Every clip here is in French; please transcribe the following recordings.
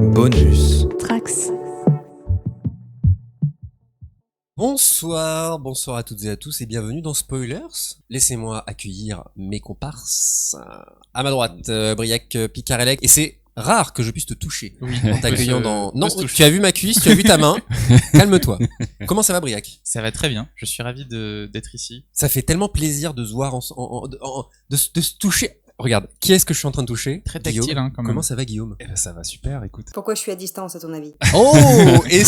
Bonus Trax. Bonsoir à toutes et à tous et bienvenue dans Spoilers. Laissez-moi accueillir mes comparses. À ma droite, Briac Picarelec, et c'est rare que je puisse te toucher en t'accueillant dans... Non, tu as vu ma cuisse, tu as vu ta main. Calme-toi. Comment ça va, Briac ? Ça va très bien, je suis ravi d'être ici. Ça fait tellement plaisir de se voir, de se toucher. Regarde, qui est-ce que je suis en train de toucher ? Très tactile, Guillaume. hein, quand même. Comment ça va, Guillaume ? Eh ben ça va super, écoute. Pourquoi je suis à distance, à ton avis ? Oh, et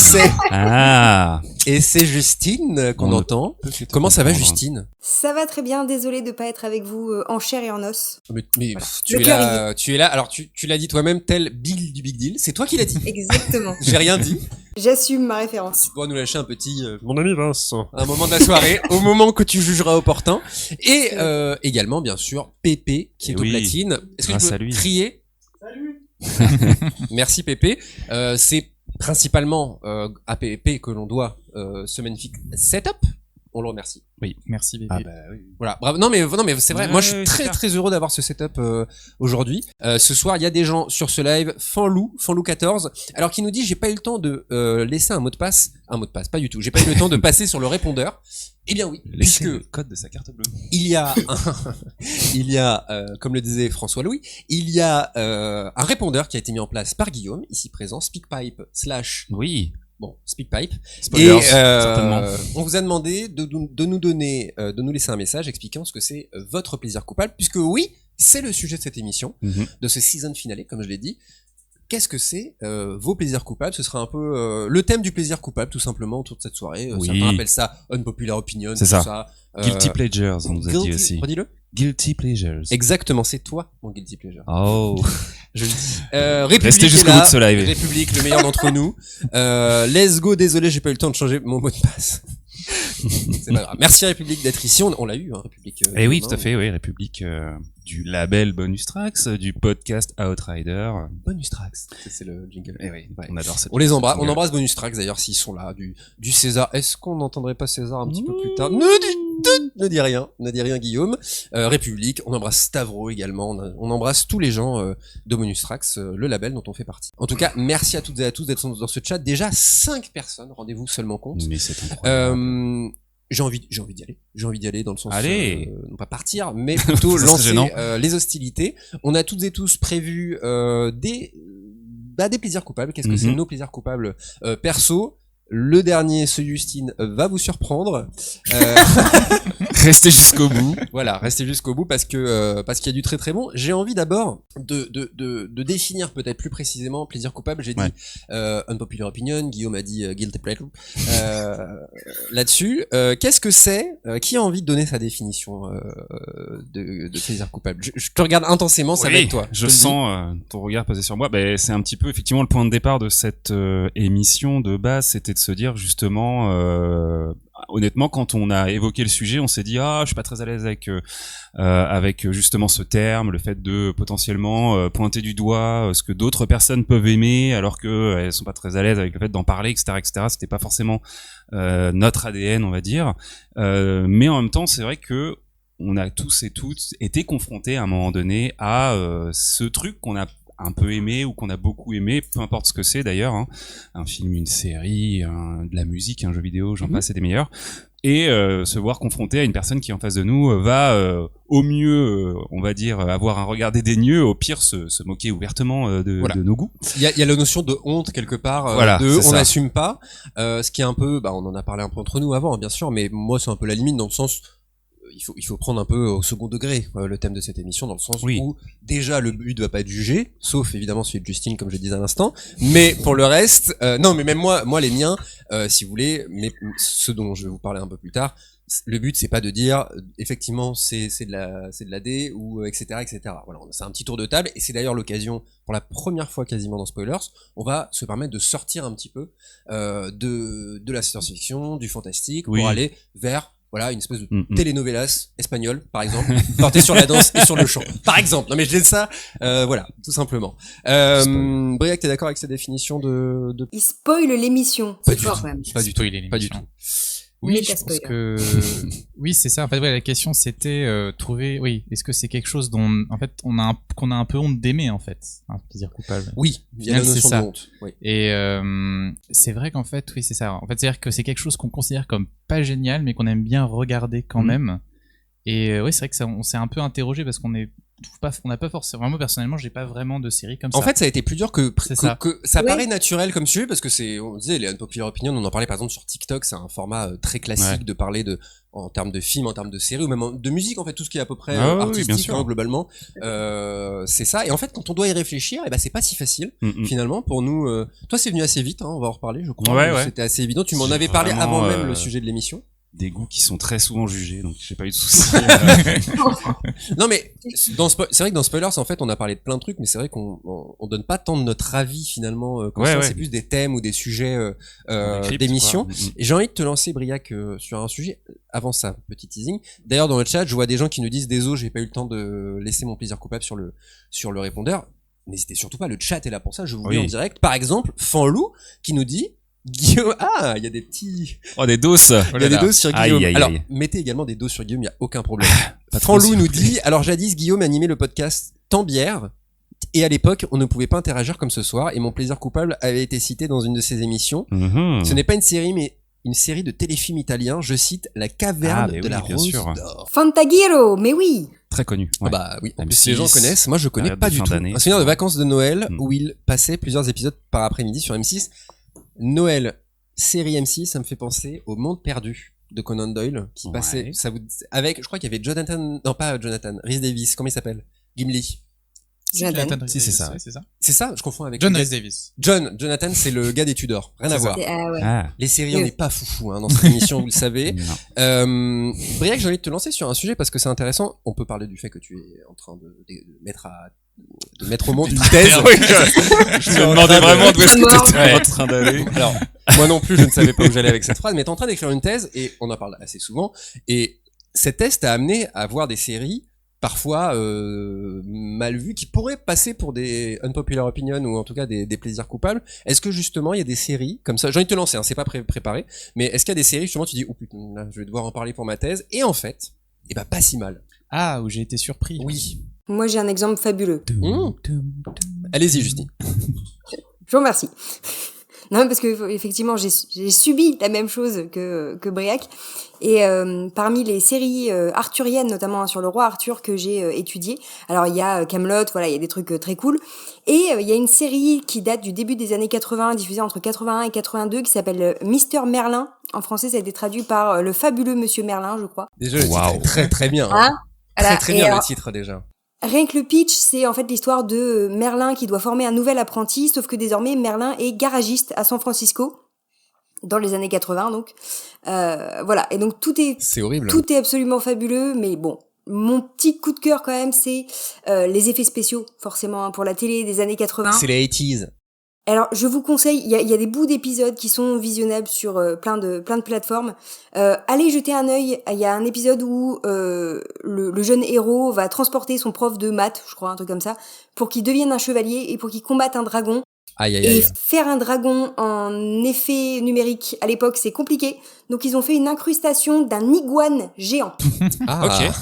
c'est Justine qu'on On entend. peut que te Comment ça va, comprendre. Justine ? Ça va très bien, désolé de pas être avec vous en chair et en os. Mais Voilà. tu Le es cœur là, tu es là. Alors tu l'as dit toi-même, tel Bill du Big Deal. C'est toi qui l'as dit. Exactement. J'ai rien dit. J'assume ma référence. Tu pourras nous lâcher un petit mon ami Vincent à un moment de la soirée, au moment que tu jugeras opportun. Et également bien sûr Pépé qui est Et au oui. platine. Est-ce que Grâce tu à peux lui. crier ? Salut. Merci Pépé. C'est principalement à Pépé que l'on doit ce magnifique setup. On le remercie. Oui, merci bébé. Ah bah oui. Voilà, bravo. Non mais c'est vrai. Ouais, Moi, je suis ouais, très super. très heureux d'avoir ce setup aujourd'hui. Ce soir, il y a des gens sur ce live. Fanlou 14, alors qui nous dit j'ai pas eu le temps de laisser un mot de passe, pas du tout. J'ai pas eu le temps de passer sur le répondeur. Eh bien oui, Laissez puisque le code de sa carte bleue. il y a, comme le disait François Louis, il y a un répondeur qui a été mis en place par Guillaume, ici présent, SpeakPipe / Oui. Bon, SpeakPipe. Spoilers, Et certainement. on vous a demandé de nous donner, de nous laisser un message expliquant ce que c'est votre plaisir coupable, puisque oui, c'est le sujet de cette émission, Mhm. de ce season finale, comme je l'ai dit. Qu'est-ce que c'est vos plaisirs coupables ? Ce sera un peu le thème du plaisir coupable, tout simplement, autour de cette soirée. Oui. Certains appellent ça unpopular opinion, C'est tout ça. Guilty Pleasures, on nous a dit aussi. Redis-le. Guilty Pleasures. Exactement, c'est toi, mon guilty pleasure. Oh. Je le dis. République Restez est jusqu'au là. bout de ce live. République, le meilleur d'entre nous. Let's go, désolé, j'ai pas eu le temps de changer mon mot de passe. C'est pas grave. Merci République d'être ici, on l'a eu, hein, République. Eh oui, demain. tout à fait, oui, République du label Bonus Tracks, du podcast Outrider. Bonus Tracks, c'est le jingle. Eh oui, Ouais. on adore cette On les embrasse, on jingle. embrasse Bonus Tracks d'ailleurs s'ils sont là, du César. Est-ce qu'on n'entendrait pas César un petit peu plus tard ? Ne dis rien Guillaume. République, on embrasse Stavro également, on embrasse tous les gens de Bonus Tracks, le label dont on fait partie. En tout cas, merci à toutes et à tous d'être dans ce chat. Déjà 5 personnes, rendez-vous seulement compte. Mais c'est incroyable. J'ai envie d'y aller. J'ai envie d'y aller dans le sens Allez. non pas partir, mais plutôt Ça serait lancer gênant. les hostilités. On a toutes et tous prévu des plaisirs coupables. Qu'est-ce que c'est nos plaisirs coupables perso? Le dernier, ce Justine, va vous surprendre. Restez jusqu'au bout. Voilà, restez jusqu'au bout parce qu'il y a du très très bon. J'ai envie d'abord de définir peut-être plus précisément plaisir coupable. J'ai Ouais. dit unpopular opinion, Guillaume a dit guilty pleasure. Là-dessus, qu'est-ce que c'est qui a envie de donner sa définition de plaisir coupable? Je te regarde intensément, ça va Oui, être toi. je te le dis. sens ton regard posé sur moi. Ben, c'est un petit peu effectivement le point de départ de cette émission de base, c'était de se dire justement, honnêtement, quand on a évoqué le sujet, on s'est dit je suis pas très à l'aise avec justement ce terme, le fait de potentiellement pointer du doigt ce que d'autres personnes peuvent aimer, alors que elles sont pas très à l'aise avec le fait d'en parler, etc., etc. C'était pas forcément notre ADN, on va dire. Mais en même temps, c'est vrai que on a tous et toutes été confrontés à un moment donné à ce truc qu'on a un peu aimé ou qu'on a beaucoup aimé, peu importe ce que c'est d'ailleurs, hein. Un film, une série, de la musique, un jeu vidéo, j'en passe, c'est des meilleurs. Et se voir confronté à une personne qui en face de nous va au mieux, on va dire, avoir un regard dédaigneux, au pire se moquer ouvertement Voilà. de nos goûts. Il y a la notion de honte quelque part, Voilà, de c'est on ça. n'assume pas, ce qui est un peu, on en a parlé un peu entre nous avant, hein, bien sûr, mais moi c'est un peu la limite dans le sens, il faut prendre un peu au second degré le thème de cette émission, dans le sens Oui. où déjà le but va pas être jugé, sauf évidemment celui de Justine comme je le disais à l'instant, mais pour le reste, non mais même moi les miens, si vous voulez, mais ce dont je vais vous parler un peu plus tard, le but c'est pas de dire effectivement c'est de la D ou etc. Voilà, c'est un petit tour de table et c'est d'ailleurs l'occasion pour la première fois quasiment dans Spoilers, on va se permettre de sortir un petit peu de la science-fiction, du fantastique, Oui. pour aller vers voilà une espèce de Mm-mm. telenovelas espagnole par exemple, portée sur la danse et sur le chant par exemple. Non mais je dis ça voilà tout simplement. Briac, t'es d'accord avec cette définition de Il spoil l'émission Pas ce du soir tout. quand même. Pas du tout. Spoiler Pas du l'émission. tout. Oui, Méta je pense spoiler. que oui, c'est ça. En fait, ouais, la question c'était trouver. Oui, est-ce que c'est quelque chose dont, en fait, qu'on a un peu honte d'aimer, en fait, un plaisir coupable. Oui, il y a la Final, c'est notion de ça. honte. Oui. Et c'est vrai qu'en fait, oui, c'est ça. En fait, c'est-à-dire que c'est quelque chose qu'on considère comme pas génial, mais qu'on aime bien regarder quand même. Et oui, c'est vrai que ça, on s'est un peu interrogé parce on n'a pas forcément. Moi, personnellement, j'ai pas vraiment de série comme ça. En fait, ça a été plus dur C'est ça. que ça Ouais. paraît naturel comme sujet parce que on disait les unpopular opinions, on en parlait par exemple sur TikTok, c'est un format très classique de parler en termes de films, en termes de séries ou même de musique, en fait, tout ce qui est à peu près Ah oui, bien artistique, sûr. hein, globalement. C'est ça. Et en fait, quand on doit y réfléchir, et ben c'est pas si facile finalement pour nous. Toi, c'est venu assez vite, hein, on va en reparler, je crois. Ouais. C'était assez évident. Tu m'en J'ai avais parlé vraiment, avant même le sujet de l'émission. Des goûts qui sont très souvent jugés, donc j'ai pas eu de soucis. Non mais c'est vrai que dans Spoilers en fait on a parlé de plein de trucs mais c'est vrai qu'on donne pas tant de notre avis finalement quand Ouais. c'est plus des thèmes ou des sujets Des cryptes, d'émissions. quoi. Et j'ai envie de te lancer Briac sur un sujet avant ça, petit teasing. D'ailleurs dans le chat je vois des gens qui nous disent désolé j'ai pas eu le temps de laisser mon plaisir coupable sur le répondeur. N'hésitez surtout pas, le chat est là pour ça, je vous lis en direct. Par exemple Fanlou qui nous dit Guillaume, il y a des petits, Oh, des doses. il y a des doses sur Guillaume. Aïe. Alors, mettez également des doses sur Guillaume, il y a aucun problème. Pas trop, Franlou s'il nous vous plaît. dit, alors jadis Guillaume animait le podcast Tambière, et à l'époque, on ne pouvait pas interagir comme ce soir, et mon plaisir coupable avait été cité dans une de ses émissions. Mhm. Ce n'est pas une série, mais une série de téléfilms italiens, je cite, La caverne mais de la bien Rose sûr. d'Or. Fantagiro, mais oui. Très connu. Ah Ouais. bah oui, en plus M6, les gens connaissent, moi je connais période pas de du fin tout. d'année. Un souvenir de vacances de Noël Mm. où il passait plusieurs épisodes par après-midi sur M6. Noël, série M6, ça me fait penser au Monde perdu de Conan Doyle qui Ouais. passait avec, je crois qu'il y avait Jonathan, non pas Jonathan, Rhys Davis, comment il s'appelle? Gimli. Jonathan. Rhys Si, c'est Davis, ça. ouais, c'est ça. C'est ça, je confonds avec John le gars- Rhys Davis. Jonathan, c'est le gars des Tudors, rien à C'est voir. Ah ouais. Ah. Les séries, on Oui. n'est pas foufou hein, dans cette émission, vous le savez. Non. Briac, j'ai envie de te lancer sur un sujet parce que c'est intéressant. On peut parler du fait que tu es en train de mettre au monde une thèse. Je me demandais vraiment d'où est-ce que Mort. t'étais en train d'aller. Alors, moi non plus, je ne savais pas où j'allais avec cette phrase, mais t'es en train d'écrire une thèse et on en parle assez souvent. Et cette thèse t'a amené à voir des séries parfois mal vues qui pourraient passer pour des unpopular opinions ou en tout cas des plaisirs coupables. Est-ce que justement il y a des séries comme ça? J'ai envie de te lancer, hein, c'est pas préparé, mais est-ce qu'il y a des séries justement tu dis oh putain là je vais devoir en parler pour ma thèse et en fait, eh ben pas si mal. Ah, où j'ai été surpris. Oui. Moi, j'ai un exemple fabuleux. Allez-y Justine. Je vous remercie. Non, parce que effectivement, j'ai subi la même chose que Briac. Et parmi les séries arthuriennes, notamment sur le roi Arthur que j'ai étudié, alors il y a Camelot, voilà, il y a des trucs très cool. Et il y a une série qui date du début des années 80, diffusée entre 81 et 82, qui s'appelle Mister Merlin. En français, ça a été traduit par Le fabuleux Monsieur Merlin, je crois. Déjà le titre Waouh. est très très bien. Hein Voilà. Très Et bien alors, le titre déjà. rien que le pitch, c'est en fait l'histoire de Merlin qui doit former un nouvel apprenti, sauf que désormais Merlin est garagiste à San Francisco, dans les années 80 donc. Voilà, et donc tout C'est horrible. est absolument fabuleux, mais bon, mon petit coup de cœur quand même, c'est les effets spéciaux, forcément, hein, pour la télé des années 80. C'est les 80s. Alors, je vous conseille, il y a des bouts d'épisodes qui sont visionnables sur plein de plateformes. Allez jeter un œil. Il y a un épisode où le jeune héros va transporter son prof de maths, je crois, un truc comme ça, pour qu'il devienne un chevalier et pour qu'il combatte un dragon. Aïe aïe Et aïe. faire un dragon en effet numérique à l'époque, c'est compliqué. Donc, ils ont fait une incrustation d'un iguane géant. Ah. Ok.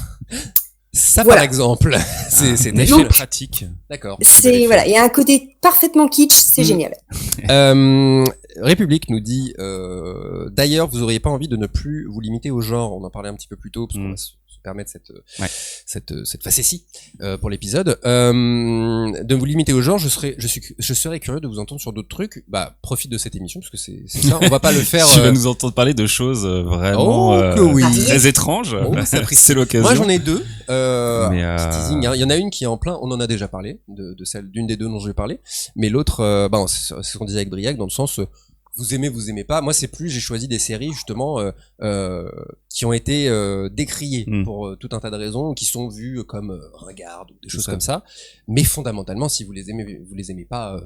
Ça Voilà. par exemple, c'est un effet terrible. pratique. D'accord. C'est voilà, il y a un côté parfaitement kitsch, c'est génial. République nous dit d'ailleurs vous auriez pas envie de ne plus vous limiter au genre, on en parlait un petit peu plus tôt parce qu'on va se permettre cette facétie pour l'épisode de vous limiter au genre. Je serais curieux de vous entendre sur d'autres trucs. Bah profite de cette émission parce que c'est ça, on va pas le faire Tu vas nous entendre parler de choses vraiment Oh, que oui. très étranges. Oh, ça apprécie. C'est l'occasion. Moi j'en ai deux. Mais, Petit teasing, hein. Il y en a une qui est en plein, on en a déjà parlé, de celle d'une des deux dont je vais parler, mais l'autre, c'est ce qu'on disait avec Briac, dans le sens, vous aimez pas. Moi c'est plus, j'ai choisi des séries justement qui ont été décriées pour tout un tas de raisons, ou qui sont vues comme ringardes ou des choses ça. comme ça. Mais fondamentalement, si vous les aimez pas.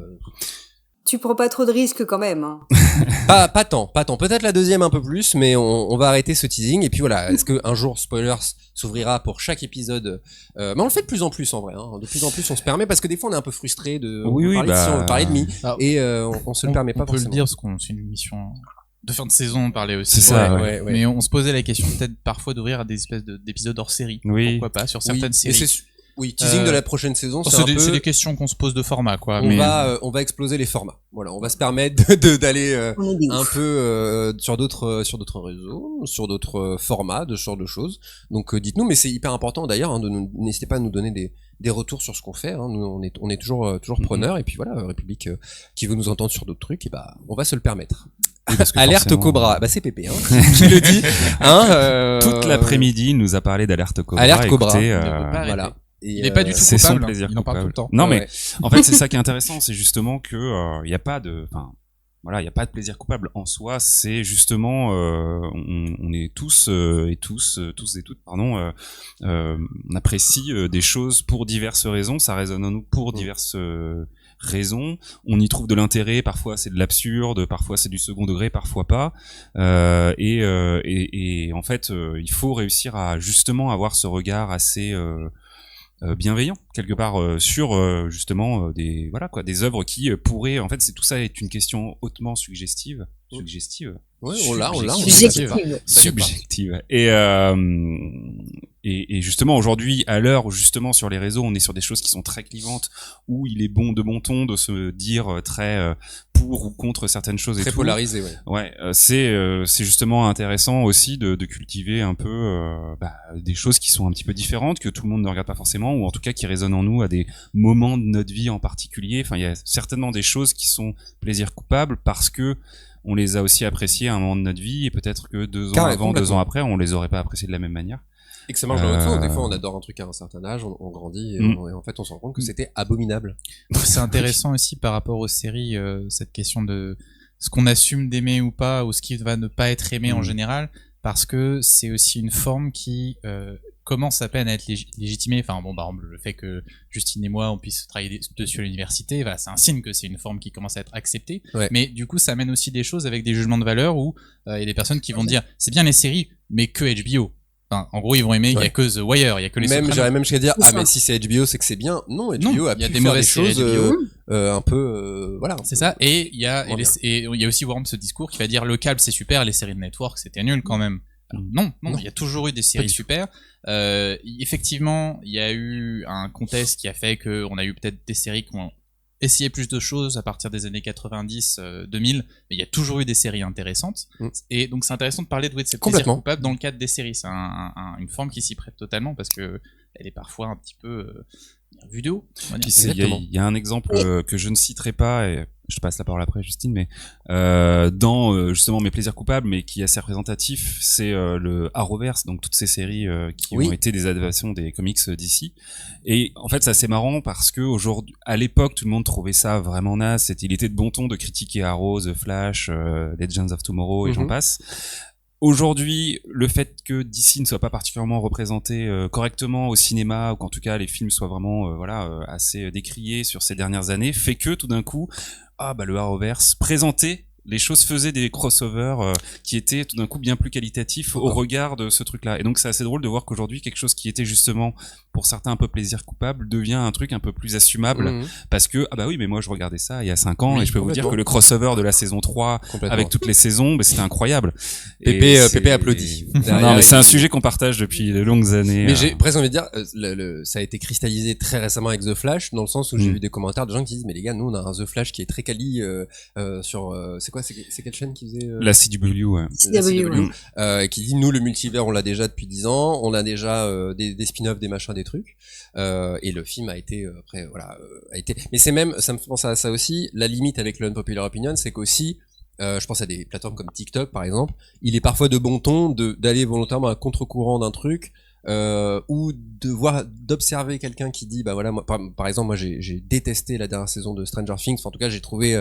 Tu prends pas trop de risques quand même. Hein. Pas tant. Peut-être la deuxième un peu plus, mais on va arrêter ce teasing. Et puis voilà, est-ce que un jour Spoilers s'ouvrira pour chaque épisode mais on le fait de plus en plus en vrai. Hein. De plus en plus, on se permet parce que des fois on est un peu frustré de Oui, parler de si on veut parler de mi Ah, et on se le permet pas on peut forcément. le dire parce qu'on c'est une émission de fin de saison, on parlait aussi. C'est ça, ouais. Mais on se posait la question peut-être parfois d'ouvrir à des espèces d'épisodes hors série. Oui. Pourquoi pas sur certaines Oui. Et séries. oui, teasing de la prochaine saison, c'est un peu... C'est des questions qu'on se pose de format, quoi. On va exploser les formats. Voilà, on va se permettre d'aller un peu sur d'autres réseaux, sur d'autres formats, de ce genre de choses. Donc dites-nous, mais c'est hyper important d'ailleurs. Hein, n'hésitez pas à nous donner des retours sur ce qu'on fait. Hein. Nous, on est toujours preneurs. Et puis voilà, République qui veut nous entendre sur d'autres trucs, et bah on va se le permettre. Oui, parce que Alerte forcément, Cobra, bah c'est Pépé, hein, qui le dit. Hein, toute l'après-midi, il nous a parlé d'Alerte Cobra. Alerte Cobra. Écoutez, Il ne peut pas voilà. arrêter. Et, Il est pas du tout c'est son coupable. plaisir Il en parle tout coupable. le temps. Non, mais Ouais. en fait, c'est ça qui est intéressant, c'est justement que il y a pas de, enfin, voilà, il y a pas de plaisir coupable en soi. C'est justement, on est tous et toutes, pardon, on apprécie des choses pour diverses raisons. Ça résonne en nous pour diverses raisons. On y trouve de l'intérêt. Parfois, c'est de l'absurde. Parfois, c'est du second degré. Parfois pas. Et en fait, il faut réussir à justement avoir ce regard assez bienveillant quelque part sur justement des des œuvres qui pourraient, en fait, c'est tout ça est une question hautement suggestive. Ouais, on l'a. Subjective. Et justement aujourd'hui, à l'heure où justement sur les réseaux, on est sur des choses qui sont très clivantes, où il est bon ton de se dire très pour ou contre certaines choses, Très et tout. polarisé, ouais. Ouais, c'est justement intéressant aussi de cultiver un peu des choses qui sont un petit peu différentes, que tout le monde ne regarde pas forcément, ou en tout cas qui résonnent en nous à des moments de notre vie en particulier. Enfin, il y a certainement des choses qui sont plaisir coupable parce que on les a aussi appréciées à un moment de notre vie, et peut-être que 2 ans avant, 2 ans après, on les aurait pas appréciées de la même manière. Et que ça marche dans l'autre sens. Des fois, on adore un truc à un certain âge, on grandit, et, et en fait, on se rend compte que c'était abominable. C'est intéressant aussi par rapport aux séries, cette question de ce qu'on assume d'aimer ou pas, ou ce qui va ne pas être aimé en général, parce que c'est aussi une forme qui commence à peine à être légitimée. Enfin bon, par exemple, le fait que Justine et moi on puisse travailler dessus à l'université, voilà, c'est un signe que c'est une forme qui commence à être acceptée. Ouais. Mais du coup, ça amène aussi des choses avec des jugements de valeur où il y a des personnes qui vont dire c'est bien les séries, mais que HBO. Enfin, en gros, ils vont aimer, il y a que The Wire, il y a que les Sopranos. J'irais même jusqu'à dire, mais si c'est HBO, c'est que c'est bien. Non, HBO a il y a pu des faire mauvaises choses séries un peu, voilà. C'est ça, et il y a aussi Warren ce discours qui va dire le câble c'est super, les séries de network c'était nul quand même. Alors, non, il y a toujours eu des séries super. Effectivement, il y a eu un contexte qui a fait qu'on a eu peut-être des séries qui ont essayé plus de choses à partir des années 90, 2000, mais il y a toujours eu des séries intéressantes. Et donc c'est intéressant de parler de cette plaisir coupable dans le cadre des séries. C'est une forme qui s'y prête totalement parce que elle est parfois un petit peu vidéo. Il y a un exemple que je ne citerai pas, et je te passe la parole après, Justine, mais dans justement mes plaisirs coupables, mais qui est assez représentatif, c'est le Arrowverse, donc toutes ces séries qui ont été des adaptations des comics d'ici. Et en fait, c'est assez marrant parce que aujourd'hui, à l'époque, tout le monde trouvait ça vraiment naze. Il était de bon ton de critiquer Arrow, The Flash, Legends of Tomorrow et j'en passe. Aujourd'hui, le fait que DC ne soit pas particulièrement représenté correctement au cinéma, ou qu'en tout cas les films soient vraiment assez décriés sur ces dernières années, fait que tout d'un coup, le Arrowverse présentait les choses, faisaient des crossovers qui étaient tout d'un coup bien plus qualitatifs au regard de ce truc-là. Et donc c'est assez drôle de voir qu'aujourd'hui, quelque chose qui était justement pour certains un peu plaisir coupable devient un truc un peu plus assumable parce que oui, mais moi je regardais ça il y a 5 ans et je peux vous dire que le crossover de la saison 3 avec toutes les saisons, c'était incroyable. Pépé applaudit. Non, mais c'est un sujet qu'on partage depuis de longues années. Mais j'ai presque envie de dire ça a été cristallisé très récemment avec The Flash, dans le sens où j'ai vu des commentaires de gens qui disent mais les gars, nous on a un The Flash qui est très quali sur c'est quelle chaîne qui faisait la CW, ouais. CW, qui dit nous le multivers on l'a déjà depuis 10 ans, on a déjà des spin-offs, des machins, des trucs, et le film a été a été, mais c'est même, ça me fait penser à ça aussi, la limite avec le unpopular opinion, c'est qu'aussi je pense à des plateformes comme TikTok par exemple, il est parfois de bon ton d'aller volontairement à contre-courant d'un truc, ou d'observer quelqu'un qui dit moi par exemple moi j'ai détesté la dernière saison de Stranger Things, en tout cas j'ai trouvé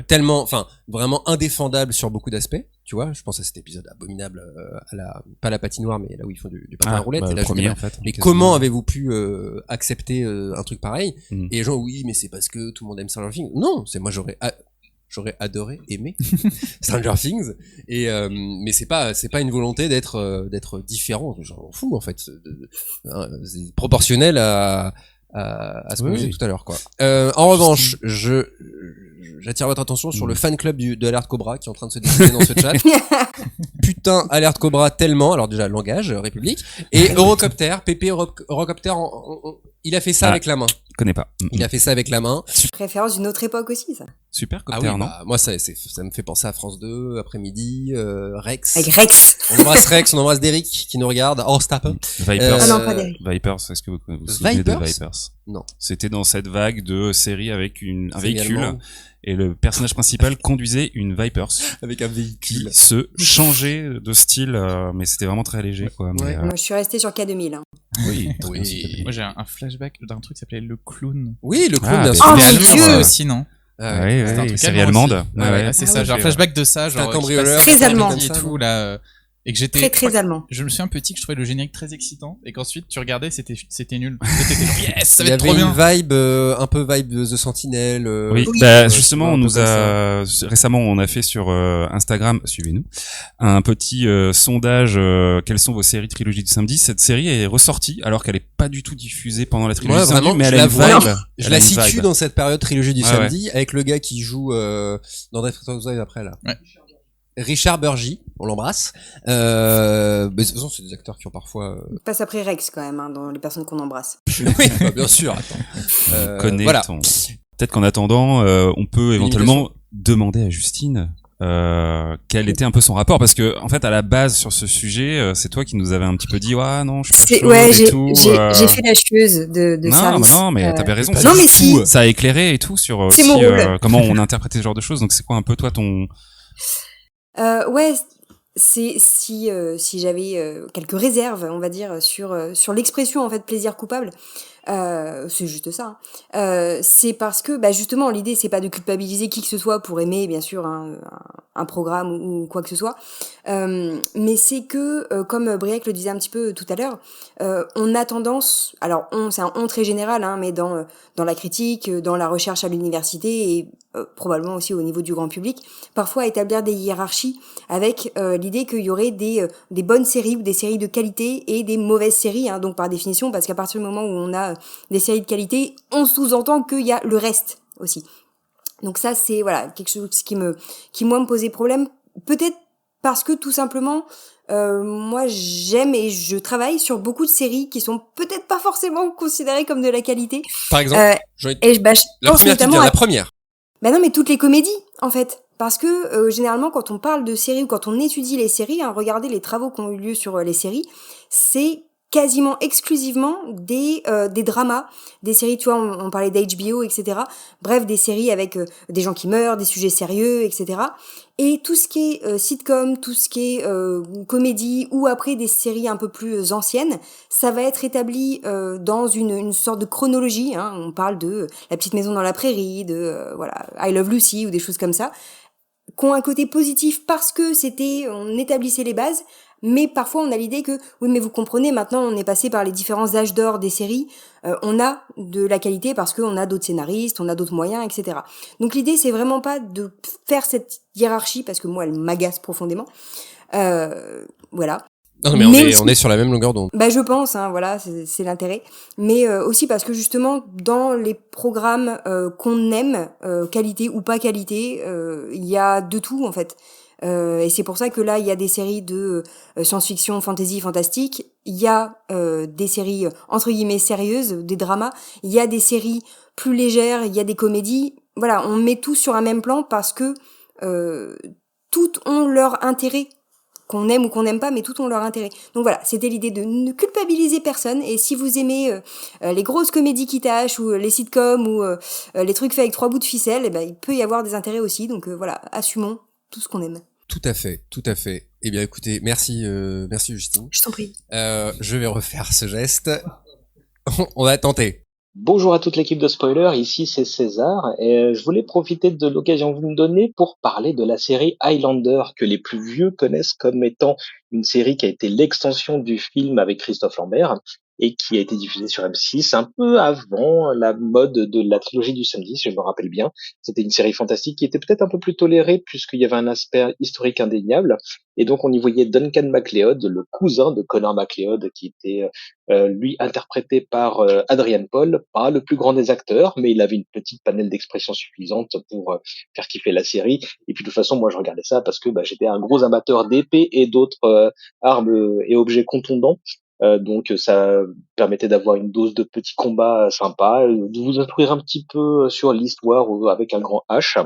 tellement, vraiment indéfendable sur beaucoup d'aspects, tu vois, je pense à cet épisode abominable pas la patinoire, mais là où ils font du patin à roulette, et là premier, en fait, mais comment avez-vous pu accepter un truc pareil, et les gens oui mais c'est parce que tout le monde aime Stranger Things. Non, c'est moi j'aurais adoré aimer Stranger Things, et mais c'est pas une volonté d'être différent, j'en fous en fait, c'est proportionnel à ce que j'ai dit tout à l'heure, quoi. En revanche, j'attire votre attention sur le fan club de Alert Cobra qui est en train de se dessiner dans ce chat. Putain, Alert Cobra tellement, alors déjà langage, République, et Eurocopter, PP Eurocopter, il a fait ça avec la main. Je connais pas. Il a fait ça avec la main. Référence d'une autre époque aussi, ça. Super Ah Copter, oui, non? bah, moi ça me fait penser à France 2, après-midi, Rex. Avec Rex. On embrasse Rex, on embrasse Derrick qui nous regarde. Oh, stop. Vipers. Ah non, pas Derrick. Vipers, est-ce que vous vous souvenez Vipers de Vipers? Non. C'était dans cette vague de séries avec un Série véhicule, allemande. et le personnage principal conduisait une Vipers Avec un qui véhicule. se changeait de style, mais c'était vraiment très léger, quoi. Mais, Ouais. Moi, je suis restée sur K2000. Hein. oui, Oui. Moi j'ai un flashback d'un truc qui s'appelait Le Clown. Oui, le clown, Ah, bien bah, sûr. Oh, C'était mon allemand, Dieu ça aussi, non? Ah ouais, ouais. C'était un ouais, truc série allemand aussi. allemande. Ouais, c'est ça. J'ai un flashback de ça, C'était un genre. cambrioleur. Très allemand. Et tout, là. Et que j'étais. Très, très allemand. Je me souviens petit que je trouvais le générique très excitant et qu'ensuite tu regardais, c'était nul. C'était genre, yes, ça Il va y être trop avait bien. une vibe, un peu vibe de The Sentinel. Oui, Oui. bah, justement, un on peu nous comme a récemment, on a fait sur Instagram, suivez-nous, un petit sondage. Quelles sont vos séries trilogie du samedi? Cette série est ressortie alors qu'elle est pas du tout diffusée pendant la trilogie Ouais, du samedi, vraiment, mais je elle a la une vois. vibe. Je Elle la a une situe vibe. dans cette période trilogie du Ouais, samedi avec le gars qui joue dans Death House après là. Ouais. Richard Burgi, on l'embrasse. Mais de toute façon, c'est des acteurs qui ont parfois. On passe après Rex, quand même, hein, dans les personnes qu'on embrasse. Oui, bah, bien sûr. Attends. Connais Voilà. Peut-être qu'en attendant, on peut éventuellement demander à Justine quel était un peu son rapport, parce que en fait à la base sur ce sujet, c'est toi qui nous avais un petit peu dit ouais non je suis pas chaude Ouais, et tout. j'ai fait la chieuse de non, service. bah non, mais t'avais raison. pas Non, du mais tout. si. Ça a éclairé et tout sur C'est aussi mon rôle. comment on interprétait ce genre de choses. Donc c'est quoi un peu toi ton Ouais, c'est si j'avais quelques réserves, on va dire, sur l'expression en fait plaisir coupable. C'est juste ça. C'est parce que bah justement l'idée c'est pas de culpabiliser qui que ce soit pour aimer bien sûr un programme ou quoi que ce soit, mais c'est que comme Briac le disait un petit peu tout à l'heure, on a tendance, alors c'est un on très général, hein, mais dans la critique, dans la recherche à l'université et probablement aussi au niveau du grand public, parfois à établir des hiérarchies avec l'idée qu'il y aurait des bonnes séries ou des séries de qualité et des mauvaises séries, hein, donc par définition, parce qu'à partir du moment où on a des séries de qualité, on sous-entend qu'il y a le reste aussi. Donc ça, c'est voilà quelque chose qui moi me posait problème. Peut-être parce que tout simplement, moi j'aime et je travaille sur beaucoup de séries qui sont peut-être pas forcément considérées comme de la qualité. Par exemple, Et je la pense première qui notamment vient, à... la première. Ben non, mais toutes les comédies, en fait. Parce que généralement, quand on parle de séries ou quand on étudie les séries, hein, regardez les travaux qui ont eu lieu sur les séries, c'est quasiment exclusivement des dramas, des séries, tu vois, on parlait d'HBO, etc. Bref, des séries avec des gens qui meurent, des sujets sérieux, etc. Et tout ce qui est sitcom, tout ce qui est comédie ou après des séries un peu plus anciennes, ça va être établi dans une sorte de chronologie. Hein. On parle de La Petite Maison dans la Prairie, de voilà, I Love Lucy ou des choses comme ça, qui ont un côté positif parce que on établissait les bases, mais parfois on a l'idée que oui mais vous comprenez, maintenant on est passé par les différents âges d'or des séries, on a de la qualité parce qu'on a d'autres scénaristes, on a d'autres moyens, etc. Donc l'idée c'est vraiment pas de faire cette hiérarchie parce que moi elle m'agace profondément, voilà. Non, mais on est sur la même longueur d'onde. Bah je pense, hein, voilà, c'est l'intérêt. Mais aussi parce que justement, dans les programmes qu'on aime, qualité ou pas qualité, il y a de tout en fait. Et c'est pour ça que là, il y a des séries de science-fiction, fantasy, fantastique. Il y a des séries entre guillemets sérieuses, des dramas. Il y a des séries plus légères. Il y a des comédies. Voilà, on met tout sur un même plan parce que toutes ont leur intérêt. Qu'on aime ou qu'on n'aime pas, mais tout ont leur intérêt. Donc voilà, c'était l'idée de ne culpabiliser personne. Et si vous aimez les grosses comédies qui tâchent, ou les sitcoms, ou les trucs faits avec 3 bouts de ficelle, eh ben, il peut y avoir des intérêts aussi. Donc voilà, assumons tout ce qu'on aime. Tout à fait, tout à fait. Eh bien, écoutez, merci Justine. Je t'en prie. Je vais refaire ce geste. On va tenter. Bonjour à toute l'équipe de Spoiler, ici c'est César, et je voulais profiter de l'occasion que vous me donnez pour parler de la série Highlander, que les plus vieux connaissent comme étant une série qui a été l'extension du film avec Christophe Lambert. et qui a été diffusée sur M6 un peu avant la mode de la trilogie du samedi, si je me rappelle bien. C'était une série fantastique qui était peut-être un peu plus tolérée puisqu'il y avait un aspect historique indéniable. Et donc on y voyait Duncan MacLeod, le cousin de Connor MacLeod, qui était lui interprété par Adrian Paul, pas le plus grand des acteurs, mais il avait une petite panel d'expression suffisante pour faire kiffer la série. Et puis de toute façon, moi je regardais ça parce que j'étais un gros amateur d'épées et d'autres armes et objets contondants. Donc ça permettait d'avoir une dose de petits combats sympas, de vous instruire un petit peu sur l'histoire avec un grand H.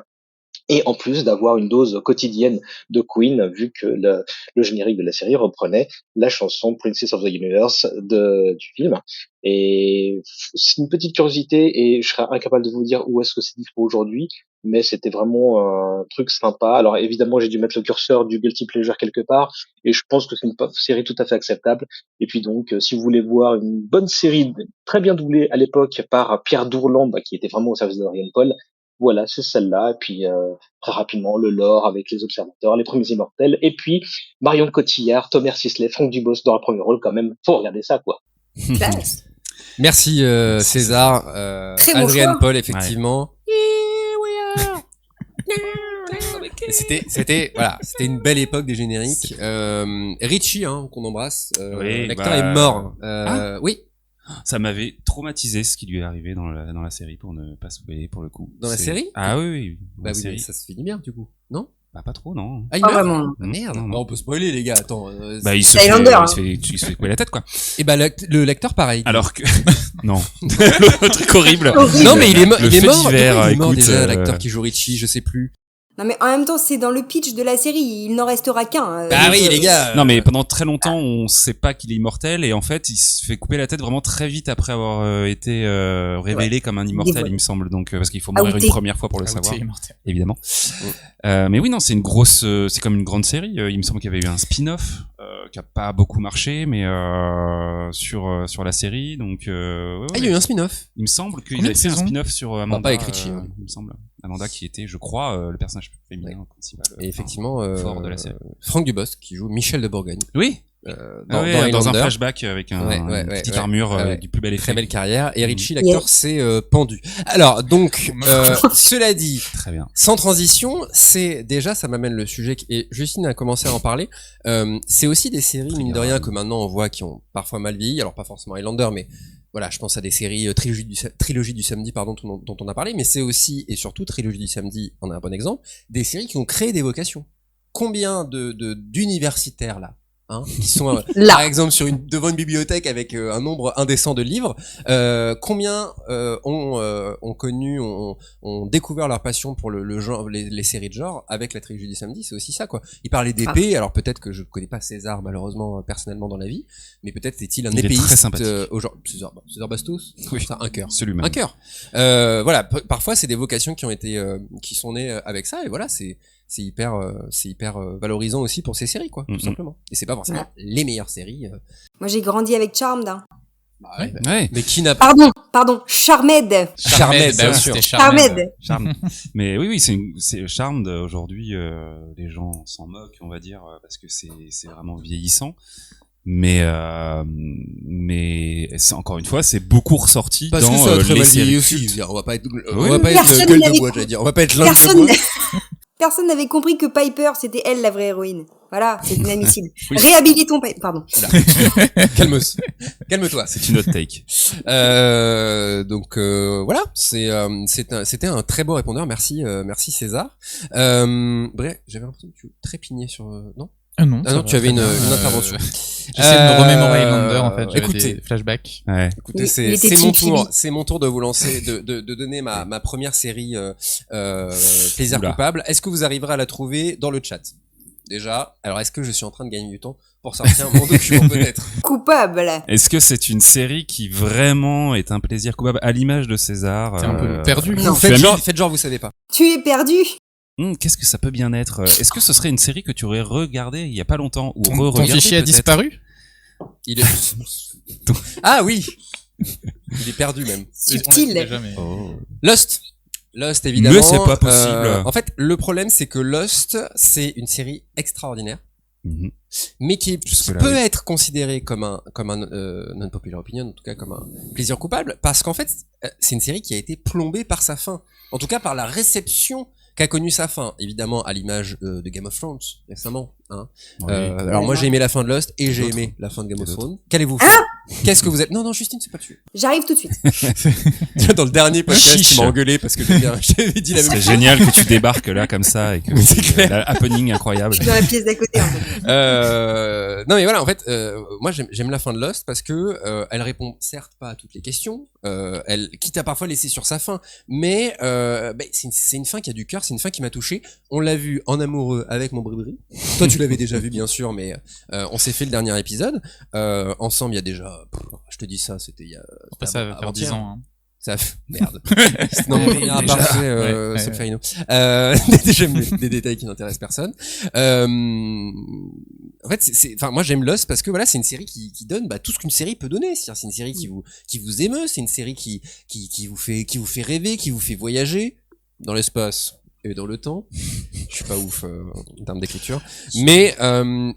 Et en plus d'avoir une dose quotidienne de Queen, vu que le générique de la série reprenait la chanson Princess of the Universe du film. Et c'est une petite curiosité, et je serais incapable de vous dire où est-ce que c'est dispo aujourd'hui, mais c'était vraiment un truc sympa. Alors évidemment, j'ai dû mettre le curseur du guilty pleasure quelque part, et je pense que c'est une série tout à fait acceptable. Et puis donc, si vous voulez voir une bonne série très bien doublée à l'époque par Pierre Dourland, qui était vraiment au service de Ryan Paul, voilà, c'est celle-là. Et puis très rapidement, le lore avec les observateurs, les premiers immortels, et puis Marion Cotillard, Thomas Sisley, Franck Dubosc dans le premier rôle quand même. Faut regarder ça, quoi. Classe. Merci César, Très bon Adrien choix. Paul effectivement. Et c'était une belle époque des génériques. Richie qu'on embrasse, Oui, l'acteur est mort. Oui, Ça m'avait traumatisé ce qui lui est arrivé dans la série, pour ne pas spoiler pour le coup. Dans la série Ah oui. Dans bah la oui, mais série. ça se finit bien du coup, non? Bah pas trop, non. Ah, il Pas meurt vraiment. Ah, merde. Non, non. Bah, on peut spoiler les gars, attends. Bah il se C'est fait, Highlander, hein. il se fait couper la tête, quoi. Et bah l'acteur pareil. Alors que non, le truc horrible. Non mais il est mort. Le Il est fait mort. divers, Pourquoi il est mort écoute, déjà l'acteur qui joue Richie, je sais plus. Non mais en même temps, c'est dans le pitch de la série, il n'en restera qu'un. Bah oui les gars. Non mais pendant très longtemps on sait pas qu'il est immortel, et en fait il se fait couper la tête vraiment très vite après avoir été révélé comme un immortel, Dévoilé. il me semble, donc parce qu'il faut mourir Outé. une première fois pour le savoir, évidemment. Mais oui, non, c'est une grosse, c'est comme une grande série. Il me semble qu'il y avait eu un spin-off qui a pas beaucoup marché, mais sur la série, donc ouais, Ah il y a eu un spin-off. il me semble qu'il Combien avait de fait un saisons spin-off sur Amanda. pas avec Richie, ouais. Il me semble. Amanda qui était, je crois, le personnage féminin principal. Et effectivement, fort de la série. Franck Dubosc qui joue Michel de Bourgogne. Oui. Dans Dans un Highlander. flashback avec une petite armure du plus bel effet. Très belle carrière. Et Richie, l'acteur, c'est pendu. Alors, donc, cela dit, Très bien. sans transition, c'est déjà, ça m'amène le sujet, et Justine a commencé à en parler, c'est aussi des séries, mine de rien, que maintenant on voit qui ont parfois mal vieilli, alors pas forcément Highlander, mais voilà, je pense à des séries trilogie du samedi, pardon, dont on a parlé, mais c'est aussi, et surtout, Trilogie du samedi en est un bon exemple, des séries qui ont créé des vocations. Combien d'universitaires, là, qui sont Là. par exemple devant une bibliothèque avec un nombre indécent de livres, combien ont connu, ont découvert leur passion pour le genre, les séries de genre avec la trilogie du samedi. C'est aussi ça, quoi. Il parlait d'épée, alors peut-être que je connais pas César malheureusement personnellement dans la vie, mais peut-être est-il un Il est épéiste très sympathique. César Bastos, Oui. c'est un cœur. Absolument. Un cœur. Voilà, parfois c'est des vocations qui ont été qui sont nées avec ça, et voilà, c'est hyper valorisant aussi pour ces séries, quoi, tout Mhm. simplement. Et c'est pas forcément les meilleures séries. Moi j'ai grandi avec Charmed. Hein. Ouais. Mais qui n'a pas Pardon, Charmed. Charmed, bien bah oui, sûr. c'était Charmed. Charme. Mais oui, c'est Charmed aujourd'hui. Les gens s'en moquent, on va dire, parce que c'est vraiment vieillissant. Mais encore une fois, c'est beaucoup ressorti Parce dans que ça a très les mal séries vieilli aussi. cultes. On va pas être Personne gueule de n'avait bois, j'allais dire. On va pas être langue de Personne, bois. personne n'avait compris que Piper c'était elle la vraie héroïne. Voilà, c'est inadmissible. Oui. Réhabilitons Piper. Pardon. Calme-toi. C'est une autre take. Donc voilà, c'était un très beau répondeur. Merci César. Bref, j'avais l'impression que tu trépignais sur non. Non, Ah non, tu avais une intervention. J'essaie de me remémorer Highlander, en fait. J'avais écoutez. des flashbacks. Ouais. Écoutez, Il c'est était mon Team tour, Phoebe. c'est mon tour de vous lancer, de donner ma première série plaisir Oula. coupable. Est-ce que vous arriverez à la trouver dans le chat? Déjà, alors est-ce que je suis en train de gagner du temps pour sortir mon document peut-être? Coupable. Est-ce que c'est une série qui vraiment est un plaisir coupable à l'image de César? T'es un peu perdu. Non. Faites Tu as genre vous savez pas. Tu es perdu. Qu'est-ce que ça peut bien être? Est-ce que ce serait une série que tu aurais regardée il y a pas longtemps, ou Ton re-regardée fichier a peut-être? disparu? Il est Ah oui. Il est perdu même. Subtil. Oh. Lost évidemment. Mais c'est pas possible. En fait, le problème c'est que Lost, c'est une série extraordinaire. mais qui Jusque-là, peut oui. être considéré comme un non-popular opinion, en tout cas comme un plaisir coupable, parce qu'en fait, c'est une série qui a été plombée par sa fin. En tout cas, par la réception qu'a connue sa fin. Évidemment, à l'image de Game of Thrones, récemment. Hein. Oui. Alors moi, j'ai aimé la fin de Lost et j'ai D'autres. aimé la fin de Game Et of d'autres. Thrones. Qu'allez-vous faire? Qu'est-ce que vous êtes? Non, Justine, c'est pas dessus. J'arrive tout de suite. Dans le dernier podcast, Chiche. tu m'as engueulé parce que j'avais dit la Ce même serait génial que tu débarques là comme ça et que Oui, c'est clair. la happening incroyable. Dans la pièce d'à côté, en fait. Non mais voilà, en fait, moi j'aime la fin de Lost parce que elle répond certes pas à toutes les questions, elle quitte à parfois laisser sur sa fin, mais c'est une fin qui a du cœur, c'est une fin qui m'a touché. On l'a vu en amoureux avec mon bribri. Toi tu l'avais déjà vu bien sûr, mais on s'est fait le dernier épisode ensemble. Il y a déjà, je te dis ça, c'était il y a. Après, ça va faire 10 ans. Hein. Ça merde. Non, mais rien à part c'est Ouais. c'est Farino. J'aime des détails qui n'intéressent personne. En fait, enfin, moi j'aime Lost parce que voilà, c'est une série qui donne tout ce qu'une série peut donner. C'est une série qui vous émeut, c'est une série qui vous fait rêver, qui vous fait voyager dans l'espace et dans le temps. Je suis pas ouf en termes d'écriture, mais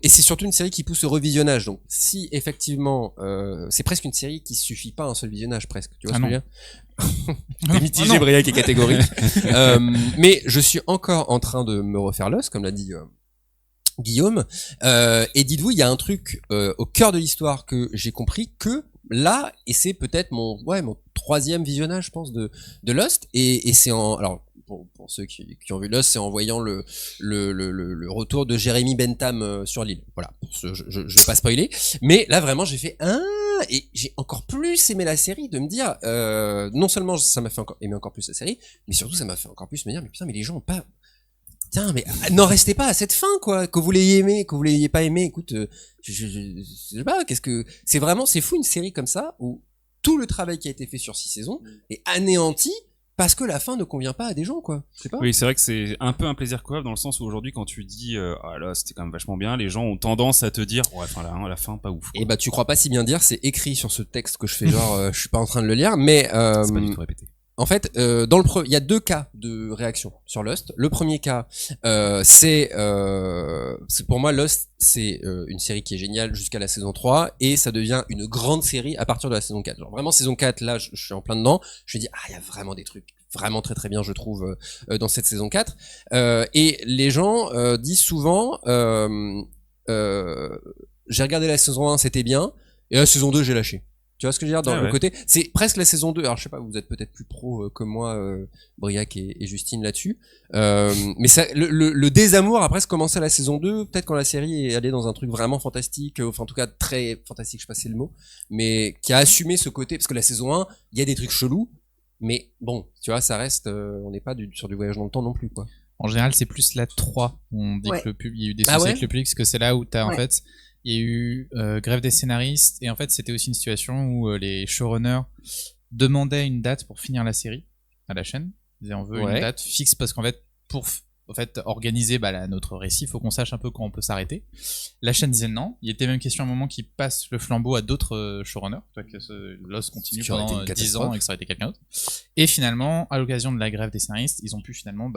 et c'est surtout une série qui pousse au revisionnage. Donc si effectivement c'est presque une série qui suffit pas à un seul visionnage presque. Tu vois ce que je veux dire? Mitigé, Briac est catégorique. Mais je suis encore en train de me refaire Lost, comme l'a dit Guillaume. Et dites-vous, il y a un truc au cœur de l'histoire que j'ai compris que là, et c'est peut-être mon troisième visionnage, je pense, de Lost. Et c'est alors pour ceux qui ont vu Lost, c'est en voyant le retour de Jeremy Bentham sur l'île. Voilà, je vais pas spoiler, mais là vraiment j'ai fait et j'ai encore plus aimé la série, de me dire non seulement ça m'a fait aimer encore plus la série, mais surtout ça m'a fait encore plus me dire mais putain, mais les gens ont pas, putain, mais n'en restez pas à cette fin, quoi. Que vous l'ayez aimé, que vous l'ayez pas aimé, écoute, je sais pas, c'est fou une série comme ça où tout le travail qui a été fait sur 6 saisons est anéanti parce que la fin ne convient pas à des gens, quoi. Je sais pas. Oui, c'est vrai que c'est un peu un plaisir coupable dans le sens où aujourd'hui, quand tu dis ah là, c'était quand même vachement bien, les gens ont tendance à te dire ouais, enfin la fin pas ouf. Et tu crois pas si bien dire, c'est écrit sur ce texte que je fais genre je suis pas en train de le lire, mais C'est pas du tout répété. en fait, il y a 2 cas de réaction sur Lost. Le premier cas, c'est pour moi Lost, c'est une série qui est géniale jusqu'à la saison 3 et ça devient une grande série à partir de la saison 4. Genre vraiment saison 4, là, je suis en plein dedans. Je me dis il y a vraiment des trucs vraiment très très bien, je trouve, dans cette saison 4. Et les gens disent souvent j'ai regardé la saison 1, c'était bien, et la saison 2, j'ai lâché. Tu vois ce que je veux dire dans le côté, c'est presque la saison 2. Alors je sais pas, vous êtes peut-être plus pro que moi, Briac et Justine là-dessus. Mais ça, le désamour a presque commencé à la saison 2, peut-être quand la série est allée dans un truc vraiment fantastique, enfin en tout cas très fantastique, je sais pas si c'est le mot, mais qui a assumé ce côté, parce que la saison 1, il y a des trucs chelous, mais bon, tu vois, ça reste, on n'est pas sur du voyage dans le temps non plus, quoi. En général, c'est plus la 3. On dit que il y a eu des soucis avec le public, parce que c'est là où t'as en fait, il y a eu grève des scénaristes, et en fait c'était aussi une situation où les showrunners demandaient une date pour finir la série à la chaîne. Ils disaient on veut une date fixe parce qu'en fait pour organiser notre récit, il faut qu'on sache un peu quand on peut s'arrêter. La chaîne disait non. Il était même question à un moment qu'ils passent le flambeau à d'autres showrunners, que Lost continue pendant 10 ans et que ça aurait été quelqu'un d'autre. Et finalement, à l'occasion de la grève des scénaristes, ils ont pu finalement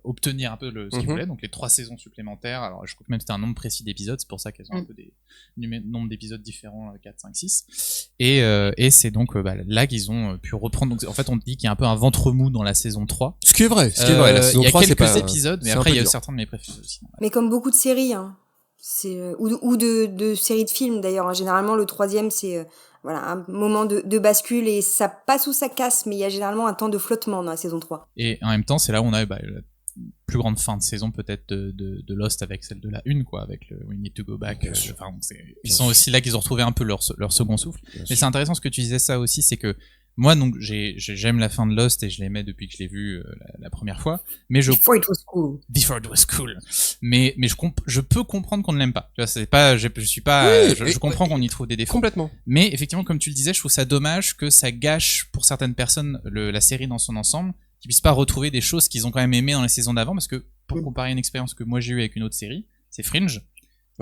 obtenir un peu ce qu'ils voulaient, donc les 3 saisons supplémentaires. Alors je crois que même c'était un nombre précis d'épisodes, c'est pour ça qu'elles ont un peu des nombres d'épisodes différents, 4, 5, 6. Et c'est donc là qu'ils ont pu reprendre. Donc en fait, on dit qu'il y a un peu un ventre mou dans la saison 3. Ce qui est vrai, la saison 3, il y a quelques épisodes, mais après il y a certains de mes préférés aussi. Mais comme beaucoup de séries, hein, ou de séries de films d'ailleurs, hein, généralement le 3e c'est un moment de bascule et ça passe ou ça casse, mais il y a généralement un temps de flottement dans la saison 3. Et en même temps, c'est là où on a la plus grande fin de saison peut-être de Lost avec celle de la 1, quoi, avec le We Need to Go Back. Ils sont aussi là qu'ils ont retrouvé un peu leur second souffle. Mais c'est intéressant ce que tu disais ça aussi, c'est que moi, donc, j'aime la fin de Lost et je l'aimais depuis que je l'ai vue la première fois. Mais Before it was cool. Before it was cool. Mais je peux comprendre qu'on ne l'aime pas. Tu vois, c'est pas, je suis pas, je comprends qu'on y trouve des défauts. Complètement. Mais effectivement, comme tu le disais, je trouve ça dommage que ça gâche pour certaines personnes la série dans son ensemble, qui puissent pas retrouver des choses qu'ils ont quand même aimées dans les saisons d'avant, parce que pour comparer une expérience que moi j'ai eue avec une autre série, c'est Fringe,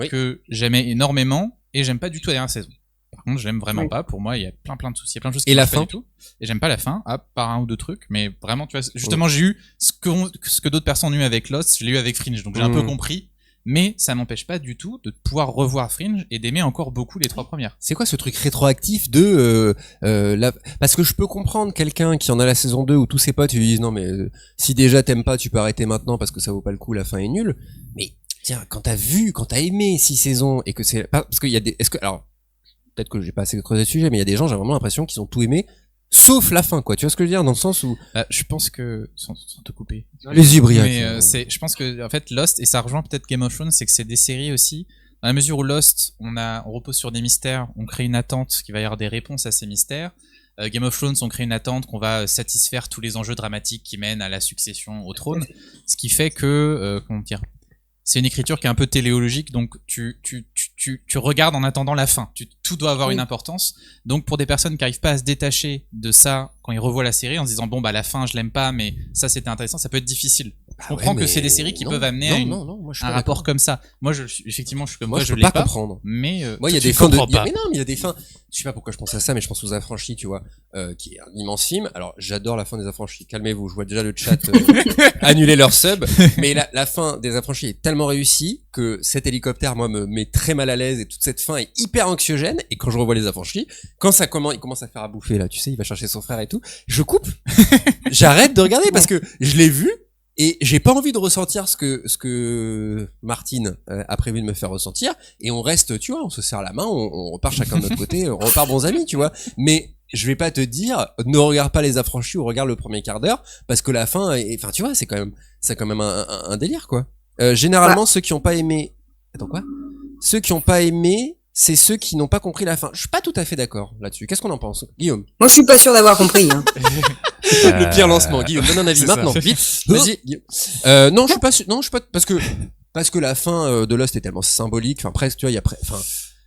que j'aimais énormément et j'aime pas du tout la dernière saison. Par contre, j'aime vraiment pas. Pour moi, il y a plein de soucis, il y a plein de choses qui la marchent fin pas du tout. Et j'aime pas la fin, à part un ou deux trucs. Mais vraiment, tu vois, justement, j'ai eu ce que d'autres personnes ont eu avec Lost, je l'ai eu avec Fringe. Donc j'ai un peu compris. mais ça n'empêche pas du tout de pouvoir revoir Fringe et d'aimer encore beaucoup les 3 premières. C'est quoi ce truc rétroactif de parce que je peux comprendre quelqu'un qui en a la saison 2 où tous ses potes lui disent non mais si déjà t'aimes pas tu peux arrêter maintenant parce que ça vaut pas le coup, la fin est nulle. Mais tiens, quand t'as aimé 6 saisons et que c'est parce qu'il y a des alors peut-être que j'ai pas assez creusé le sujet, mais il y a des gens, j'ai vraiment l'impression qu'ils ont tout aimé sauf la fin, quoi. Tu vois ce que je veux dire, dans le sens où Je pense que sans te couper. les hybrides. Mais je pense que en fait Lost, et ça rejoint peut-être Game of Thrones, c'est que c'est des séries aussi. Dans la mesure où Lost, on repose sur des mystères, on crée une attente qu'il va y avoir des réponses à ces mystères. Game of Thrones, on crée une attente qu'on va satisfaire tous les enjeux dramatiques qui mènent à la succession au trône, ce qui fait que comment dire, c'est une écriture qui est un peu téléologique, donc tu regardes en attendant la fin. Tout doit avoir une importance. Donc pour des personnes qui n'arrivent pas à se détacher de ça quand ils revoient la série en se disant bon bah la fin je l'aime pas mais ça c'était intéressant, ça peut être difficile. Je comprends que c'est des séries qui peuvent amener à moi, je suis un pas rapport d'accord. comme ça. Moi effectivement je suis comme Moi, toi, je je peux l'ai pas comprendre. Mais Moi, il y a tu des fins de, comprends pas. mais non, mais il y a des fins, je sais pas pourquoi je pense à ça, mais je pense aux Affranchis, tu vois, qui est un immense film. Alors, j'adore la fin des Affranchis. Calmez-vous, je vois déjà le chat annuler leur sub. Mais la fin des Affranchis est tellement réussie que cet hélicoptère, moi, me met très mal à l'aise et toute cette fin est hyper anxiogène. Et quand je revois les Affranchis, quand ça commence, il commence à faire à bouffer, là, tu sais, il va chercher son frère et tout, je coupe. J'arrête de regarder parce que je l'ai vu. Et j'ai pas envie de ressentir ce que Martine a prévu de me faire ressentir. Et on reste, tu vois, on se serre la main, on repart chacun de notre côté, on repart bons amis, tu vois. Mais je vais pas te dire, ne regarde pas les Affranchis ou regarde le premier quart d'heure, parce que la fin, enfin, tu vois, c'est quand même un délire, quoi. Généralement, ceux qui ont pas aimé, attends quoi? Ceux qui ont pas aimé, c'est ceux qui n'ont pas compris la fin. Je suis pas tout à fait d'accord là-dessus. Qu'est-ce qu'on en pense, Guillaume? Moi, je suis pas sûr d'avoir compris. Hein. Le pire lancement. Guillaume, donne un avis c'est maintenant. ça. Vite. Vas-y. Guillaume. Non, je suis pas sûr. Non, je suis pas, parce que la fin de Lost est tellement symbolique. Enfin, presque, tu vois,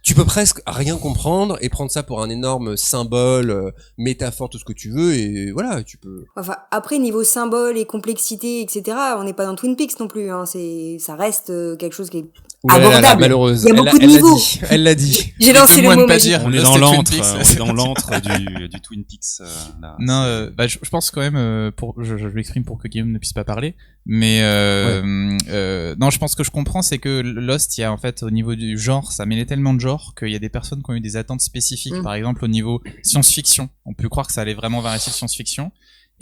tu peux presque rien comprendre et prendre ça pour un énorme symbole, métaphore, tout ce que tu veux, et voilà, tu peux. Enfin, après, niveau symbole et complexité, etc., on n'est pas dans Twin Peaks non plus. Hein. Ça reste quelque chose qui est abordable. Malheureuse. Il y a beaucoup de niveaux. Elle l'a dit. J'ai lancé le mot magique. On est Lost dans et Twin l'antre, Peaks. on est dans l'antre du Twin Peaks. Là. Non, je pense quand même, je l'exprime pour que Guillaume ne puisse pas parler, mais non, je pense que je comprends, c'est que Lost, il y a en fait au niveau du genre, ça mêlait tellement de genres qu'il y a des personnes qui ont eu des attentes spécifiques, par exemple au niveau science-fiction. On peut croire que ça allait vraiment vers un style science-fiction.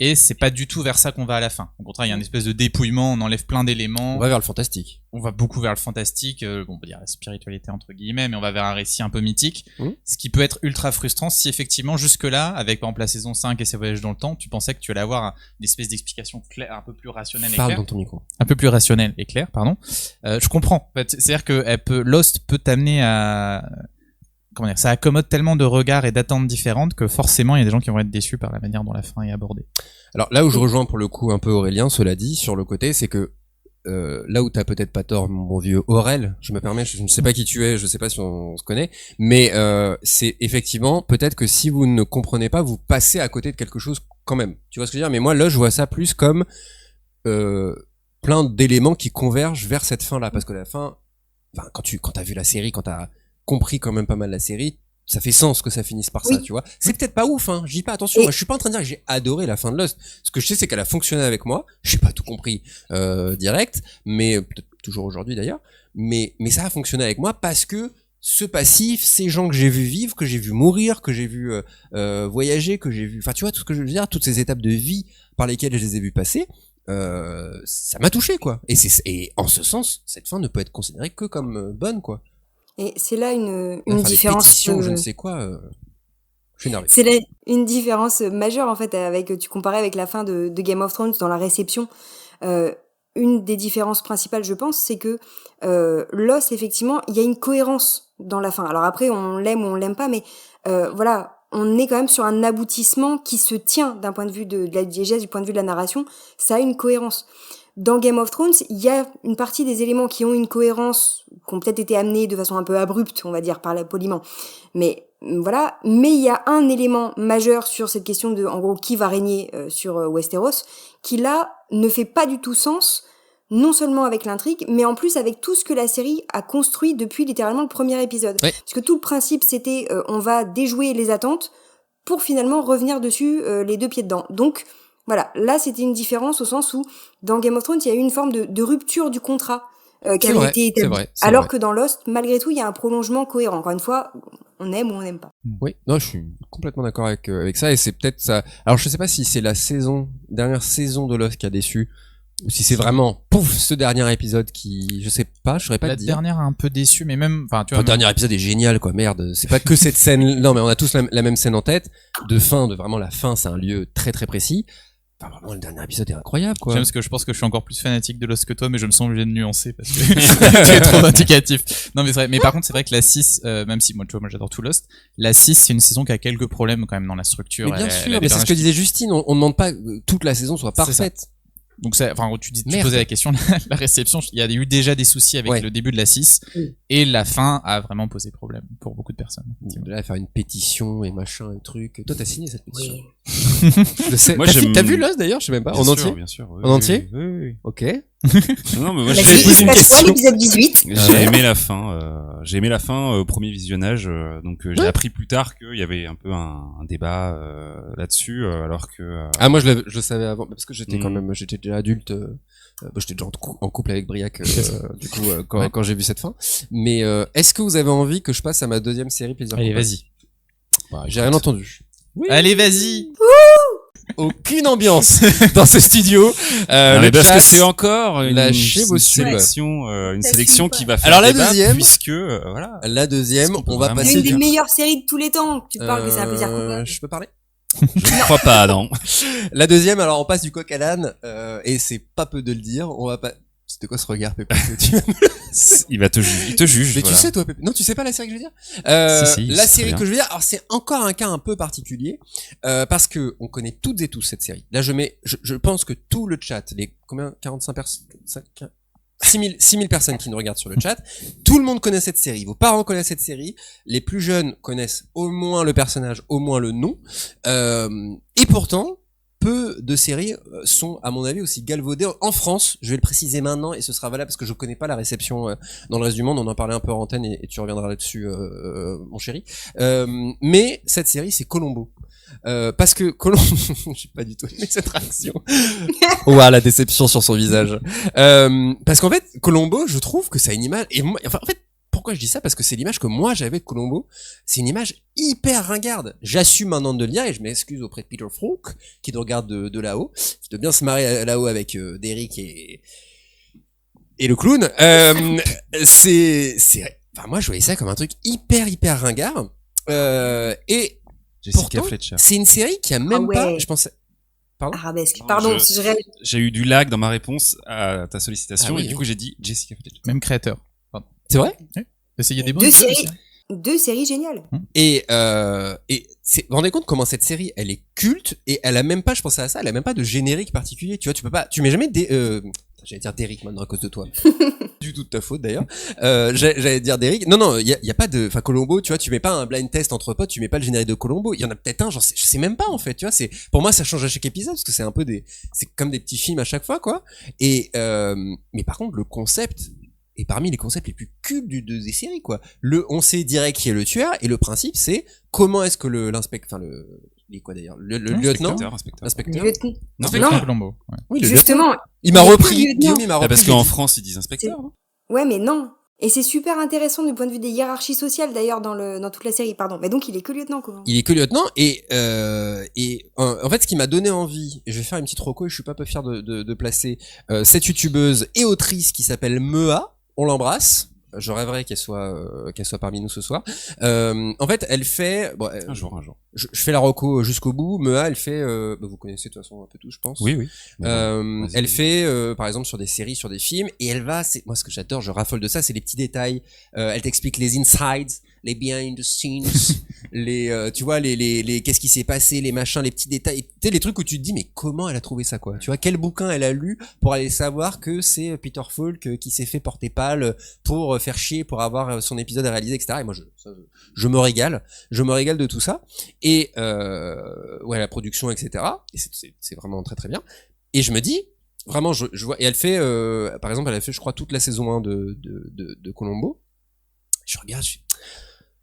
Et c'est pas du tout vers ça qu'on va à la fin. Au contraire, il y a une espèce de dépouillement, on enlève plein d'éléments. On va vers le fantastique. On va beaucoup vers le fantastique, on peut dire la spiritualité entre guillemets, mais on va vers un récit un peu mythique, ce qui peut être ultra frustrant si effectivement jusque-là, avec par exemple la saison 5 et ses voyages dans le temps, tu pensais que tu allais avoir une espèce d'explication claire, un peu plus rationnelle et Parle claire. dans ton micro. Un peu plus rationnelle et claire, pardon. Je comprends. En fait, c'est-à-dire que Lost peut t'amener à... Comment dire, ça accommode tellement de regards et d'attentes différentes que forcément il y a des gens qui vont être déçus par la manière dont la fin est abordée. Alors là où je rejoins pour le coup un peu Aurélien, cela dit, sur le côté, c'est que là où t'as peut-être pas tort, mon bon vieux Aurel, je me permets, je ne sais pas qui tu es, je sais pas si on se connaît, mais c'est effectivement peut-être que si vous ne comprenez pas, vous passez à côté de quelque chose quand même. Tu vois ce que je veux dire? Mais moi là, je vois ça plus comme plein d'éléments qui convergent vers cette fin-là, parce que la fin, enfin, quand t'as vu la série, quand t'as compris quand même pas mal la série, ça fait sens que ça finisse par ça, tu vois. C'est peut-être pas ouf, hein. Je dis pas attention. Moi, je suis pas en train de dire que j'ai adoré la fin de Lost. Ce que je sais, c'est qu'elle a fonctionné avec moi. J'ai pas tout compris direct, mais peut-être toujours aujourd'hui d'ailleurs. Mais ça a fonctionné avec moi parce que ce passif, ces gens que j'ai vu vivre, que j'ai vu mourir, que j'ai vu voyager, que j'ai vu, enfin, tu vois, tout ce que je veux dire, toutes ces étapes de vie par lesquelles je les ai vus passer. Ça m'a touché, quoi. Et en ce sens, cette fin ne peut être considérée que comme bonne, quoi. Et c'est là une Enfin, différence. les pétitions, je ne sais quoi. Je suis énervé. C'est là une différence majeure en fait avec tu comparais avec la fin de Game of Thrones dans la réception. Une des différences principales, je pense, c'est que Lost, effectivement, il y a une cohérence dans la fin. Alors après, on l'aime ou on l'aime pas, mais voilà, on est quand même sur un aboutissement qui se tient d'un point de vue de la diégèse, du point de vue de la narration. Ça a une cohérence. Dans Game of Thrones, il y a une partie des éléments qui ont une cohérence, qui ont peut-être été amenés de façon un peu abrupte, on va dire, poliment. Mais voilà. Mais il y a un élément majeur sur cette question de, en gros, qui va régner sur Westeros, qui là ne fait pas du tout sens, non seulement avec l'intrigue, mais en plus avec tout ce que la série a construit depuis littéralement le premier épisode. Ouais. Parce que tout le principe, c'était on va déjouer les attentes pour finalement revenir dessus les deux pieds dedans. Donc voilà, là c'était une différence au sens où dans Game of Thrones il y a eu une forme de rupture du contrat qui avait été c'est établi. vrai, c'est Alors vrai. que dans Lost, malgré tout, il y a un prolongement cohérent. Encore une fois, on aime ou on n'aime pas. Oui, non, je suis complètement d'accord avec ça, et c'est peut-être ça. Alors, je sais pas si c'est la dernière saison de Lost qui a déçu, ou si c'est vraiment, pouf, ce dernier épisode qui, je sais pas, je saurais pas La te dire. dernière a un peu déçu, mais même, enfin, tu vois, Le dernier épisode est génial, quoi, merde. C'est pas que cette scène, non, mais on a tous la même scène en tête, de vraiment la fin, c'est un lieu très très précis. Enfin, vraiment, le dernier épisode est incroyable, quoi. j'aime parce que je pense que je suis encore plus fanatique de Lost que toi, mais je me sens obligé de nuancer parce que c'est trop indicatif. Non, mais c'est vrai. Mais par contre, c'est vrai que la 6, même si moi, tu vois, moi j'adore tout Lost, la 6, c'est une saison qui a quelques problèmes quand même dans la structure. Mais bien Elle a sûr, des mais c'est ce que personnages disait Justine, on demande pas que toute la saison soit C'est ça. parfaite. Donc ça, enfin, tu Merde. posais la question, la réception, il y a eu déjà des soucis avec Ouais. le début de la 6, et la fin a vraiment posé problème pour beaucoup de personnes. De là à faire une pétition et machin, un truc. Toi, t'as signé cette pétition? Oui. Je sais. Moi, T'as j'aime- t'as vu Lost d'ailleurs? Je sais même pas. Bien En sûr, entier? bien sûr. Oui, En entier oui, oui, oui. Ok. Non, mais moi, La j'ai suite, une ça question. sera l'épisode 18. j'ai aimé la fin. J'ai aimé la fin au premier visionnage. Donc, j'ai appris plus tard qu'il y avait un peu un débat là-dessus, alors que. Ah, moi, je le savais avant, parce que j'étais quand Mm. même, j'étais déjà adulte, j'étais déjà en couple avec Briac, du coup, quand, Ouais. quand j'ai vu cette fin. Mais, est-ce que vous avez envie que je passe à ma deuxième série Plaisir Allez, Coupable? vas-y. Bah, J'ai rien entendu. Allez, vas-y. Aucune ambiance dans ce studio. Non, Le mais parce chat- que c'est encore lâchez vos subs. une Ça sélection suit pas. qui va faire Alors, la débat, deuxième- puisque voilà. La deuxième, Est-ce qu'on peut on va vraiment- C'est passer une des du... meilleures séries de tous les temps. Tu parles que c'est un plaisir coupable. Je peux parler? Je ne crois pas, non. La deuxième, alors on passe du coq à l'âne, et c'est pas peu de le dire. On va pas. C'était quoi ce regard, Pépé? Il va te juger. Il te juge. Mais voilà. tu sais, toi, Pépé. Non, tu sais pas la série que je veux dire. Si, La c'est série très que je veux dire. Alors c'est encore un cas un peu particulier, parce que on connaît toutes et tous cette série. Là, je pense que tout le chat, les combien, 45 personnes, 6000 personnes qui nous regardent sur le chat, tout le monde connaît cette série. Vos parents connaissent cette série. Les plus jeunes connaissent au moins le personnage, au moins le nom. Et pourtant, peu de séries sont, à mon avis, aussi galvaudées en France. Je vais le préciser maintenant et ce sera valable parce que je connais pas la réception dans le reste du monde. On en parlait un peu en antenne et tu reviendras là-dessus, mon chéri. Mais cette série, c'est Columbo. Parce que Colombo, j'ai pas du tout aimé cette réaction. Ouah, la déception sur son visage. Parce qu'en fait, Colombo, je trouve que ça a une image, et moi, enfin, en fait, pourquoi je dis ça? Parce que c'est l'image que moi j'avais de Colombo. C'est une image hyper ringarde. J'assume maintenant de le dire et je m'excuse auprès de Peter Falk, qui te regarde de là-haut, qui doit bien se marrer là-haut avec Derrick et le clown. Enfin, moi, je voyais ça comme un truc hyper ringard. Et Jessica pourtant, Fletcher. c'est une série qui a même Ah ouais. pas, je pensais, Arabesque. Non, Pardon, je- si je réagis. J'ai eu du lag dans ma réponse à ta sollicitation Ah oui, et du oui. coup j'ai dit Jessica Fletcher. Même créateur. c'est vrai? Il y a des bons Deux épisodes séries. aussi, hein. Deux séries géniales. Et vous vous rendez compte comment cette série, elle est culte et elle a même pas, je pensais à ça, elle a même pas de générique particulier. Tu vois, tu peux pas, tu mets jamais j'allais dire Derrick maintenant à cause de toi. Du tout de ta faute d'ailleurs. J'allais dire Derrick. Non, il y a pas de, enfin Colombo, tu vois, tu mets pas un blind test entre potes, tu mets pas le générique de Colombo. Il y en a peut-être un, je sais même pas en fait. Tu vois, c'est pour moi ça change à chaque épisode parce que c'est un peu c'est comme des petits films à chaque fois quoi. Et mais par contre le concept est parmi les concepts les plus cultes des séries quoi. On sait direct qui est le tueur et le principe c'est comment est-ce que l'inspecteur, enfin il est quoi d'ailleurs, le lieutenant, Inspecteur. l'inspecteur. Lieutenant. Inspecteur. Non. Colombo. Ouais. Oui, le lieutenant. Justement. Il m'a il est repris. plus lieutenant. Guillaume, il m'a repris. Ah, parce j'ai qu'en dit- France ils disent inspecteur. non Ouais, mais non. Et c'est super intéressant du point de vue des hiérarchies sociales d'ailleurs dans toute la série, pardon. Mais donc il est que lieutenant quoi. Il est que lieutenant et en fait ce qui m'a donné envie, et je vais faire une petite reco et je suis pas peu fier de placer cette youtubeuse et autrice qui s'appelle Mea, on l'embrasse. Je rêverais qu'elle soit parmi nous ce soir. En fait, elle fait Un jour. je fais la reco jusqu'au bout. Mea, elle fait vous connaissez de toute façon un peu tout, je pense. Oui. Vas-y. Elle fait par exemple sur des séries, sur des films, et elle va, moi ce que j'adore, je raffole de ça, c'est les petits détails. Elle t'explique les insides, les behind the scenes, les tu vois les qu'est-ce qui s'est passé, les machins, les petits détails, tu sais les trucs où tu te dis mais comment elle a trouvé ça quoi. Tu vois quel bouquin elle a lu pour aller savoir que c'est Peter Falk qui s'est fait porter pâle pour faire chier pour avoir son épisode à réaliser, etc. Et moi je me régale de tout ça. Et ouais, la production, etc. Et c'est vraiment très très bien. Et je me dis, vraiment, je vois, et elle fait, par exemple, elle a fait, je crois, toute la saison 1 de Colombo. Je regarde,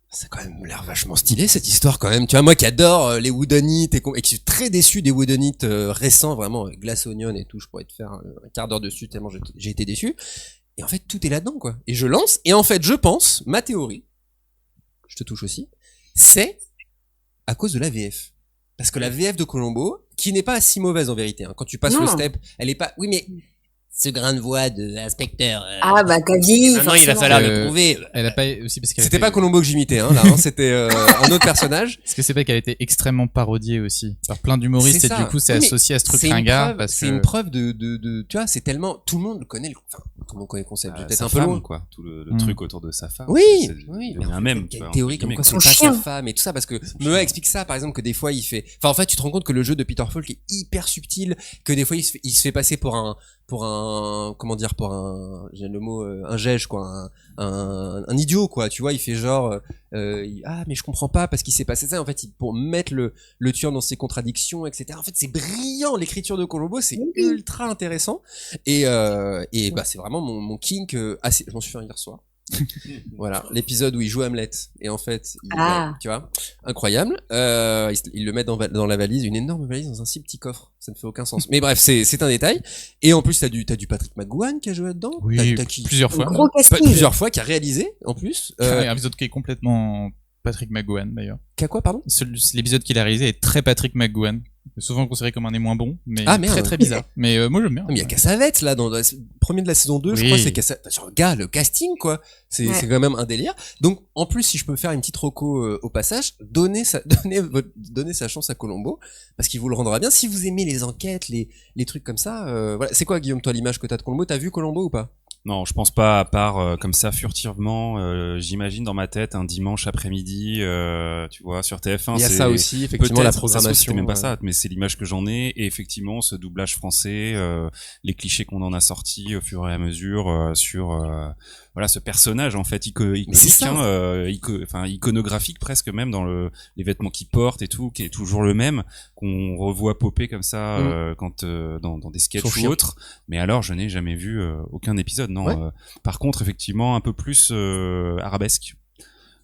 ça a quand même l'air vachement stylé cette histoire quand même. Tu vois, moi qui adore les Whodunit et qui suis très déçu des Whodunit récents, vraiment Glass Onion et tout, je pourrais te faire un quart d'heure dessus tellement j'ai été déçu. Et en fait, tout est là-dedans, quoi. Et je lance, et en fait, je pense, ma théorie, je te touche aussi, c'est à cause de la VF. Parce que la VF de Columbo, qui n'est pas si mauvaise en vérité, hein. Quand tu passes Non. le step, elle est pas, oui, mais ce grain de voix de l'inspecteur. Ah, bah, t'as vieilli, Maintenant, il va forcément. falloir le trouver. Elle a pas aussi parce qu'elle C'était a pas été- Columbo que j'imitais, hein, là, hein, c'était un autre personnage. Parce que c'est pas qu'elle a été extrêmement parodiée aussi par plein d'humoristes C'est et ça. du coup c'est Oui, mais associé à ce truc C'est une ringard preuve, parce que c'est une preuve de, tu vois, c'est tellement, tout le monde connaît enfin, tout le monde connaît le concept, peut-être Sa un peu femme, loin. quoi. Tout le Mm. truc autour de sa femme. Oui, C'est oui, devenu un mème. Il y a quoi, une théorie entre comme guillemets, quoi c'est Son pas chien. sa femme et tout ça, parce que Son Mea chien. explique ça, par exemple, que des fois il fait, enfin, en fait, tu te rends compte que le jeu de Peter Falk est hyper subtil, que des fois il se fait passer pour un, comment dire, j'ai le mot, un gège, quoi, un idiot, quoi, tu vois, il fait genre, ah, mais je comprends pas parce qu'il s'est passé ça, en fait, pour mettre le tueur dans ses contradictions, etc. En fait, c'est brillant, l'écriture de Columbo, c'est ultra intéressant, et bah, c'est vraiment mon kink, je m'en suis fait un hier soir. Voilà, l'épisode où il joue Hamlet et en fait, tu vois, incroyable. Il le met dans la valise, une énorme valise dans un si petit coffre. Ça ne fait aucun sens. Mais bref, c'est un détail. Et en plus, t'as du Patrick McGowan qui a joué là-dedans. oui, T'as qui plusieurs fois. Gros casting. Plusieurs fois, qui a réalisé en plus. Un épisode qui est complètement Patrick McGowan d'ailleurs. Qui a quoi, pardon? L'épisode qu'il a réalisé est très Patrick McGowan. Souvent considéré comme un des moins bons, mais Ah, merde. très très bizarre. Mais moi j'aime bien. Non, mais il y a Cassavetes là dans le premier de la saison 2, je Oui. crois, c'est Cassavetes. Genre, gars, le casting quoi, c'est Ouais. c'est quand même un délire. Donc en plus, si je peux faire une petite reco au passage, donnez sa chance à Columbo parce qu'il vous le rendra bien. Si vous aimez les enquêtes, les trucs comme ça, voilà. C'est quoi, Guillaume, toi, l'image que t'as de Columbo? T'as vu Columbo ou pas? Non, je pense pas, à part comme ça furtivement. J'imagine dans ma tête un dimanche après-midi, tu vois, sur TF1. Il y a c'est ça aussi, effectivement, la peut-être, ça se trouve, programmation. c'était même pas ça, mais c'est l'image que j'en ai. Et effectivement, ce doublage français, les clichés qu'on en a sortis au fur et à mesure sur voilà ce personnage en fait iconique, c'est ça. hein, enfin iconographique presque même dans les vêtements qu'il porte et tout, qui est toujours le même, qu'on revoit popper comme ça quand dans des sketchs Son ou chien. autres. Mais alors, je n'ai jamais vu aucun épisode. Non. Ouais. Par contre, effectivement, un peu plus arabesque.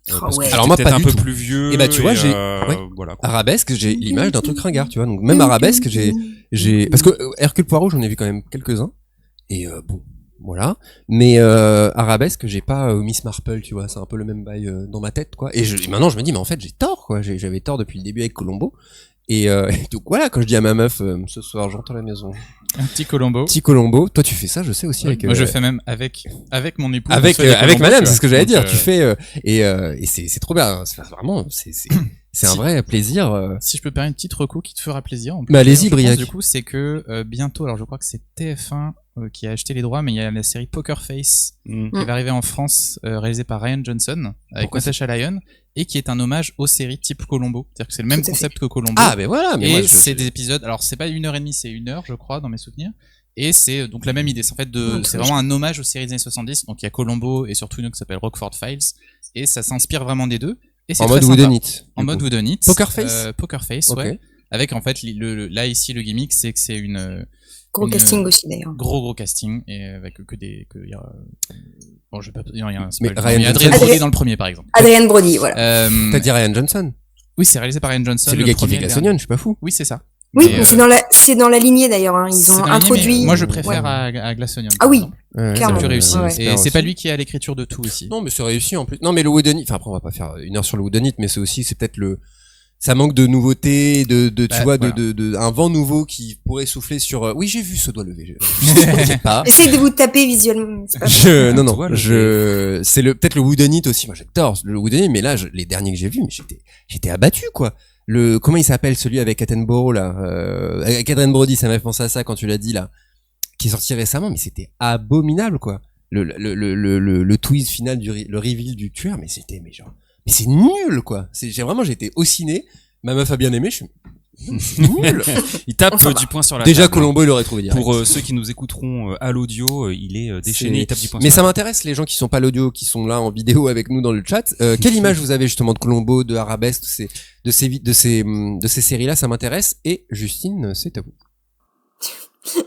Parce que ouais. j'étais Alors moi, peut-être pas un du peu tout. plus vieux. Et bah, tu vois, j'ai- ouais. voilà. Quoi. Arabesque, j'ai l'image d'un truc ringard, tu vois. Donc même Arabesque, parce que Hercule Poirot, j'en ai vu quand même quelques-uns. Et bon, voilà. Mais Arabesque, j'ai pas Miss Marple, tu vois. C'est un peu le même bail dans ma tête, quoi. Et maintenant, je me dis, mais en fait, j'ai tort, quoi. J'avais tort depuis le début avec Columbo. Et donc voilà, quand je dis à ma meuf, ce soir, j'entends la maison. Un petit Columbo. Petit Columbo, toi tu fais ça, je sais aussi avec. Moi je fais même avec mon épouse. avec on se fait des avec Columbo, madame, tu c'est vois. ce que j'allais Donc, dire. Tu fais et c'est trop bien. C'est vraiment c'est un Si. vrai plaisir. Si je peux faire une petite reco qui te fera plaisir. En plus, Mais allez-y, je pense, Briac. Du coup, c'est que bientôt, alors je crois que c'est TF1 qui a acheté les droits, mais il y a la série Poker Face Mm. qui va arriver en France, réalisée par Ryan Johnson avec Pourquoi Natasha Lyon et qui est un hommage aux séries type Columbo. C'est-à-dire que c'est le même Tout à fait. concept que Columbo. Ah ben voilà, mais et moi, c'est des épisodes. Alors c'est pas 1h30, c'est 1h, je crois, dans mes souvenirs. Et c'est donc la même idée. C'est en fait c'est vraiment un hommage aux séries des années 70. Donc il y a Columbo et surtout une qui s'appelle Rockford Files. Et ça s'inspire vraiment des deux. Et c'est en très mode sympa. Whodunit. En mode Whodunit. Poker Face Poker Face, Ok. ouais. Avec en fait là ici le gimmick c'est que c'est une Gros une- casting aussi d'ailleurs. gros casting et avec il y a bon je vais pas il y a un spoil. Mais Ryan Il y a Adrien Johnson- Brody Adrien- dans le premier par exemple. Adrienne Brody, voilà. Euh, T'as dit Ryan Johnson. oui, c'est réalisé par Ryan Johnson. C'est le gars qui premier fait et le Glass dernier. Onion, je suis pas fou. Oui, c'est ça. Oui, Mais, mais c'est dans la lignée d'ailleurs. Hein. c'est Ils ont dans la lignée, introduit. mais moi je préfère Ouais. à Glass Onion. Ah par oui. exemple. Ouais, Clairement. C'est plus réussi. Ouais, j'espère Et c'est aussi. pas lui qui est à l'écriture de tout aussi. Non, mais c'est réussi en plus. Non, mais le Whodunit. Enfin après, on va pas faire une heure sur le Whodunit, mais c'est peut-être ça manque de nouveauté, tu Bah, vois, voilà. de un vent nouveau qui pourrait souffler sur. Oui, j'ai vu ce doigt levé. T'inquiète pas. Essaye de vous taper visuellement. c'est pas- Non, Doigt levé. c'est peut-être le Whodunit aussi. Moi, j'adore le Whodunit, mais là, les derniers que j'ai vus, mais j'étais abattu, quoi. Comment il s'appelle, celui avec Attenborough, là, avec Adrien Brody, ça m'a fait penser à ça quand tu l'as dit, là, qui est sorti récemment, mais c'était abominable, quoi. Le twist final le reveal du tueur, mais mais c'est nul, quoi. J'ai été au ciné, ma meuf a bien aimé, c'est nul. Il tape On s'en va. du poing sur la Déjà, table. Columbo, il l'aurait trouvé direct. Pour ceux qui nous écouteront à l'audio, il est déchaîné, C'est- il tape du poing Mais sur ça la m'intéresse, les gens qui sont pas l'audio, qui sont là en vidéo avec nous dans le chat. Quelle image vous avez justement de Columbo, de Arabesque, de ces séries-là, ça m'intéresse. Et Justine, c'est à vous.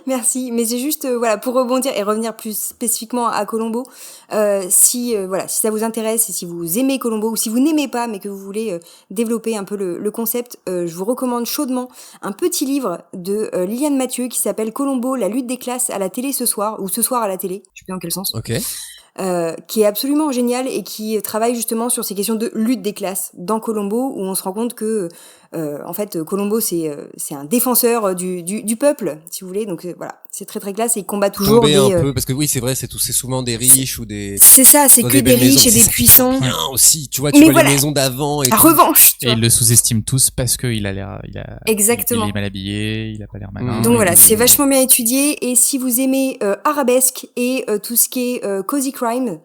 Merci, mais c'est juste voilà pour rebondir et revenir plus spécifiquement à Columbo. Si ça vous intéresse et si vous aimez Columbo ou si vous n'aimez pas mais que vous voulez développer un peu le concept, je vous recommande chaudement un petit livre de Liliane Mathieu qui s'appelle Columbo, la lutte des classes à la télé ce soir ou ce soir à la télé, je sais plus dans quel sens. Ok. Qui est absolument génial et qui travaille justement sur ces questions de lutte des classes dans Columbo, où on se rend compte que en fait Columbo c'est un défenseur du peuple, si vous voulez. Donc voilà, c'est très très classe et il combat toujours Tomber des un peu, parce que oui, c'est vrai, c'est souvent des riches ou des. c'est ça, c'est dans que des belles riches maisons. et des C'est ça qui est puissants. bien aussi, tu vois, Mais vois voilà. les maisons d'avant et La tout. revanche, tu Et vois. ils le sous-estiment tous parce qu'il a l'air, Exactement. il est mal habillé, il a pas l'air malin. Donc voilà, il- c'est vachement bien étudié et si vous aimez arabesque et tout ce qui est cozy crime,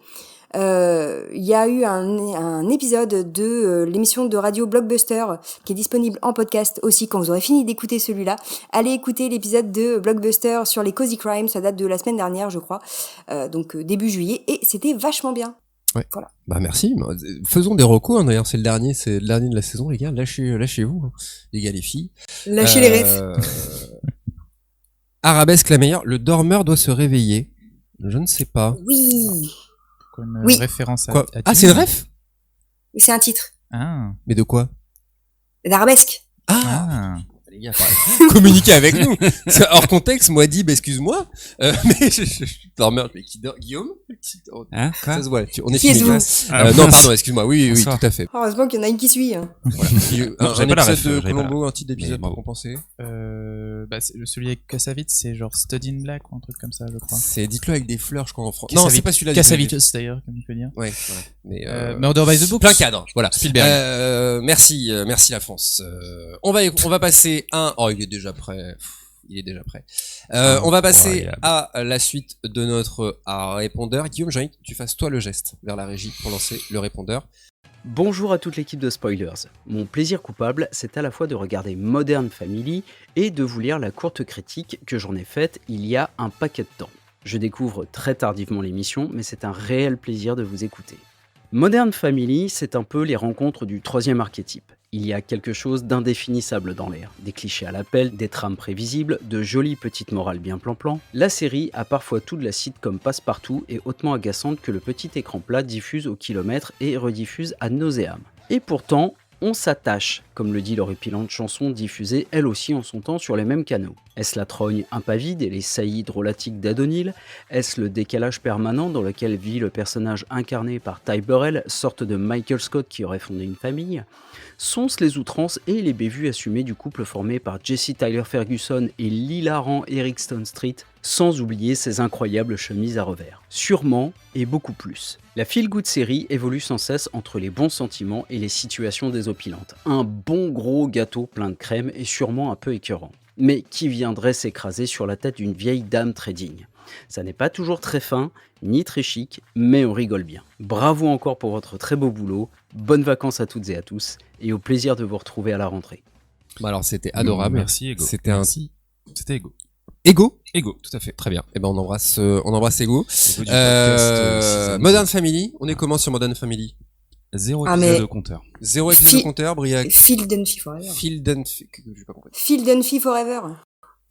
il y a eu un épisode de l'émission de radio Blockbuster qui est disponible en podcast aussi quand vous aurez fini d'écouter celui-là. Allez écouter l'épisode de Blockbuster sur les cozy crimes, ça date de la semaine dernière je crois, donc début juillet et c'était vachement bien. Ouais. Voilà. Bah merci. Faisons des recos, hein, d'ailleurs, c'est le dernier de la saison, les gars. Lâchez-vous, hein. Les gars, les filles. Lâchez les refs. Arabesque la meilleure. Le dormeur doit se réveiller. Je ne sais pas. Oui, Comme Oui. référence à. Quoi à Ah, Tim. c'est le ref? c'est un titre Ah. Mais de quoi? d'arabesque. Ah, Ah. les gars, communiquez avec nous. C'est hors contexte, moi dit, bah, excuse-moi. Mais dormeur, mais qui dort? Guillaume? Hein, quoi? Ça se voit. On est Qui êtes-vous non, pardon, excuse-moi. Oui, Bonsoir. tout à fait. Heureusement qu'il y en a une qui suit. Hein. Voilà. Non, Un j'avais pas la épisode ref, de j'avais pas Colombo, un titre d'épisode Mais pour bravo. compenser. Celui avec Kassavitz, c'est genre Study in Black ou un truc comme ça, je crois. C'est dites-le avec des fleurs, je crois, en français. Non, c'est pas celui-là. Kassavitz d'ailleurs, comme il peut dire. Ouais, voilà. Mais Murder by the Book. plein cadre, voilà. Spielberg. Merci la France. On va passer il est déjà prêt. Il est déjà prêt. On va passer incroyable. à la suite de notre répondeur. Guillaume, j'ai envie que tu fasses toi le geste vers la régie pour lancer le répondeur. Bonjour à toute l'équipe de Spoilers. Mon plaisir coupable, c'est à la fois de regarder Modern Family et de vous lire la courte critique que j'en ai faite il y a un paquet de temps. Je découvre très tardivement l'émission, mais c'est un réel plaisir de vous écouter. Modern Family, c'est un peu les rencontres du troisième archétype. Il y a quelque chose d'indéfinissable dans l'air. Des clichés à l'appel, des trames prévisibles, de jolies petites morales bien plan-plan. La série a parfois tout de la sitcom passe-partout et hautement agaçante que le petit écran plat diffuse au kilomètre et rediffuse ad nauseam. Et pourtant, on s'attache, comme le dit l'horripilante chanson diffusée elle aussi en son temps sur les mêmes canaux. Est-ce la trogne impavide et les saillies drôlatiques d'Adonil? Est-ce le décalage permanent dans lequel vit le personnage incarné par Ty Burrell, sorte de Michael Scott qui aurait fondé une famille? Sont-ce les outrances et les bévues assumées du couple formé par Jesse Tyler Ferguson et l'hilarant Eric Stone Street, sans oublier ses incroyables chemises à revers? Sûrement, et beaucoup plus. La feel-good série évolue sans cesse entre les bons sentiments et les situations désopilantes. Un bon gros gâteau plein de crème et sûrement un peu écœurant. Mais qui viendrait s'écraser sur la tête d'une vieille dame très digne? Ça n'est pas toujours très fin, ni très chic, mais on rigole bien. Bravo encore pour votre très beau boulot, bonnes vacances à toutes et à tous, et au plaisir de vous retrouver à la rentrée. Bah alors c'était adorable. Merci, Ego. C'était Merci. C'était Ego. Ego. Ego, tout à fait. Très bien. Et ben on embrasse Ego. Ego du podcast, season Modern 2. Family. On est comment sur Modern Family? 0 Ah, épisode mais- de compteur. 0 épisode de compteur, Briac. Phil Dunphy Forever. Phil Dunphy. J'ai pas compris. Phil Dunphy Forever.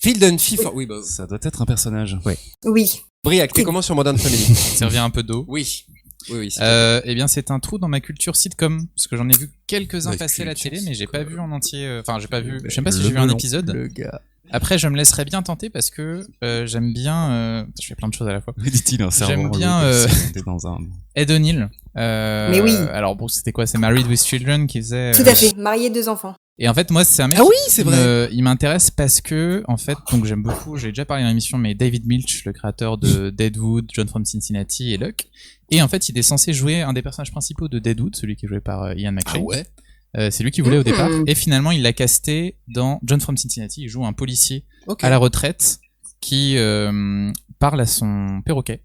Phil Dunphy. Oui, bah. Ça doit être un personnage. Oui. Briac, t'es comment sur Modern Family? Servir un peu d'eau. Oui. Oui. Eh bien, c'est un trou dans ma culture sitcom, parce que j'en ai vu quelques-uns Ma passer à la culture télé, mais j'ai pas vu en entier. Enfin, j'ai pas vu. Je sais Le pas si j'ai vu un melon, épisode. Le gars. Après, je me laisserais bien tenter parce que j'aime bien. Je fais plein de choses à la fois. Dit-il un cerveau. J'aime bien, T'es dans un. Ed O'Neill. Mais oui. Alors bon, c'était quoi? C'est Married with Children qui faisait. Tout à fait. Marié 2 enfants. Et en fait, moi, c'est un mec. Ah oui, c'est vrai. Il m'intéresse parce que, en fait, donc j'aime beaucoup. J'ai déjà parlé dans l'émission, mais David Milch, le créateur de Deadwood, John from Cincinnati et Luck. Et en fait, il est censé jouer un des personnages principaux de Deadwood, celui qui est joué par Ian McShane. Ah ouais. C'est lui qui voulait au départ. Et finalement, il l'a casté dans John from Cincinnati. Il joue un policier Ok. à la retraite qui parle à son perroquet.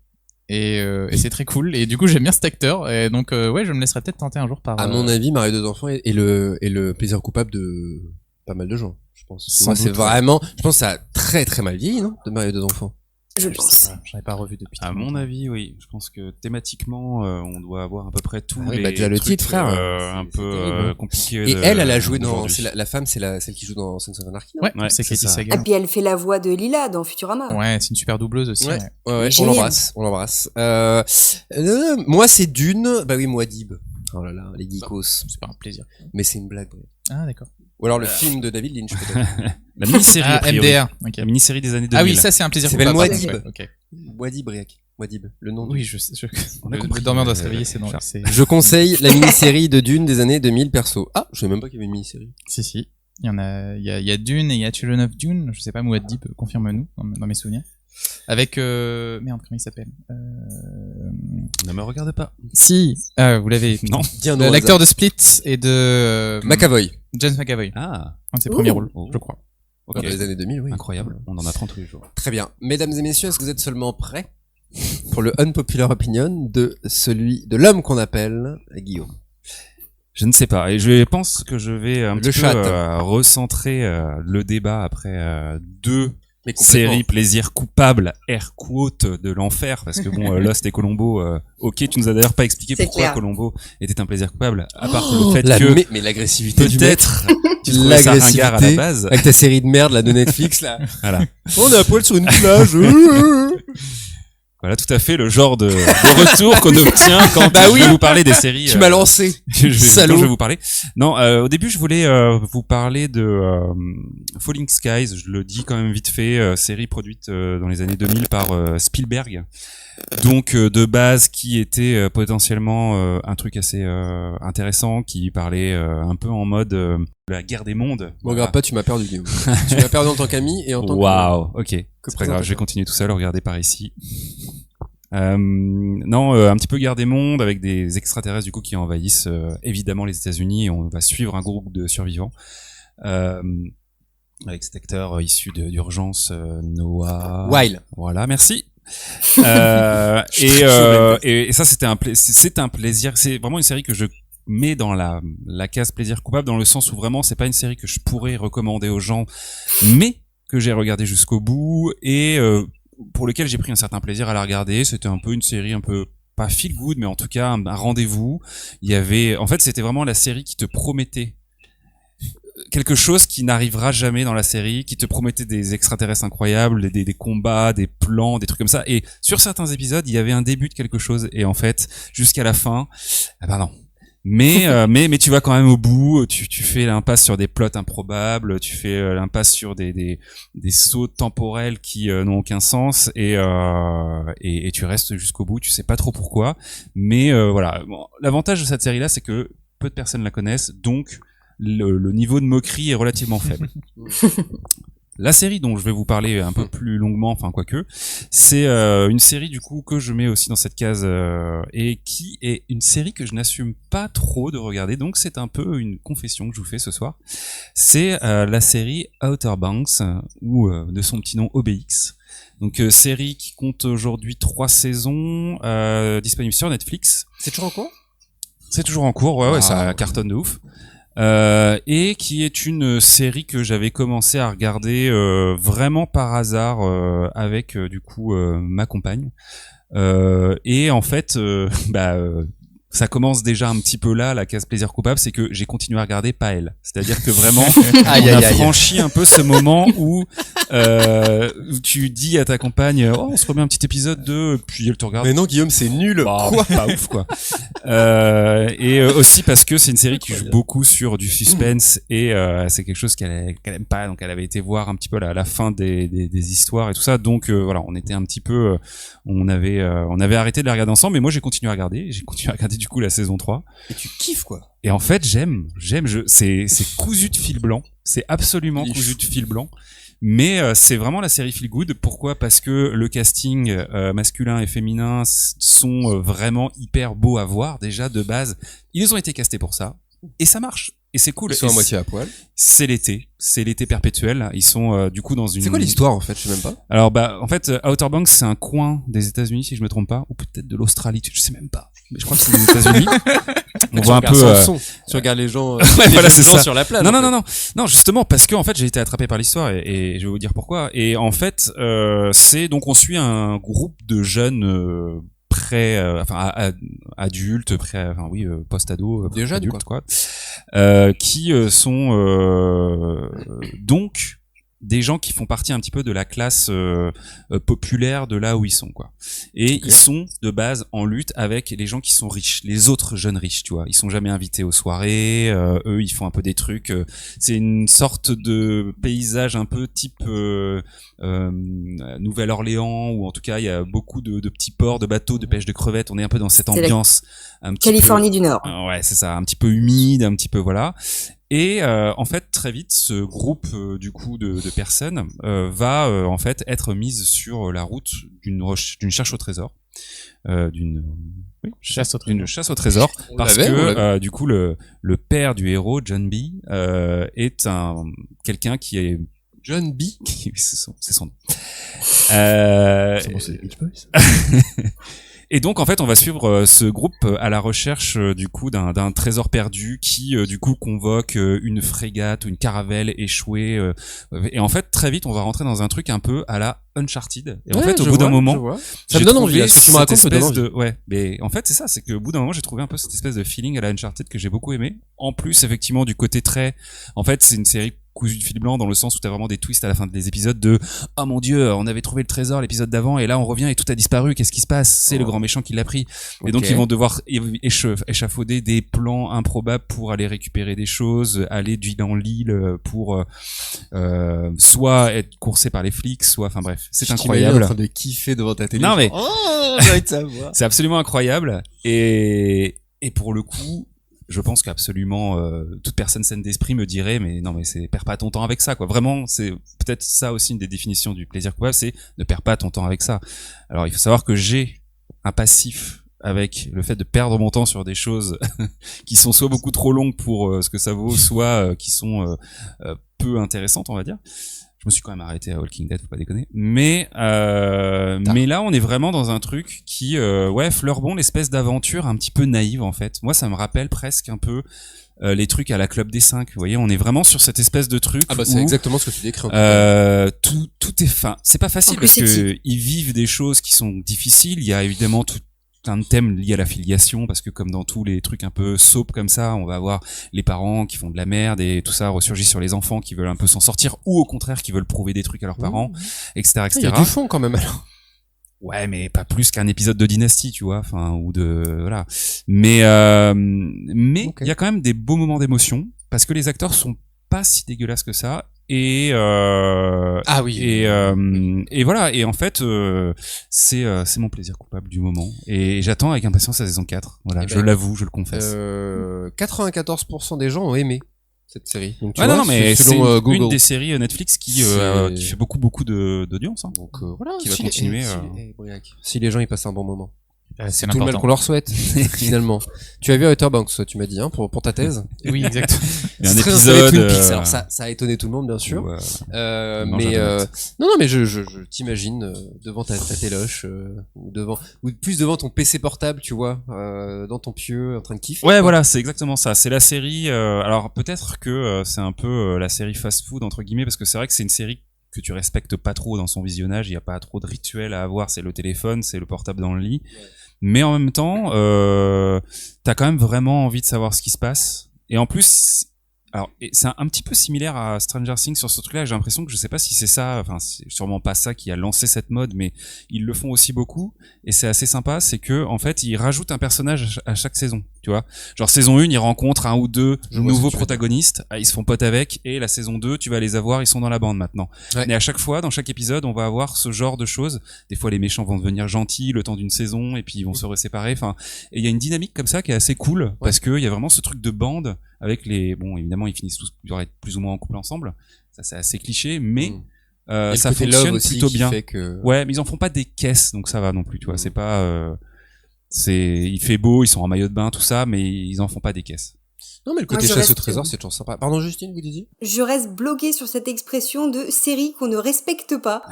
Et c'est très cool. Et du coup, j'aime bien cet acteur. Et donc, ouais, je me laisserai peut-être tenter un jour par. À mon avis, Marie deux enfants est le plaisir coupable de pas mal de gens, je pense. Sans Moi, c'est doute, vraiment, je pense que ça a très très mal vieilli, non? De marier deux enfants. je pense. J'en ai pas revu depuis. À mon avis, oui. Je pense que thématiquement, on doit avoir à peu près tous Ah oui, les bah déjà le trucs, titre, frère. un C'est peu terrible. compliqués. Et elle a joué dans, aujourd'hui. c'est la femme, c'est celle qui joue dans Sons of Anarchy. non Ouais, Ouais, c'est c'est Katie ça. Et Sagal. puis elle fait la voix de Lila dans Futurama. Ouais, c'est une super doubleuse aussi. Ouais. Ouais. On Génial. l'embrasse. Moi, c'est Dune. Bah oui, Muad'Dib. Oh là là, les geekos. C'est pas un plaisir. Mais c'est une blague. Ouais. Ah, d'accord. Ou alors le film de David Lynch, peut-être. La mini-série, a priori. MDR. Ok. La mini-série des années 2000. Ah oui, ça c'est un plaisir. Ça s'appelle coupable. Muad'Dib. Ok. Muad'Dib, Briac. Muad'Dib, le nom. Oui, je sais. On a Le compris. dormeur doit se réveiller, c'est dans. Charles. Je conseille la mini-série de Dune des années 2000 perso. Ah, je savais même pas qu'il y avait une mini-série. Si. Il y en a. Il y a Dune et il y a Children of Dune. Je sais pas, Muad'Dib, confirme-nous dans mes souvenirs. Avec merde, comment il s'appelle Ne me regarde pas. Si, vous l'avez. Non. Dis un nom au L'acteur hasard. de Split et de McAvoy. James McAvoy. Ah, Un de ses Ouh. premiers rôles, Oh. je crois. ok. Dans les années 2000, oui. Incroyable. On en apprend tous les jours. Très bien. Mesdames et messieurs, est-ce que vous êtes seulement prêts pour le unpopular opinion de l'homme qu'on appelle Guillaume? Je ne sais pas. Et je pense que je vais un Le petit chat. peu recentrer le débat après deux Mais complètement. séries plaisir coupable, air quote de l'enfer, parce que bon, Lost et Columbo, ok, tu nous as d'ailleurs pas expliqué C'est pourquoi clair. Columbo était un plaisir coupable, à part le fait La que mais l'agressivité du mec. peut-être tu trouvais ça ringard à la base. avec ta série de merde là de Netflix là. Voilà. On est à poil sur une plage. Voilà, tout à fait le genre de retour qu'on obtient quand Bah je oui. vais vous parler des séries. Tu m'as lancé. Salaud. Je vais vous parler. Non, au début, je voulais vous parler de Falling Skies. Je le dis quand même vite fait, série produite dans les années 2000 par Spielberg. Donc de base, qui était potentiellement un truc assez intéressant, qui parlait un peu en mode la guerre des mondes. Bon, regarde pas, tu m'as perdu Guillaume. Tu m'as perdu en tant qu'ami et en tant Waouh, ok. C'est pas grave, je vais continuer tout seul, regardez par ici. Non, un petit peu guerre des mondes avec des extraterrestres du coup qui envahissent évidemment les États-Unis et on va suivre un groupe de survivants avec cet acteur issu d'Urgence, Noah. Wild. Voilà, merci. suis très chaud, Et ça c'était c'est un plaisir. C'est vraiment une série que je mets dans la case plaisir coupable dans le sens où vraiment c'est pas une série que je pourrais recommander aux gens, mais que j'ai regardé jusqu'au bout et pour lequel j'ai pris un certain plaisir à la regarder. C'était un peu une série un peu pas feel good, mais en tout cas un rendez-vous. Il y avait, en fait, c'était vraiment la série qui te promettait quelque chose qui n'arrivera jamais dans la série, qui te promettait des extraterrestres incroyables, des combats, des plans, des trucs comme ça. Et sur certains épisodes, il y avait un début de quelque chose. Et en fait, jusqu'à la fin, ah ben non. Mais tu vas quand même au bout, tu fais l'impasse sur des plots improbables, tu fais l'impasse sur des sauts temporels qui n'ont aucun sens et tu restes jusqu'au bout, tu sais pas trop pourquoi. Mais voilà, bon, l'avantage de cette série-là, c'est que peu de personnes la connaissent, donc le niveau de moquerie est relativement faible. La série dont je vais vous parler un peu plus longuement, enfin quoique, c'est une série du coup que je mets aussi dans cette case et qui est une série que je n'assume pas trop de regarder, donc c'est un peu une confession que je vous fais ce soir. C'est la série Outer Banks ou de son petit nom OBX. Donc série qui compte aujourd'hui 3 saisons, disponible sur Netflix. C'est toujours en cours? C'est toujours en cours, ouais, Ah, ça ouais. cartonne de ouf. Et qui est une série que j'avais commencé à regarder vraiment par hasard avec du coup ma compagne. Et en fait, ça commence déjà un petit peu là, la case plaisir coupable, c'est que j'ai continué à regarder, pas elle. C'est-à-dire que vraiment, Aïe, on a aïe, aïe. franchi un peu ce moment où tu dis à ta compagne, oh, on se remet un petit épisode de, puis elle te regarde. Mais non, Guillaume, c'est nul. Bah, Quoi? pas ouf quoi. Et aussi parce que c'est une série qui joue beaucoup sur du suspense et c'est quelque chose qu'elle aime pas, donc elle avait été voir un petit peu la fin des histoires et tout ça, donc voilà, on était un petit peu on avait arrêté de la regarder ensemble, mais moi j'ai continué à regarder du coup la saison 3. Et tu kiffes quoi? Et en fait j'aime c'est cousu de fil blanc, c'est absolument Il est cousu chou. de fil blanc. Mais c'est vraiment la série feel good. Pourquoi? Parce que le casting masculin et féminin sont vraiment hyper beaux à voir déjà de base. Ils ont été castés pour ça et ça marche. Et c'est cool. Ils sont Et à moitié à poil. c'est l'été perpétuel. Ils sont du coup dans une. C'est quoi l'histoire en fait? Je sais même pas. Alors en fait, Outer Banks c'est un coin des États-Unis si je me trompe pas, ou peut-être de l'Australie, je sais même pas. Mais je crois que c'est les États-Unis. On voit un peu. Tu regardes les gens. Ouais, voilà, c'est ça. Sur la plage. Non, justement parce que en fait j'ai été attrapé par l'histoire et je vais vous dire pourquoi. Et en fait, c'est donc on suit un groupe de jeunes. Adultes, post-ado, des jeunes adultes, quoi. Qui sont donc des gens qui font partie un petit peu de la classe populaire de là où ils sont, quoi. Et ils sont de base en lutte avec les gens qui sont riches, les autres jeunes riches, tu vois. Ils sont jamais invités aux soirées, eux ils font un peu des trucs. C'est une sorte de paysage un peu type Nouvelle-Orléans, ou en tout cas il y a beaucoup de petits ports, de bateaux, de pêche de crevettes. On est un peu dans cette ambiance un petit Californie du Nord. ouais, c'est ça, un petit peu humide, un petit peu voilà. Et en fait, très vite, ce groupe du coup de personnes va en fait être mise sur la route d'une chasse au trésor, d'une Chasse au trésor. d'une chasse au trésor, parce que du coup le père du héros, John B, est quelqu'un qui est John B. c'est son nom. C'est bon, c'est les Beach Boys. Et donc en fait on va suivre ce groupe à la recherche du coup d'un trésor perdu qui du coup convoque une frégate ou une caravelle échouée et en fait très vite on va rentrer dans un truc un peu à la Uncharted et en fait au bout d'un moment ça me donne envie, ce que tu me racontes me donne envie. Ouais, mais en fait c'est ça, c'est que au bout d'un moment j'ai trouvé un peu cette espèce de feeling à la Uncharted que j'ai beaucoup aimé. En plus effectivement du côté très, en fait c'est une série cousu de fil blanc dans le sens où t'as vraiment des twists à la fin des épisodes de oh mon dieu on avait trouvé le trésor l'épisode d'avant et là on revient et tout a disparu, qu'est-ce qui se passe, c'est le grand méchant qui l'a pris. Et donc ils vont devoir échafauder des plans improbables pour aller récupérer des choses, aller d'île en l'île pour soit être coursé par les flics, soit enfin bref c'est incroyable. En train de kiffer devant ta télé. Non mais j'ai envie de savoir. C'est absolument incroyable et pour le coup je pense qu'absolument toute personne saine d'esprit me dirait mais non mais perds pas ton temps avec ça quoi. Vraiment c'est peut-être ça aussi une des définitions du plaisir coupable, c'est ne perds pas ton temps avec ça. Alors il faut savoir que j'ai un passif avec le fait de perdre mon temps sur des choses qui sont soit beaucoup trop longues pour ce que ça vaut, soit qui sont peu intéressantes on va dire. Je me suis quand même arrêté à Walking Dead, faut pas déconner. Mais là, on est vraiment dans un truc qui, fleure bon l'espèce d'aventure un petit peu naïve en fait. Moi, ça me rappelle presque un peu les trucs à la Club des 5. Vous voyez, on est vraiment sur cette espèce de truc. Ah bah c'est exactement ce que tu décris. Tout est fin. C'est pas facile parce que ils vivent des choses qui sont difficiles. Il y a évidemment plein de thèmes liés à la filiation parce que comme dans tous les trucs un peu soap comme ça, on va avoir les parents qui font de la merde et tout ça ressurgit sur les enfants qui veulent un peu s'en sortir ou au contraire qui veulent prouver des trucs à leurs parents, etc., etc. Il y a du fond quand même alors. Ouais, mais pas plus qu'un épisode de Dynasty, tu vois, enfin ou de voilà. Mais il y a quand même des beaux moments d'émotion parce que les acteurs sont pas si dégueulasses que ça. Et et voilà, et en fait c'est mon plaisir coupable du moment et j'attends avec impatience la saison 4. Voilà, je l'avoue, je le confesse. 94% des gens ont aimé cette série. Donc, mais c'est Google. une des séries Netflix qui fait beaucoup d'audience hein. Donc voilà, qui va continuer si les gens y passent un bon moment. C'est tout le mal qu'on leur souhaite finalement. Tu as vu Outer Banks, tu m'as dit pour ta thèse. Oui, exactement. Il y a un épisode Twin Peaks. Alors ça a étonné tout le monde bien sûr. Mais je t'imagine devant ta téloche ou plus devant ton PC portable, tu vois, dans ton pieu en train de kiffer. Ouais, voilà, c'est exactement ça. C'est la série alors peut-être que c'est un peu la série fast-food entre guillemets parce que c'est vrai que c'est une série que tu respectes pas trop dans son visionnage, il y a pas trop de rituels à avoir, c'est le téléphone, c'est le portable dans le lit. Mais en même temps, t'as quand même vraiment envie de savoir ce qui se passe. Et en plus, alors c'est un petit peu similaire à Stranger Things sur ce truc-là. J'ai l'impression que je sais pas si c'est ça, enfin c'est sûrement pas ça qui a lancé cette mode, mais ils le font aussi beaucoup. Et c'est assez sympa, c'est que en fait ils rajoutent un personnage à chaque saison. Tu vois, genre saison 1 ils rencontrent un ou deux nouveaux protagonistes, ils se font potes avec, et la saison 2 tu vas les avoir, ils sont dans la bande maintenant. Ouais. Mais à chaque fois, dans chaque épisode, on va avoir ce genre de choses. Des fois les méchants vont devenir gentils le temps d'une saison et puis ils vont se séparer. Enfin, et il y a une dynamique comme ça qui est assez cool parce que il y a vraiment ce truc de bande avec bon évidemment ils finissent tous être plus ou moins en couple ensemble. Ça c'est assez cliché, mais ça fonctionne plutôt bien. Ouais, mais ils en font pas des caisses, donc ça va non plus. Tu vois, c'est pas il fait beau, ils sont en maillot de bain, tout ça, mais ils en font pas des caisses. Non, mais le côté Moi, je chasse au reste- trésor, c'est toujours sympa. Pardon, Justine, vous disiez? Je reste bloquée sur cette expression de série qu'on ne respecte pas.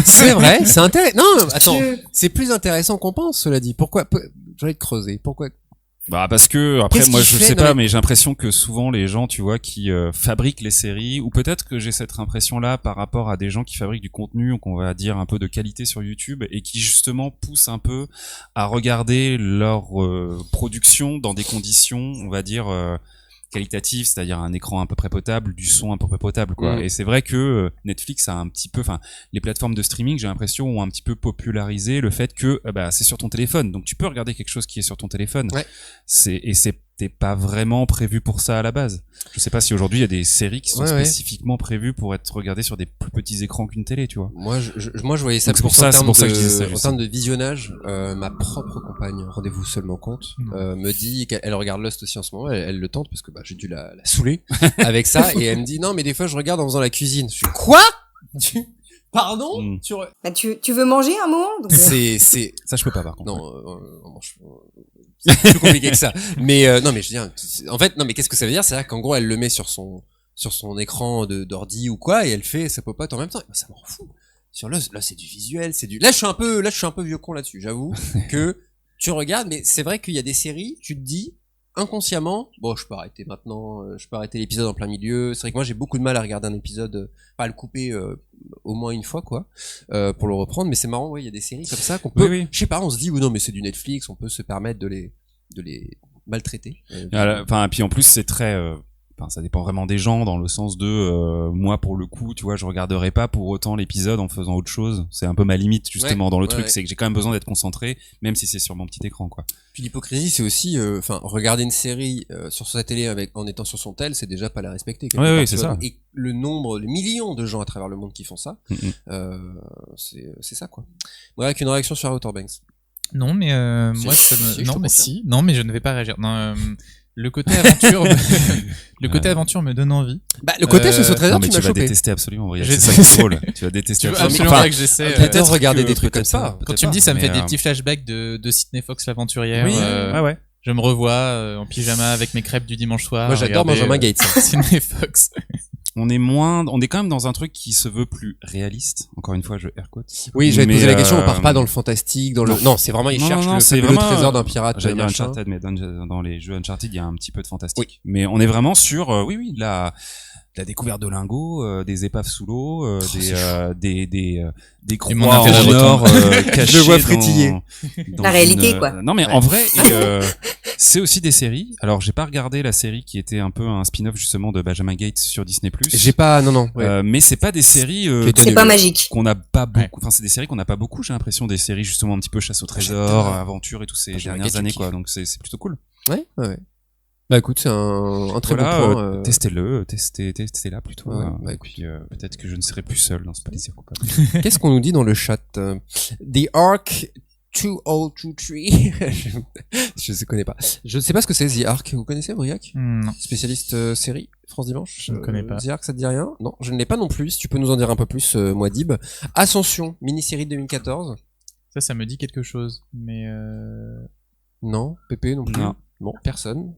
C'est vrai, c'est intéressant. Non, attends, Je- c'est plus intéressant qu'on pense, cela dit. Pourquoi, j'ai envie de creuser. Pourquoi? Bah parce que après Qu'est-ce moi qu'il je fait sais dans pas les- mais j'ai l'impression que souvent les gens tu vois qui fabriquent les séries ou peut-être que j'ai cette impression là par rapport à des gens qui fabriquent du contenu qu'on va dire un peu de qualité sur YouTube et qui justement poussent un peu à regarder leur production dans des conditions on va dire qualitatives, c'est-à-dire un écran à peu près potable, du son à peu près potable quoi. Mm. Et c'est vrai que Netflix a un petit peu enfin les plateformes de streaming, j'ai l'impression ont un petit peu popularisé le fait que bah c'est sur ton téléphone. Donc tu peux regarder quelque chose qui est sur ton téléphone. Ouais. C'était pas vraiment prévu pour ça à la base. Je sais pas si aujourd'hui il y a des séries qui sont Ouais, ouais. spécifiquement prévues pour être regardées sur des plus petits écrans qu'une télé, tu vois. Moi, je voyais ça Donc c'est pour plus ça- en c'est termes pour ça que de- je disais ça, en justement. termes de visionnage. Ma propre compagne, rendez-vous seulement compte, me dit qu'elle regarde Lost aussi en ce moment. Elle le tente parce que bah, j'ai dû la saouler avec ça et elle me dit non mais des fois je regarde en faisant la cuisine. Je suis quoi? Pardon? Mm. Bah, tu veux manger un moment donc, C'est Ça je peux pas par contre. non, c'est plus compliqué que ça. Mais non, mais je veux dire, en fait, non, mais qu'est-ce que ça veut dire? C'est-à-dire qu'en gros, elle le met sur son écran d'ordi ou quoi, et elle fait sa popote en même temps. Et ben, ça m'en fout. Sur là, c'est du visuel, c'est du. Là, je suis un peu vieux con là-dessus. J'avoue que tu regardes, mais c'est vrai qu'il y a des séries, tu te dis inconsciemment, bon, je peux arrêter maintenant, je peux arrêter l'épisode en plein milieu. C'est vrai que moi, j'ai beaucoup de mal à regarder un épisode, pas à le couper au moins une fois, quoi, pour le reprendre. Mais c'est marrant, ouais, il y a des séries comme ça qu'on peut. Oui, oui. Je sais pas, on se dit, ou non, mais c'est du Netflix, on peut se permettre de les maltraiter. Enfin, puis en plus c'est très enfin ça dépend vraiment des gens dans le sens de moi pour le coup tu vois je regarderai pas pour autant l'épisode en faisant autre chose, c'est un peu ma limite justement Ouais, dans le ouais, truc, ouais. c'est que j'ai quand même besoin d'être concentré même si c'est sur mon petit écran quoi. Puis l'hypocrisie, c'est aussi, enfin, regarder une série sur sa télé en étant sur son tel, c'est déjà pas la respecter. quelque Ouais, part, ouais, tu c'est vois. ça. Et le millions de gens à travers le monde qui font ça, Mm-mm. c'est ça, quoi. Voilà, qu'une réaction sur Outer Banks. Non, mais Si, moi, ça me... si, je non, te mais confirme. si. Non, mais je ne vais pas réagir. Non, le côté aventure, le côté aventure me donne envie. Bah, le côté ce Non trésor, mais tu tu m'as vas chopé. détester absolument Briac, Je c'est ça sais. qui est drôle. Tu vas détester Tu veux absolument. absolument Enfin, pas que j'essaie. peut-être regarder des trucs peut-être comme ça. pas, Quand peut-être tu me dis, pas, ça me fait mais, des petits flashbacks de Sydney Fox l'aventurière. Oui, ouais, ouais. Je me revois en pyjama avec mes crêpes du dimanche soir. Moi, j'adore regarder, Benjamin Gates. Sydney Fox. On est quand même dans un truc qui se veut plus réaliste. Encore une fois, je air quote. Oui, j'allais te Mais, poser la question, on part pas dans le fantastique, dans le, non. non, c'est vraiment, il Non, cherche non, le c'est fabuleux vraiment, trésor d'un pirate, J'allais dire machin. Uncharted, mais dans les jeux Uncharted, il y a un petit peu de fantastique. Mais on est vraiment sur, oui, de la découverte de lingots, des épaves sous l'eau, des croix mon en intérêt or cachées Je le vois dans- frétiller. dans La réalité, une, quoi. Non, mais Ouais. en vrai, c'est aussi des séries. Alors, j'ai pas regardé la série qui était un peu un spin-off justement de Benjamin Gates sur Disney+. J'ai pas, non, ouais. Mais c'est pas des séries c'est pas magique. qu'on n'a pas beaucoup. Enfin, c'est des séries qu'on n'a pas beaucoup. J'ai l'impression des séries justement un petit peu chasse au trésor, J'adore. aventure et tout ces Benjamin dernières Gates, années je quoi. kiffe. Donc c'est plutôt cool. Ouais. Bah écoute, c'est un très Voilà, bon point. testez-le, testez-la plutôt. Ouais, et écoute. puis peut-être que je ne serai plus seul dans ce plaisir coupable. Qu'est-ce qu'on nous dit dans le chat? The Ark 2023. Je ne connais pas. Je ne sais pas ce que c'est The Ark. Vous connaissez, Briac? Non. Spécialiste série France Dimanche. Je ne connais pas. The Ark, ça te dit rien? Non, je ne l'ai pas non plus. Si tu peux nous en dire un peu plus, Moadib. Ascension, mini-série de 2014. Ça me dit quelque chose. Mais Non, Pépé non plus. Non. Bon, personne.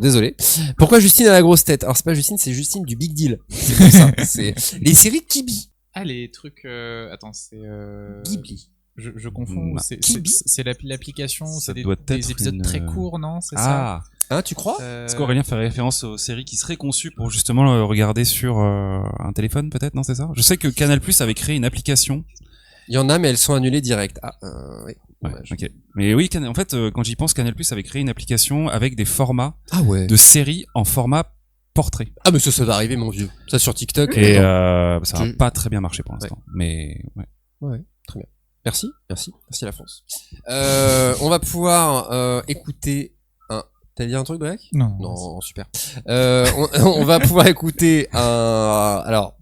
Désolé. Pourquoi Justine a la grosse tête? Alors c'est pas Justine, c'est Justine du Big Deal. C'est pour ça. C'est les séries Kibi. ah, les trucs. Attends, c'est. Ghibli. Je confonds. Non. C'est l'application. Ça C'est des, doit des être épisodes une, très courts, non? C'est ça. Ah, Hein, tu crois? est-ce qu'Aurélien fait référence aux séries qui seraient conçues pour justement le regarder sur un téléphone peut-être? Non, c'est ça? Je sais que Canal+ avait créé une application. Il y en a, mais elles sont annulées direct. Ah, oui. Ouais, Dommage. ok. Mais oui, en fait, quand j'y pense, Canal+ avait créé une application avec des formats Ah ouais. de séries en format portrait. Ah mais ça va arriver, mon vieux. Ça sur TikTok. Et attends. ça a pas très bien marché pour l'instant. Mais ouais. Ouais, très bien. Merci la France. On va pouvoir écouter un. T'as dit un truc, Break? Non. Non, super. On va pouvoir écouter un. Alors.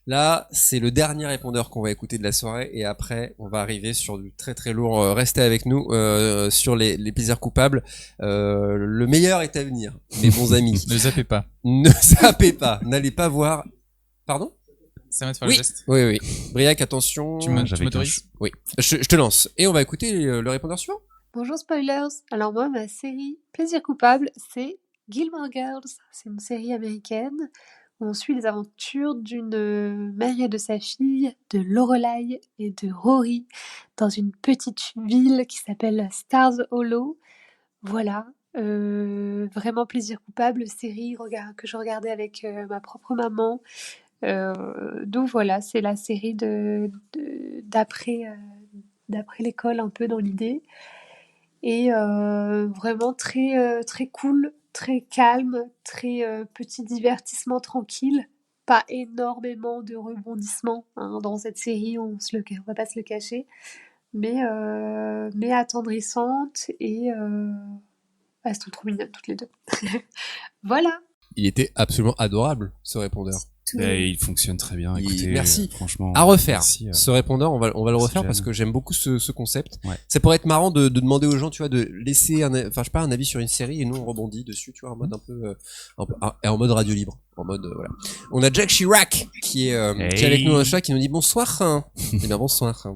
Là, c'est le dernier répondeur qu'on va écouter de la soirée et après, on va arriver sur du très très lourd. Restez avec nous sur les plaisirs coupables. Le meilleur est à venir, mes bons amis. Ne zappez pas. Ne zappez pas, n'allez pas voir. Pardon? Ça va te faire Oui. le geste. Oui. Briac, attention. Tu j'avais m'autorises? Oui, je te lance. Et on va écouter le répondeur suivant. Bonjour spoilers. Alors moi, ma série plaisir coupable, c'est Gilmore Girls, c'est une série américaine où on suit les aventures d'une mère et de sa fille, de Lorelai et de Rory, dans une petite ville qui s'appelle Stars Hollow. Voilà, vraiment plaisir coupable, série que je regardais avec ma propre maman. Donc voilà, c'est la série d'après l'école, un peu dans l'idée. Et vraiment très cool, très calme, très petit divertissement tranquille. Pas énormément de rebondissements dans cette série, on va pas se le cacher. Mais attendrissante et elles sont trop mignonnes toutes les deux. Voilà. Il était absolument adorable, ce répondeur. Il fonctionne très bien. Écoutez, merci. Franchement. À refaire. Merci, Ce répondeur, on va le refaire j'aime. parce que j'aime beaucoup ce concept. Ouais. Ça pourrait être marrant de demander aux gens, tu vois, de laisser un avis sur une série et nous on rebondit dessus, tu vois, en mode un peu en mode radio libre, en mode voilà. On a Jack Chirac qui est avec nous dans le chat qui nous dit bonsoir. Eh bien bonsoir.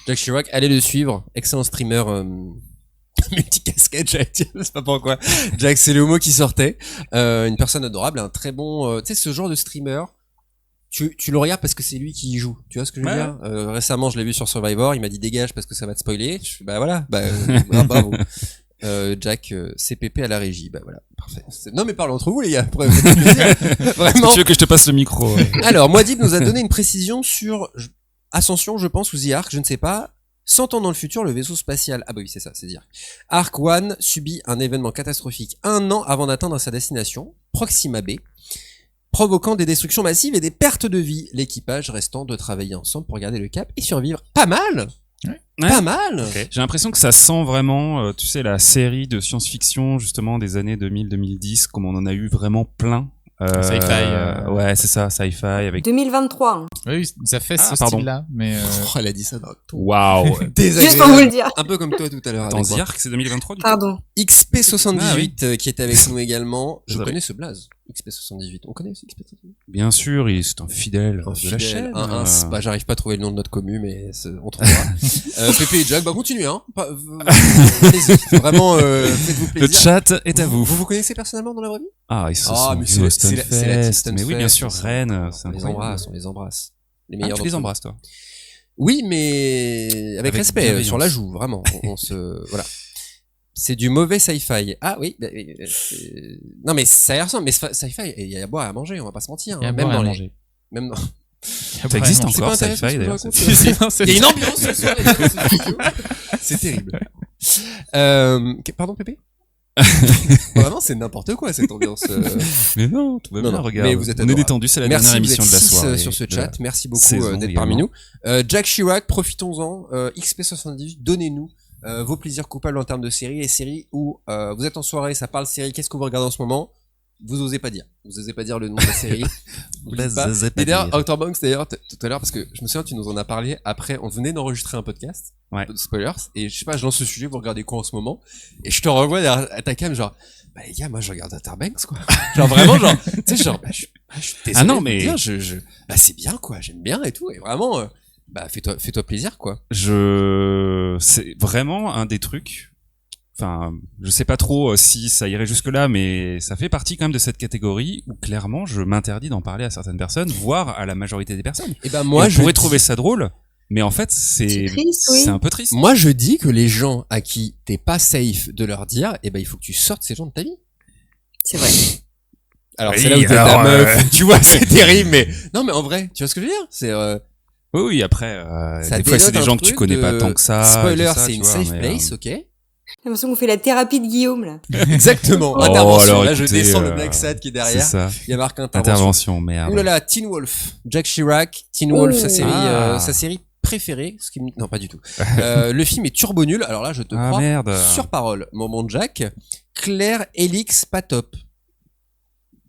Jack Chirac, allez le suivre, excellent streamer. Multicasquette, j'allais dire, je sais pas pourquoi. Jack, c'est le mot qui sortait. Une personne adorable, un très bon, tu sais, ce genre de streamer. Tu le regardes parce que c'est lui qui y joue. Tu vois ce que je veux dire? Récemment, je l'ai vu sur Survivor, il m'a dit dégage parce que ça va te spoiler. Bah voilà, bravo. Jack, CPP à la régie. Bah voilà, parfait. Non mais parlons entre vous les gars. Vraiment. Tu veux que je te passe le micro? Alors, Moadib nous a donné une précision sur Ascension, je pense, ou The Ark, je ne sais pas. 100 ans dans le futur, le vaisseau spatial, ah bah oui c'est ça, c'est dire. Ark One subit un événement catastrophique 1 an avant d'atteindre sa destination, Proxima B, provoquant des destructions massives et des pertes de vie. L'équipage restant de travailler ensemble pour garder le cap et survivre. Pas mal. Pas mal. Okay. J'ai l'impression que ça sent vraiment, tu sais, la série de science-fiction justement des années 2000-2010, comme on en a eu vraiment plein. Sci-fi. Ouais, c'est ça, sci-fi avec. 2023. Oui, ça fait ce pardon. style-là, mais. Oh, elle a dit ça d'un ton. Waouh. Juste pour vous le dire. Un peu comme toi tout à l'heure. Dans The Ark, c'est 2023 du coup. Pardon. XP78 Ah, oui. qui est avec nous également. Je Désolé. connais ce blaze. XP78. On connaît ce XP78? Bien sûr, c'est un fidèle de la chaîne. Bah, j'arrive pas à trouver le nom de notre commu, mais on trouvera. Pépé et Jack, bah continuez, hein. Allez-y. Vraiment, faites-vous plaisir. Le chat est à vous. Vous connaissez personnellement dans la vraie vie? Ah, ils se Ah, sont mais vus au c'est la Stunfest. Stunfest, Mais oui, bien sûr, c'est ça. Rennes, c'est On les incroyable. embrasse, on les embrasse. Les Ah, meilleurs tu les d'entre nous. embrasses, toi. Oui, mais avec respect, bienveillance. sur la joue, vraiment. On se, voilà. C'est du mauvais sci-fi. Ah oui, non mais ça y ressemble, mais sci-fi, il y a à boire et à manger, on va pas se mentir. Il y a Hein. à Même boire et dans à les, manger. même dans, Ça existe c'est pas encore, intéressant sci-fi ce que je d'ailleurs. raconte. Si, si, non, c'est- Il y a une ambiance ce soir dans ce studio. C'est terrible. Pardon, Pépé? Vraiment, c'est n'importe quoi cette ambiance. Mais non, tout va Non, bien, non, regarde. mais vous êtes On est adorable. détendu, c'est la Merci, dernière vous êtes émission de la 6 soirée. sur ce de chat. la Merci beaucoup saison d'être parmi également. nous. Jack Chirac, profitons-en. XP78, donnez-nous vos plaisirs coupables en termes de séries. Les séries où vous êtes en soirée, ça parle série, qu'est-ce que vous regardez en ce moment? Vous osez pas dire. Vous osez pas dire le nom de la série. Vous le dites pas. Et d'ailleurs, Outer Banks, d'ailleurs, tout à l'heure, parce que je me souviens, tu nous en as parlé après, on venait d'enregistrer un podcast. Ouais. De spoilers. Et je sais pas, je lance ce sujet, vous regardez quoi en ce moment? Et je te revois derrière à ta cam, genre, bah les gars, moi je regarde Outer Banks, quoi. Genre vraiment, genre, tu sais, genre, je suis désolé. Ah non, de vous mais- dire, bah c'est bien, quoi, j'aime bien et tout. Et vraiment, bah fais-toi plaisir, quoi. C'est vraiment un des trucs. Enfin, je sais pas trop si ça irait jusque là, mais ça fait partie quand même de cette catégorie où clairement je m'interdis d'en parler à certaines personnes, voire à la majorité des personnes. Et ben moi, Et on je pourrais dis- trouver ça drôle, mais en fait C'est triste, oui. c'est un peu triste. Moi, je dis que les gens à qui t'es pas safe de leur dire, eh ben, il faut que tu sortes ces gens de ta vie. C'est vrai. Alors, Oui, c'est là où t'es alors, ta meuf, tu vois, c'est terrible, mais, non, mais en vrai, tu vois ce que je veux dire? C'est, Oui, oui, après, ça des fois c'est dénote des un gens que tu truc connais de- pas tant que ça. Spoiler, tout ça, c'est tu une vois, safe mais, place, ok? J'ai l'impression qu'on fait la thérapie de Guillaume, là. Exactement. Oh, Intervention. alors, Là, je écoutez, descends le Black Sad qui est C'est derrière. ça. Il y a marqué intervention. Intervention, merde. Ouh là là, Teen Wolf. Jack Chirac, Teen Wolf, Oh. sa série préférée, non, pas du tout. Le film est turbo nul. Alors là, je te Ah crois merde. sur parole. Mon bon Jack. Claire Elix, pas top.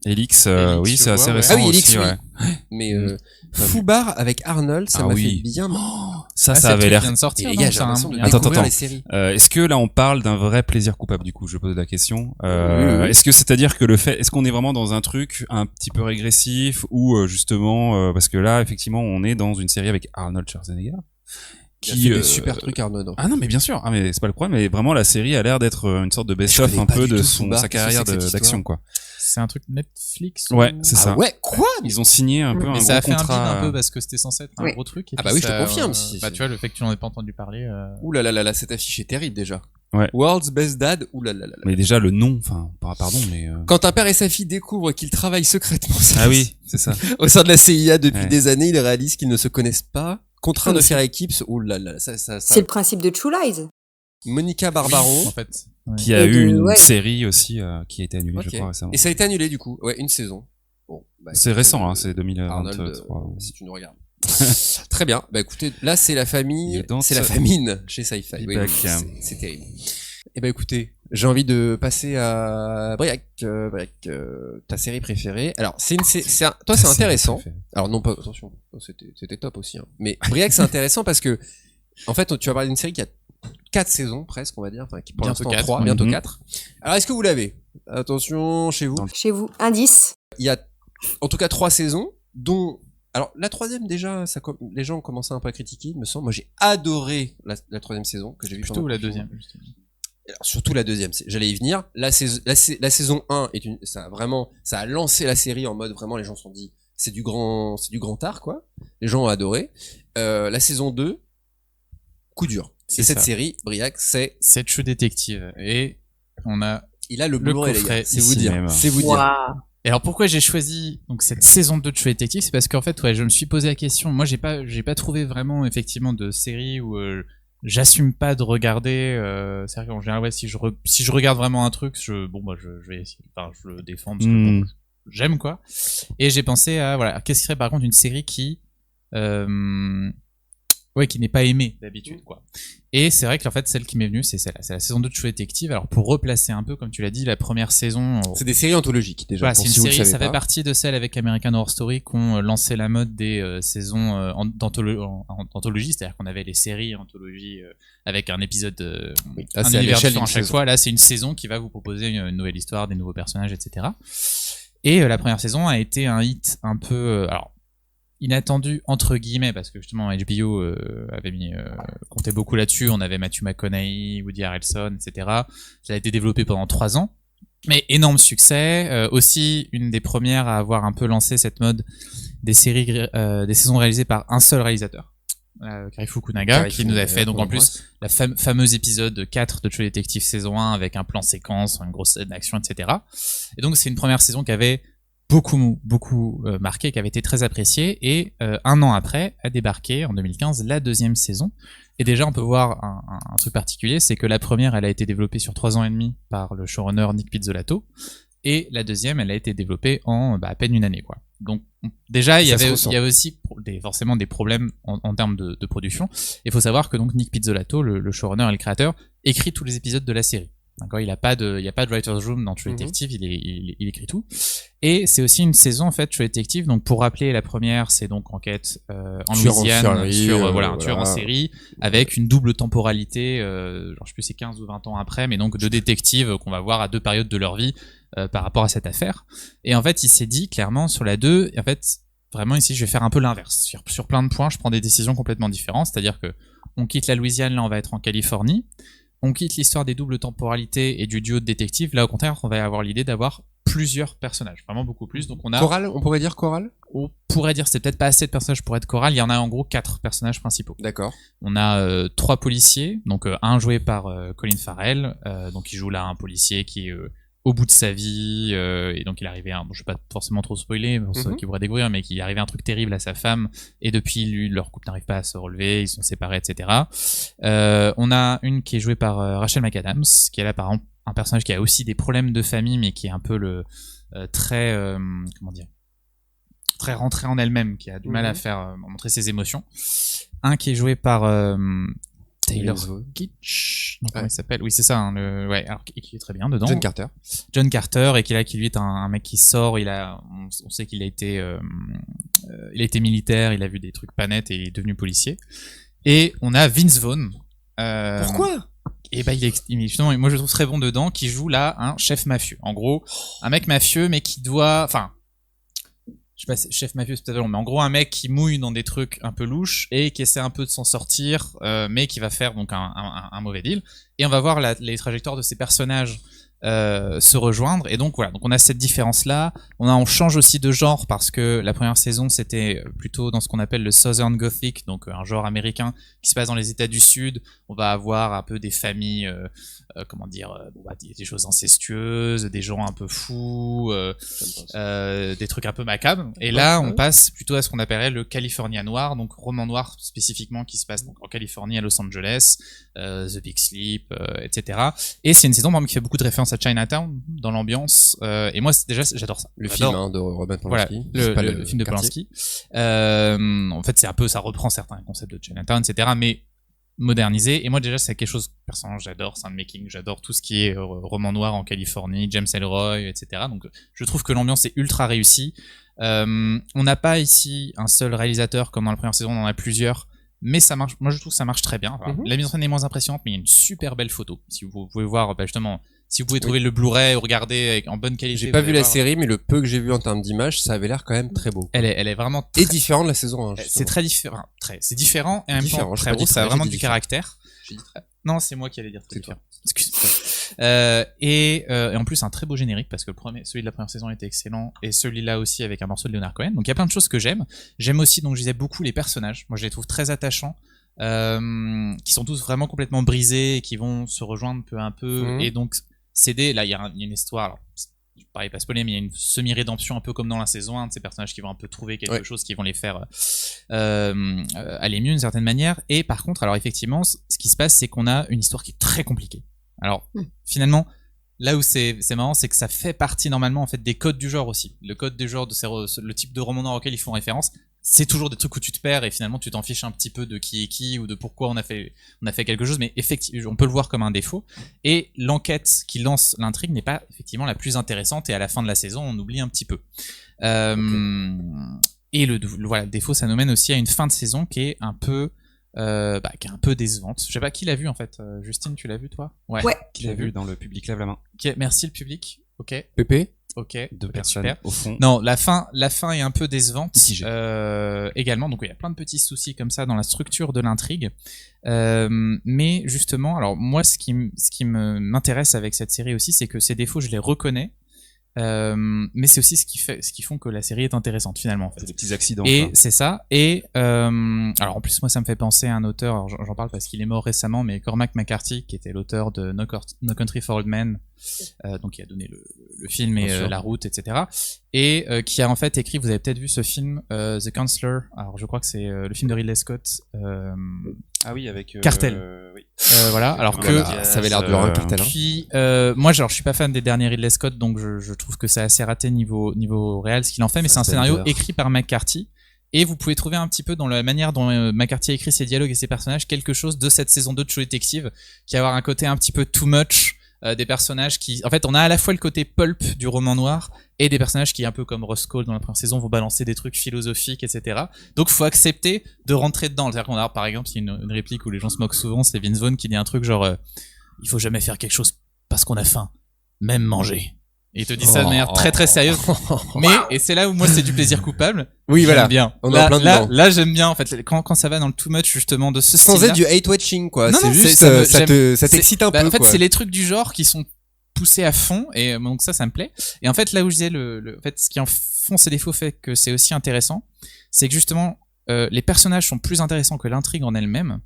Elix, Elix, oui, je c'est assez vois, ouais. récent Ah oui, Elix, aussi, oui. ouais. Mais Pas vu. Foubar avec Arnold, ça Ah m'a oui. fait bien. Ça, Ah, ça c'est le avait truc l'air. qui vient de Et sortir. les non, gars, j'ai c'est un- l'impression de il y a un- Attends, découvrir attends. les séries. Est-ce que là on parle d'un vrai plaisir coupable du coup? Je pose la question. Oui, oui. Est-ce que c'est-à-dire que est-ce qu'on est vraiment dans un truc un petit peu régressif ou justement parce que là effectivement on est dans une série avec Arnold Schwarzenegger Il a fait des super trucs, Arnaud. Ah non, mais bien sûr. Ah, mais c'est pas le problème. Mais vraiment, la série a l'air d'être une sorte de best-of un peu de sa carrière d'action, quoi. C'est un truc Netflix. Ouais, c'est ça. Ah ouais, quoi? Ils ont signé un peu un mais gros ça a fait contrat. un bid un peu parce que c'était censé être un gros truc. Et ah bah puis oui, je te ça, confirme. Bah tu vois, le fait que tu n'en aies pas entendu parler. Ouh là là là là, cette affiche est terrible déjà. Ouais. World's Best Dad. Ouh là là là. Mais déjà le nom, enfin, pardon, mais. Quand un père et sa fille découvrent qu'ils travaillent secrètement Ah oui, c'est ça. au sein de la CIA depuis Ouais. des années, ils réalisent qu'ils ne se connaissent pas, contraints de faire équipe. Ouh là là, ça. C'est le principe de True Lies. Monica Barbaro. En fait. Ouais. Qui a Et eu de- une ouais. série aussi qui a été annulée, Ok. je crois récemment. Et ça a été annulé du coup. Ouais, une saison. Bon, bah, C'est récent, hein, c'est Arnold, 2023. si tu nous regardes. Très bien. Bah écoutez, là c'est la famille, Et dans c'est la ce- famine chez Sci-Fi. Oui, Feedback. c'est terrible. Et bah écoutez, j'ai envie de passer à Briac. Briac, ta série préférée. Alors toi c'est intéressant. Alors non pas attention, c'était top aussi. Hein. Mais Briac c'est intéressant parce que en fait tu vas parler d'une série qui a 4 saisons presque on va dire, enfin qui pour Bientôt l'instant 4, 3, ouais. bientôt Mhm. 4. Alors est-ce que vous l'avez? Attention chez vous. Chez vous. Indice. Il y a en tout cas 3 saisons, dont alors la troisième déjà, les gens ont commencé un peu à critiquer, il me semble. Moi j'ai adoré la troisième saison que j'ai vu. Plutôt la deuxième. Justement. Alors, surtout la deuxième, j'allais y venir. La saison 1 ça a lancé la série en mode vraiment les gens se sont dit c'est du grand art quoi. Les gens ont adoré. La saison 2, coup dur. C'est Et cette ça. série, Briac, c'est True Detective. Et on a. il a le Le Blu-ray les coffret gars. C'est ici vous dire. même. C'est vous dire. Et alors pourquoi j'ai choisi donc cette saison 2 de True Detective, c'est parce qu'en fait ouais, je me suis posé la question. Moi j'ai pas trouvé vraiment effectivement de série où j'assume pas de regarder. C'est-à-dire qu'en général ouais, si je regarde vraiment un truc, je vais essayer, enfin je le défends parce que bon, j'aime quoi. Et j'ai pensé à voilà, qu'est-ce qui serait par contre une série qui qui n'est pas aimée d'habitude quoi. Et c'est vrai que en fait celle qui m'est venue c'est celle-là, c'est la saison 2 de True Detective. Alors pour replacer un peu comme tu l'as dit, la première saison C'est des séries anthologiques déjà. voilà, pour c'est une si vous le série, savez ça pas. fait partie de celles avec American Horror Story qui ont lancé la mode des saisons d'anthologie, c'est-à-dire qu'on avait les séries anthologie avec un épisode, Oui. Là, un c'est à univers l'échelle différent à d'une chaque saison. fois. Là, c'est une saison qui va vous proposer une nouvelle histoire, des nouveaux personnages, etc. Et la première saison a été un hit un peu, alors inattendu entre guillemets parce que justement HBO avait comptait beaucoup là-dessus. On avait Matthew McConaughey, Woody Harrelson, etc. Ça a été développé pendant 3 ans. Mais énorme succès, aussi une des premières à avoir un peu lancé cette mode des séries, des saisons réalisées par un seul réalisateur, Cary Fukunaga, qui nous a fait donc en plus la fameuse épisode 4 de True Detective saison 1 avec un plan séquence, une grosse scène d'action, etc. Et donc c'est une première saison qui avait beaucoup marqué, qui avait été très appréciée, et un an après a débarqué en 2015 la deuxième saison. Et déjà, on peut voir un truc particulier, c'est que la première, elle a été développée sur 3 ans et demi par le showrunner Nick Pizzolatto, et la deuxième, elle a été développée en à peine une année, quoi. Donc déjà, il y avait aussi forcément des problèmes en termes de production. Il faut savoir que donc Nick Pizzolatto, le showrunner et le créateur, écrit tous les épisodes de la série. D'accord, il y a pas de writer's room dans True Detective, il écrit tout. Et c'est aussi une saison en fait True Detective. Donc pour rappeler, la première c'est donc enquête en Louisiane sur un tueur en série avec une double temporalité, genre je sais plus c'est 15 ou 20 ans après, mais donc 2 détectives qu'on va voir à 2 périodes de leur vie par rapport à cette affaire. Et en fait, il s'est dit clairement sur la 2, en fait, vraiment ici, je vais faire un peu l'inverse. Sur plein de points, je prends des décisions complètement différentes, c'est-à-dire que on quitte la Louisiane, là on va être en Californie. On quitte l'histoire des doubles temporalités et du duo de détectives. Là, au contraire, on va avoir l'idée d'avoir plusieurs personnages, vraiment beaucoup plus. Donc on a Choral, on pourrait dire choral. On pourrait dire, c'est peut-être pas assez de personnages pour être choral. Il y en a en gros 4 personnages principaux. D'accord. On a 3 policiers, donc un joué par Colin Farrell, donc il joue là un policier qui est au bout de sa vie, et donc il est arrivé bon, je vais pas forcément trop spoiler pour ceux qui pourraient découvrir, mais qu'il est arrivé un truc terrible à sa femme, et depuis leur couple n'arrive pas à se relever, ils sont séparés, etc. On a une qui est jouée par Rachel McAdams, qui est là par exemple un personnage qui a aussi des problèmes de famille, mais qui est un peu le très rentré en elle-même, qui a du mal à faire montrer ses émotions. Un qui est joué par Taylor Kitsch, comment il s'appelle? Oui, c'est ça, hein, alors qui est très bien dedans. John Carter, et qui lui est un mec qui sort, on sait qu'il a été militaire, il a vu des trucs pas nets et il est devenu policier. Et on a Vince Vaughn. Pourquoi? Et il est justement, moi je le trouve très bon dedans, qui joue là un chef mafieux. En gros, un mec mafieux, mais qui doit, je sais pas, chef mafieux c'est peut-être long, mais en gros un mec qui mouille dans des trucs un peu louches et qui essaie un peu de s'en sortir, mais qui va faire donc un mauvais deal. Et on va voir les trajectoires de ces personnages se rejoindre, et donc voilà, donc on a cette différence là. On change aussi de genre parce que la première saison c'était plutôt dans ce qu'on appelle le Southern Gothic, donc un genre américain qui se passe dans les États du Sud. On va avoir un peu des familles des choses incestueuses, des gens un peu fous, des trucs un peu macabres, et là on passe plutôt à ce qu'on appellerait le California noir, donc roman noir spécifiquement qui se passe donc en Californie, à Los Angeles, The Big Sleep, etc. Et c'est une saison qui fait beaucoup de références à Chinatown dans l'ambiance, et moi déjà j'adore ça. Le film de Roman Polanski. Voilà, le film de Polanski. En fait c'est un peu, ça reprend certains concepts de Chinatown, etc. mais modernisé. Et moi déjà c'est quelque chose personnellement j'adore, c'est un making, j'adore tout ce qui est roman noir en Californie, James Ellroy, etc. Donc je trouve que l'ambiance est ultra réussie. On n'a pas ici un seul réalisateur comme dans la première saison, on en a plusieurs, mais ça marche. Moi je trouve que ça marche très bien. Enfin, la mise en scène est moins impressionnante, mais il y a une super belle photo. Si vous pouvez voir justement, si vous pouvez trouver le Blu-ray ou regarder en bonne qualité. J'ai pas vu la série, mais le peu que j'ai vu en termes d'image, ça avait l'air quand même très beau. Elle est vraiment très... Et différent de la saison 1. C'est très différent. C'est différent et en même temps très beau. Ça a vraiment du caractère. Non, c'est moi qui allais dire très différent. Excuse-moi. Et en plus un très beau générique, parce que celui de la première saison était excellent, et celui-là aussi avec un morceau de Leonard Cohen. Donc il y a plein de choses que j'aime. J'aime aussi, donc je disais, beaucoup les personnages. Moi je les trouve très attachants. Qui sont tous vraiment complètement brisés et qui vont se rejoindre peu à peu, et donc céder. Là il y a une histoire, alors pareil, pas spoiler, mais il y a une semi-rédemption un peu comme dans la saison 1 de ces personnages qui vont un peu trouver quelque chose qui vont les faire aller mieux d'une certaine manière. Et par contre, alors effectivement, ce qui se passe, c'est qu'on a une histoire qui est très compliquée. Alors finalement, là où c'est marrant, c'est que ça fait partie normalement en fait des codes du genre aussi. Le code du genre, le type de roman noir auquel ils font référence, c'est toujours des trucs où tu te perds et finalement tu t'en fiches un petit peu de qui est qui ou de pourquoi on a fait quelque chose, mais effectivement on peut le voir comme un défaut. Et l'enquête qui lance l'intrigue n'est pas effectivement la plus intéressante, et à la fin de la saison on oublie un petit peu. Et le défaut, ça nous mène aussi à une fin de saison qui est un peu qui est un peu décevante. Je sais pas qui l'a vu en fait. Justine, tu l'as vu toi? Ouais. Qui l'a vu dans le public lève la main. Okay, merci le public. Ok. Pépé. Ok. Deux personnes super. au fond. Non, la fin est un peu décevante. Également, donc il y a plein de petits soucis comme ça dans la structure de l'intrigue. Mais justement, alors moi, ce qui m'intéresse avec cette série aussi, c'est que ces défauts, je les reconnais. Mais c'est aussi ce qui font que la série est intéressante finalement en fait. C'est des petits accidents. Et c'est ça. Et alors en plus moi ça me fait penser à un auteur, alors j'en parle parce qu'il est mort récemment, mais Cormac McCarthy, qui était l'auteur de No Country for Old Men, donc qui a donné le film et La Route, etc. Et qui a en fait écrit, vous avez peut-être vu ce film The Counselor, alors je crois que c'est le film de Ridley Scott. Ah oui, avec Cartel. Oui. Voilà, alors que ça avait l'air de leur Cartel. Puis moi genre je suis pas fan des derniers Ridley Scott, donc je trouve que c'est assez raté niveau réel ce qu'il en fait, mais c'est un scénario écrit par McCarthy, et vous pouvez trouver un petit peu dans la manière dont McCarthy a écrit ses dialogues et ses personnages quelque chose de cette saison 2 de True Detective, qui va avoir un côté un petit peu too much, des personnages qui, en fait, on a à la fois le côté pulp du roman noir et des personnages qui, un peu comme Roscoe dans la première saison, vont balancer des trucs philosophiques, etc. Donc faut accepter de rentrer dedans. C'est-à-dire qu'on a, par exemple, il y a une réplique où les gens se moquent souvent, c'est Vince Vaughn qui dit un truc genre il faut jamais faire quelque chose parce qu'on a faim, même manger. Et il te dit ça de manière très très sérieuse. Mais, et c'est là où moi c'est du plaisir coupable. Oui, voilà. J'aime bien. On est en plein dedans. Là, j'aime bien, en fait, quand ça va dans le too much, justement, de ce style. Sans être du hate watching, quoi. Non, c'est non, juste, ça t'excite un peu, en fait, quoi. c'est les trucs du genre qui sont poussés à fond, et donc ça me plaît. Et en fait, là où je disais en fait, ce qui en font ces défauts fait que c'est aussi intéressant, c'est que justement, les personnages sont plus intéressants que l'intrigue en elle-même.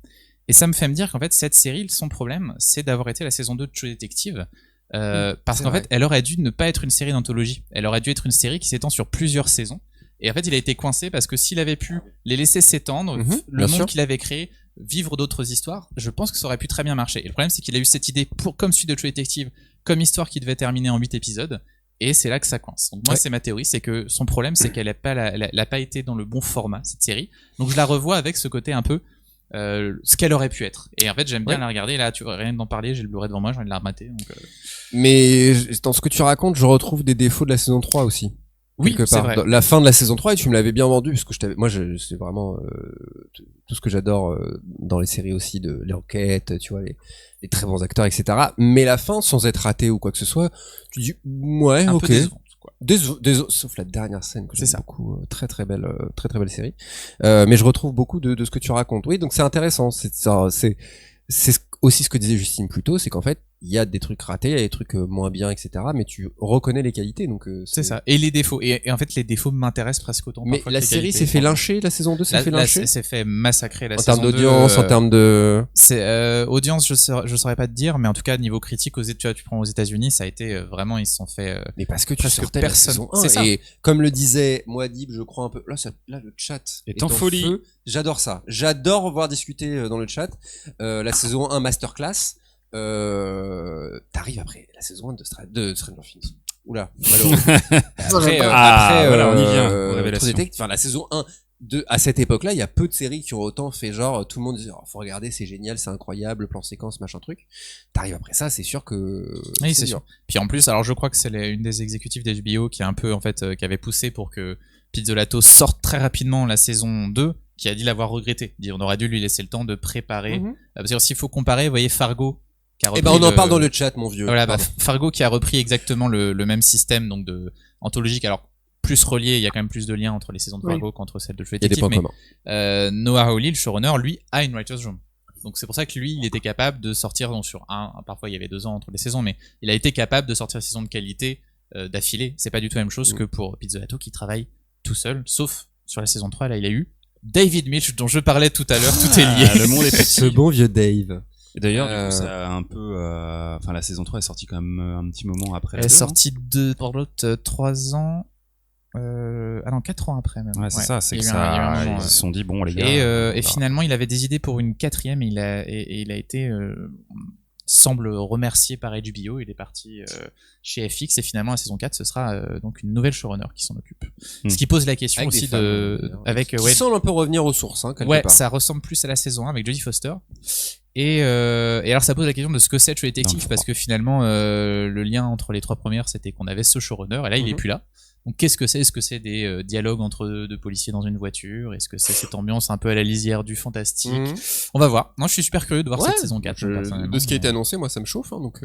Et ça me fait me dire qu'en fait, cette série, son problème, c'est d'avoir été la saison 2 de True Detective. Parce qu'en fait, elle aurait dû ne pas être une série d'anthologie. Elle aurait dû être une série qui s'étend sur plusieurs saisons. Et en fait, il a été coincé parce que s'il avait pu les laisser s'étendre, le monde qu'il avait créé, vivre d'autres histoires, je pense que ça aurait pu très bien marcher. Et le problème, c'est qu'il a eu cette idée comme celui de True Detective, comme histoire qui devait terminer en 8 épisodes. Et c'est là que ça coince. Donc moi, c'est ma théorie, c'est que son problème, c'est qu'elle n'a pas été dans le bon format, cette série. Donc je la revois avec ce côté un peu ce qu'elle aurait pu être. Et en fait, j'aime bien la regarder. Là, tu vois, rien d'en parler, j'ai le Blu-ray devant moi, j'ai envie de la remater. Donc, Mais dans ce que tu racontes, je retrouve des défauts de la saison 3 aussi. Oui, c'est vrai. La fin de la saison 3, et tu me l'avais bien vendu, parce que c'est vraiment tout ce que j'adore dans les séries aussi, de l'enquête, tu vois, les très bons acteurs, etc. Mais la fin, sans être raté ou quoi que ce soit, tu dis ouais, un ok. peu décevante, quoi. Sauf la dernière scène que C'est j'aime ça. beaucoup, très très belle série. Mais je retrouve beaucoup de ce que tu racontes. Oui, donc c'est intéressant. C'est aussi ce que disait Justine plus tôt, c'est qu'en fait il y a des trucs ratés, il y a des trucs moins bien, etc. Mais tu reconnais les qualités, donc C'est ça. Et les défauts. Et en fait, les défauts m'intéressent presque autant. Mais parfois la que les série qualités. s'est fait lyncher, la saison 2 s'est fait lyncher s'est fait massacrer la en saison termes 2, d'audience, en termes de. C'est audience, je saurais pas te dire, mais en tout cas niveau critique, tu prends aux États-Unis, ça a été vraiment, ils se sont fait. Mais parce que tu presque sortais la personne. saison 1 C'est ça. et comme le disait Moadib, je crois un peu. Là le chat est en folie. feu. J'adore ça. J'adore voir discuter dans le chat. La saison 1 masterclass. T'arrives après la saison 1 de Stranger Things. Oula, malheureux. Après, voilà, on y vient. True Révélation. Detective, enfin la saison 1 à cette époque-là, il y a peu de séries qui ont autant fait genre tout le monde dit faut regarder, c'est génial, c'est incroyable, plan séquence, machin truc. T'arrives après ça, c'est sûr que Oui, c'est sûr. Puis en plus, alors je crois que c'est une des exécutives d'HBO qui a un peu en fait qui avait poussé pour que Pizzolato sorte très rapidement la saison 2, qui a dit l'avoir regretté. Dit on aurait dû lui laisser le temps de préparer. Parce que s'il faut comparer, vous voyez Fargo. Eh ben on en parle dans le chat, mon vieux. Voilà, Fargo qui a repris exactement le même système donc de anthologique. Alors plus relié, il y a quand même plus de liens entre les saisons de Fargo qu'entre celles de True Detective. Il y a des points mais Noah Hawley, le showrunner, lui a une writer's room. Donc c'est pour ça que lui, il était capable de sortir parfois il y avait 2 ans entre les saisons, mais il a été capable de sortir des saisons de qualité d'affilée. C'est pas du tout la même chose que pour Pizzolato qui travaille tout seul, sauf sur la saison 3, là il a eu David Milch dont je parlais tout à l'heure, tout est lié. Le monde est petit. Ce bon vieux Dave. Et d'ailleurs, du coup, ça a un peu, enfin, la saison 3 est sortie quand même un petit moment après. Elle est sortie pour l'autre 3 ans. Ah non, 4 ans après même. Ouais, c'est ça, c'est que il y a ça, eu un moment, ils se sont dit, bon, les gars. Et finalement, il avait des idées pour une 4e et il a été, semble remercié par HBO. Il est parti chez FX et finalement, la saison 4, ce sera donc une nouvelle showrunner qui s'en occupe. Ce qui pose la question Avec aussi qui semble un peu revenir aux sources, hein, quelque part. Ça ressemble plus à la saison 1 avec Jodie Foster. Et alors ça pose la question de ce que c'est True Detective parce que finalement le lien entre les 3 premières c'était qu'on avait ce showrunner et là il est plus là. Donc qu'est-ce que c'est ? Est-ce que c'est des dialogues entre 2 policiers dans une voiture ? Est-ce que c'est cette ambiance un peu à la lisière du fantastique ? On va voir. Non, je suis super curieux de voir cette saison 4. De ce qui a été annoncé, moi ça me chauffe, hein, donc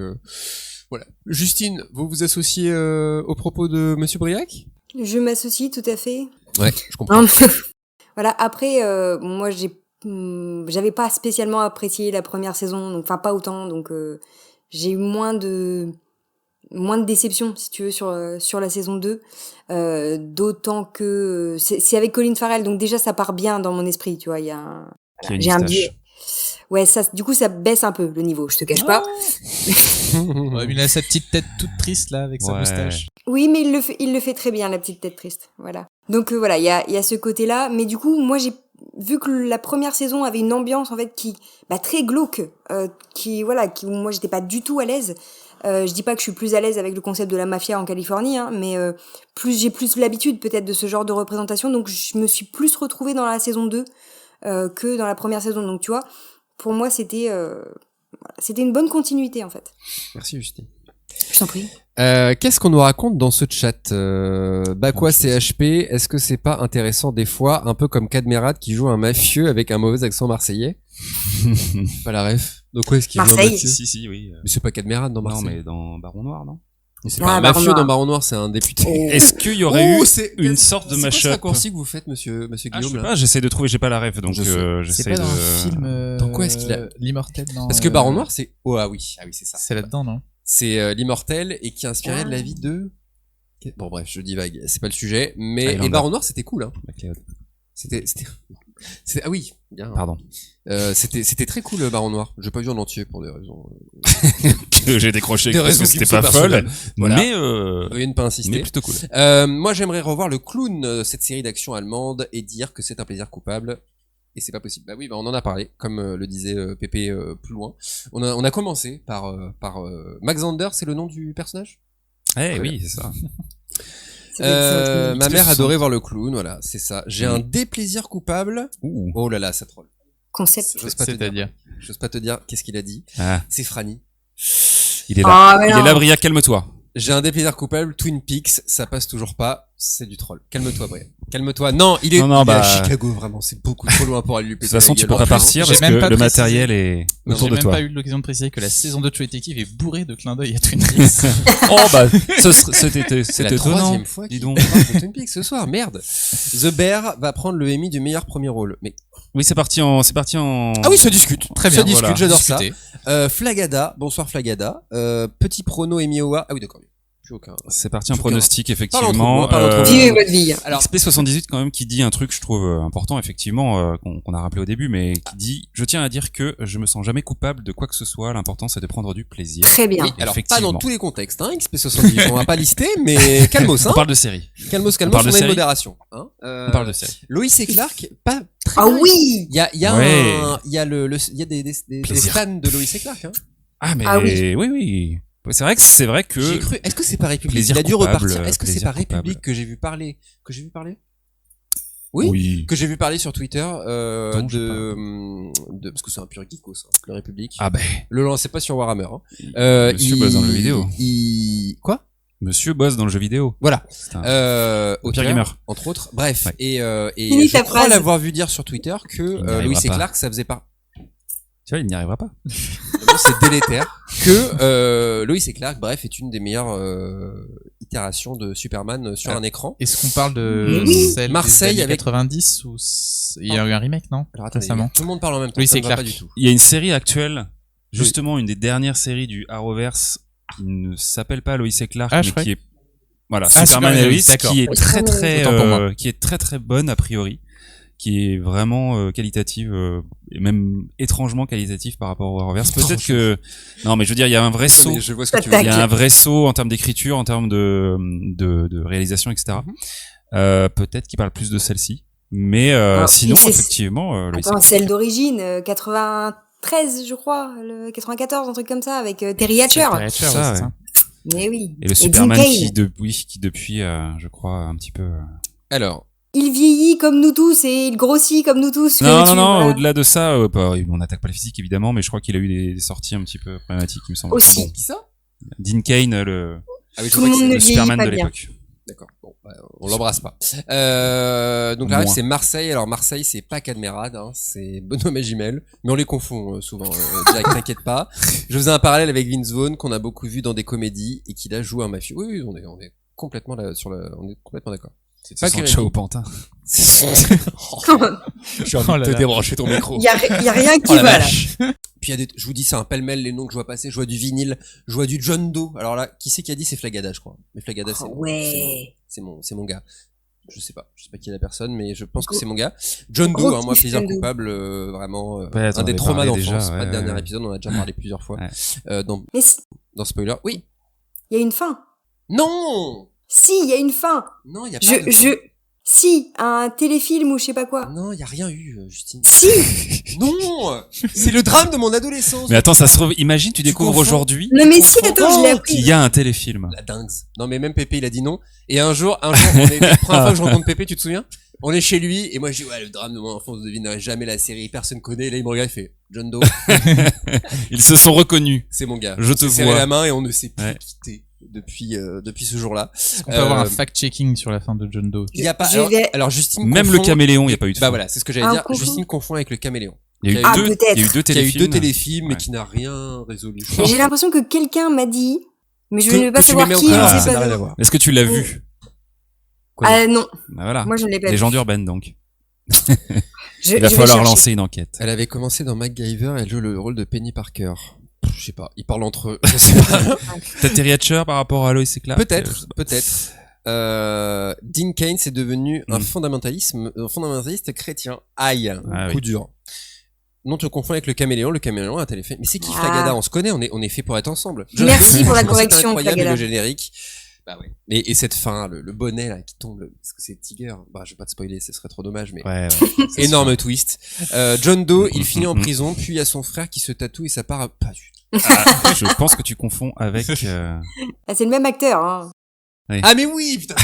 voilà. Justine, vous vous associez aux propos de Monsieur Briac ? Je m'associe tout à fait. Ouais, je comprends. Voilà. Après, moi j'avais pas spécialement apprécié la première saison, donc enfin pas autant, donc j'ai eu moins de déception si tu veux sur la saison 2, d'autant que c'est avec Colin Farrell, donc déjà ça part bien dans mon esprit, tu vois, il y a j'ai un biais. Ouais, ça du coup ça baisse un peu le niveau, je te cache pas. Ouais, il a sa petite tête toute triste là avec sa moustache. Oui, mais il le fait très bien, la petite tête triste, voilà. Donc voilà, il y a ce côté-là, mais du coup moi j'ai vu que la première saison avait une ambiance en fait qui très glauque, où moi j'étais pas du tout à l'aise. Je dis pas que je suis plus à l'aise avec le concept de la mafia en Californie, hein, mais j'ai plus l'habitude peut-être de ce genre de représentation, donc je me suis plus retrouvée dans la saison 2 que dans la première saison. Donc tu vois, pour moi c'était une bonne continuité en fait. Merci Justine. Je t'en prie. Qu'est-ce qu'on nous raconte dans ce chat Bakwa CHP, est-ce que c'est pas intéressant des fois, un peu comme Cadmerade qui joue un mafieux avec un mauvais accent marseillais? Pas la ref. Donc quoi est-ce qu'il joue un Marseille. mafieux? Si, oui. Mais c'est pas Cadmerade dans Marseille. Non, mais dans Baron Noir, non? Mais c'est pas un mafieux Baron dans Noir. Baron Noir, c'est un député. Est-ce qu'il y aurait eu une sorte de C'est quoi ce mashup? raccourci que vous faites, monsieur Je Guillaume, sais là? pas, j'essaie de trouver, j'ai pas la ref, donc C'est j'essaie pas de... dans un film. Dans quoi est-ce qu'il a L'Immortel dans. Parce que Baron Noir, c'est... Oh, ah oui, c'est ça. C'est là-dedans, non? C'est l'Immortel et qui inspirait de la vie de... Bon bref, je divague, c'est pas le sujet, mais Highlander. et Baron Noir c'était cool, hein. MacLeod. C'était ah oui, bien. Pardon. C'était très cool Baron Noir. J'ai pas vu en entier pour des raisons Que j'ai décroché Des parce raisons que qui c'était me pas sont folle, personnelles. Voilà. mais veuillez ne pas insister. mais plutôt cool. Moi j'aimerais revoir Le Clown, cette série d'action allemande, et dire que c'est un plaisir coupable. Et c'est pas possible. Bah oui, on en a parlé, comme le disait Pépé plus loin. On a commencé par Max Zander, c'est le nom du personnage. Eh oui, c'est ça. Ma mère adorait voir Le Clown, voilà, c'est ça. J'ai un déplaisir coupable. Ouh. Oh là là, ça troll. Concept. J'ose pas te C'est-à-dire. dire. J'ose pas te dire qu'est-ce qu'il a dit. Ah, C'est Franny. il est là. Ah, mais Il est non. là, Briac, calme-toi. J'ai un déplaisir coupable, Twin Peaks, ça passe toujours pas. C'est du troll. Calme-toi, Brian. Calme-toi. Non, il est Non, il est à bah, Chicago, vraiment. C'est beaucoup trop loin pour aller lui De péter toute façon, la tu gueule. pourras En plus, partir j'ai parce même que pas le précisé. matériel est Non, autour j'ai de même toi. pas eu l'occasion de préciser que la saison de True Detective est bourrée de clins d'œil à Twin Peaks. Oh bah, c'était C'est la étonnant. troisième fois Dis qu'il donc. parle de Twin Peaks ce soir. Merde. The Bear va prendre le Emmy du meilleur premier rôle. Mais Oui, c'est parti en. ah oui, ça discute. Très bien, Ça discute. voilà. J'adore ça. Discuter. Flagada. Bonsoir Flagada. Petit prono Emmy Award. Ah oui, d'accord. Plus aucun. C'est parti en Aucun. pronostic, Parlons effectivement. trop, parlons trop. Vivez votre vie. Alors, XP78 quand même qui dit un truc je trouve important effectivement qu'on a rappelé au début mais qui dit je tiens à dire que je me sens jamais coupable de quoi que ce soit, l'important c'est de prendre du plaisir. Très bien. oui, alors pas Effectivement. dans tous les contextes, hein, XP78. On va pas lister, mais calmos, hein. On parle de série. Calmos, parle on de a une série. modération. Hein. On parle de série. Lois et Clark, pas très Ah bien. oui! Il y a Ouais. il y a il y a des Plaisir. fans de Lois et Clark, hein. Ah mais Ah oui. Oui. C'est vrai que J'ai cru. Est-ce que c'est pas République? Plaisir Il a dû coupable, repartir. Est-ce que c'est plaisir pas République coupable. que j'ai vu parler? Oui. Que j'ai vu parler sur Twitter Non, je de parce que c'est un pur geekos, hein, le République. Ah ben Le lancez pas sur Warhammer. Hein. Monsieur bosse dans le jeu vidéo. Quoi? Monsieur bosse dans le jeu vidéo. Voilà. C'est un Auteur, Pierre Gamer. entre autres. Bref. Ouais. Et Finis je ta crois phrase. l'avoir vu dire sur Twitter Il que n'y arrivera Lois et pas. Clark, ça faisait pas. Tu vois, il n'y arrivera pas. Non, c'est délétère. Que Lois et Clark, bref, est une des meilleures itérations de Superman sur un écran. Est-ce qu'on parle de Oui. celle Marseille des années avec- 90 ou il y a eu un remake, non? Alors attendez, Récemment. tout le monde parle en même temps. Lois ça et me va Clark. pas du tout. Il y a une série actuelle, justement une des dernières séries du Arrowverse qui ne s'appelle pas Lois et Clark Ah, je mais croyais. qui est voilà, Ah, Superman et Lois d'accord. qui est très très Autant pour moi. qui est très très bonne a priori, qui est vraiment qualitative et même étrangement qualitative par rapport au Arrowverse. Peut-être que non mais je veux dire il y a un vrai Non, saut. mais je vois ce que tu veux Il y dire. a un vrai saut en termes d'écriture, en termes de réalisation, etc. Peut-être qu'il parle plus de celle-ci. Mais Alors, sinon, c'est- effectivement, Lois et Attends, Clark. celle d'origine, 93, je crois, le 94, un truc comme ça, avec Terry Hatcher. Terry Hatcher, Ça, ouais, c'est ouais. ça. Mais oui. Et le Dean Superman Cain. qui depuis, je crois, un petit peu. Alors, Il vieillit comme nous tous et il grossit comme nous tous. que Non, veux-tu, non, non. voilà. Au-delà de ça, on n'attaque pas le physique évidemment, mais je crois qu'il a eu des sorties un petit peu problématiques, il me semble. Aussi. Enfin, bon. qui ça? Dean Cain, le Ah oui, je Tout le crois que monde c'est ne le vieillit Superman pas de bien. l'époque. D'accord. Bon, bah, on l'embrasse pas. Donc là, Moins. c'est Marseille. Alors Marseille, c'est pas Cadmerade, hein, c'est Benoît Magimel, mais on les confond souvent. Jack, t'inquiète pas. Je faisais un parallèle avec Vince Vaughn qu'on a beaucoup vu dans des comédies et qui là joue un mafieux. Oui, oui, on est complètement là on est complètement d'accord. C'est pas pas que- Sancho au Pantin. Je suis en train Oh de là te là. débrancher ton micro. Il y a rien qui Oh la va là. vache. Puis il y a je vous dis, c'est un pêle-mêle les noms que je vois passer. Je vois du vinyle, je vois du John Doe. Alors là, qui c'est qui a dit c'est Flagada, je crois. Mais Flagada, Oh, ouais. c'est mon gars. Je sais pas qui est la personne, mais je pense que c'est mon gars. John Gros Doe, hein, moi, kiff, plaisir John Doe. coupable, vraiment, Ouais, un t'en des avais traumas parlé d'enfance. déjà, Pas ouais, de dernier ouais. épisode, on en a déjà parlé plusieurs fois. Ouais. Mais Dans spoiler. Oui. il y a une fin. Non! Si, il y a une fin. Non, il y a pas de... Si, un téléfilm ou je sais pas quoi. Non, il y a rien eu, Justine. Si. Non! C'est le drame de mon adolescence. Mais attends, ça se trouve, imagine, tu découvres confonds. aujourd'hui Non mais si, comprends attends, je l'ai pas appris. qu'il y a un téléfilm. La dingue. Non, mais même Pépé, il a dit non. Et un jour, la première fois que je rencontre Pépé, tu te souviens? On est chez lui, et moi je dis, ouais, le drame de mon enfance, je devinerai jamais la série, personne connaît. Et là, il me regarde, il fait, John Doe, Ils se sont reconnus. c'est mon gars. Je On te s'est serré vois. la main et on ne s'est plus Ouais. quitté depuis ce jour-là. Est-ce qu'on peut avoir un Euh, fact-checking sur la fin de John Doe? Il y a pas, Je vais- alors Justine Même confond- le caméléon, il n'y a pas eu de Bah fin. voilà, c'est ce que j'allais Ah, dire. confond. Justine confond avec le caméléon. Il y a eu Ah, deux, peut-être. il y a eu deux Qui a eu téléfilms. 2 téléfilms, mais Ouais. qui n'a rien résolu. je Mais pense. j'ai l'impression que quelqu'un m'a dit, mais je Que- ne veux pas que tu savoir m'aimais qui, encore, je Ah, sais ça n'a pas. rien à voir. Est-ce que tu l'as vu? Ah non, Bah voilà. moi je ne l'ai pas vu. Légende urbaine, donc. Je- Il va je vais falloir chercher. lancer une enquête. Elle avait commencé dans MacGyver, elle joue le rôle de Penny Parker. Je sais pas, ils parlent entre eux. Je sais pas. T'as Terry Hatcher par rapport à Lois et Clark? Peut-être, peut-être. Dean Cain, c'est devenu un fondamentaliste chrétien. Aïe, Ah coup oui. dur. Non, tu confonds avec le caméléon a un téléphone. Mais c'est qui Ah. Flagada? On se connaît, on est fait pour être ensemble. Merci pour la C'est correction, incroyable, Flagada. le générique. Bah ouais. Et cette fin, le bonnet là qui tombe, parce que c'est Tiger. Bah je vais pas te spoiler, ce serait trop dommage, mais Ouais, c'est énorme twist. John Doe, il finit en Mhm. prison, puis il y a son frère qui se tatoue et ça part. Pas du tout. sûr. Ah, je pense que tu confonds avec. Ah, c'est le même acteur, hein. Ah mais oui, putain.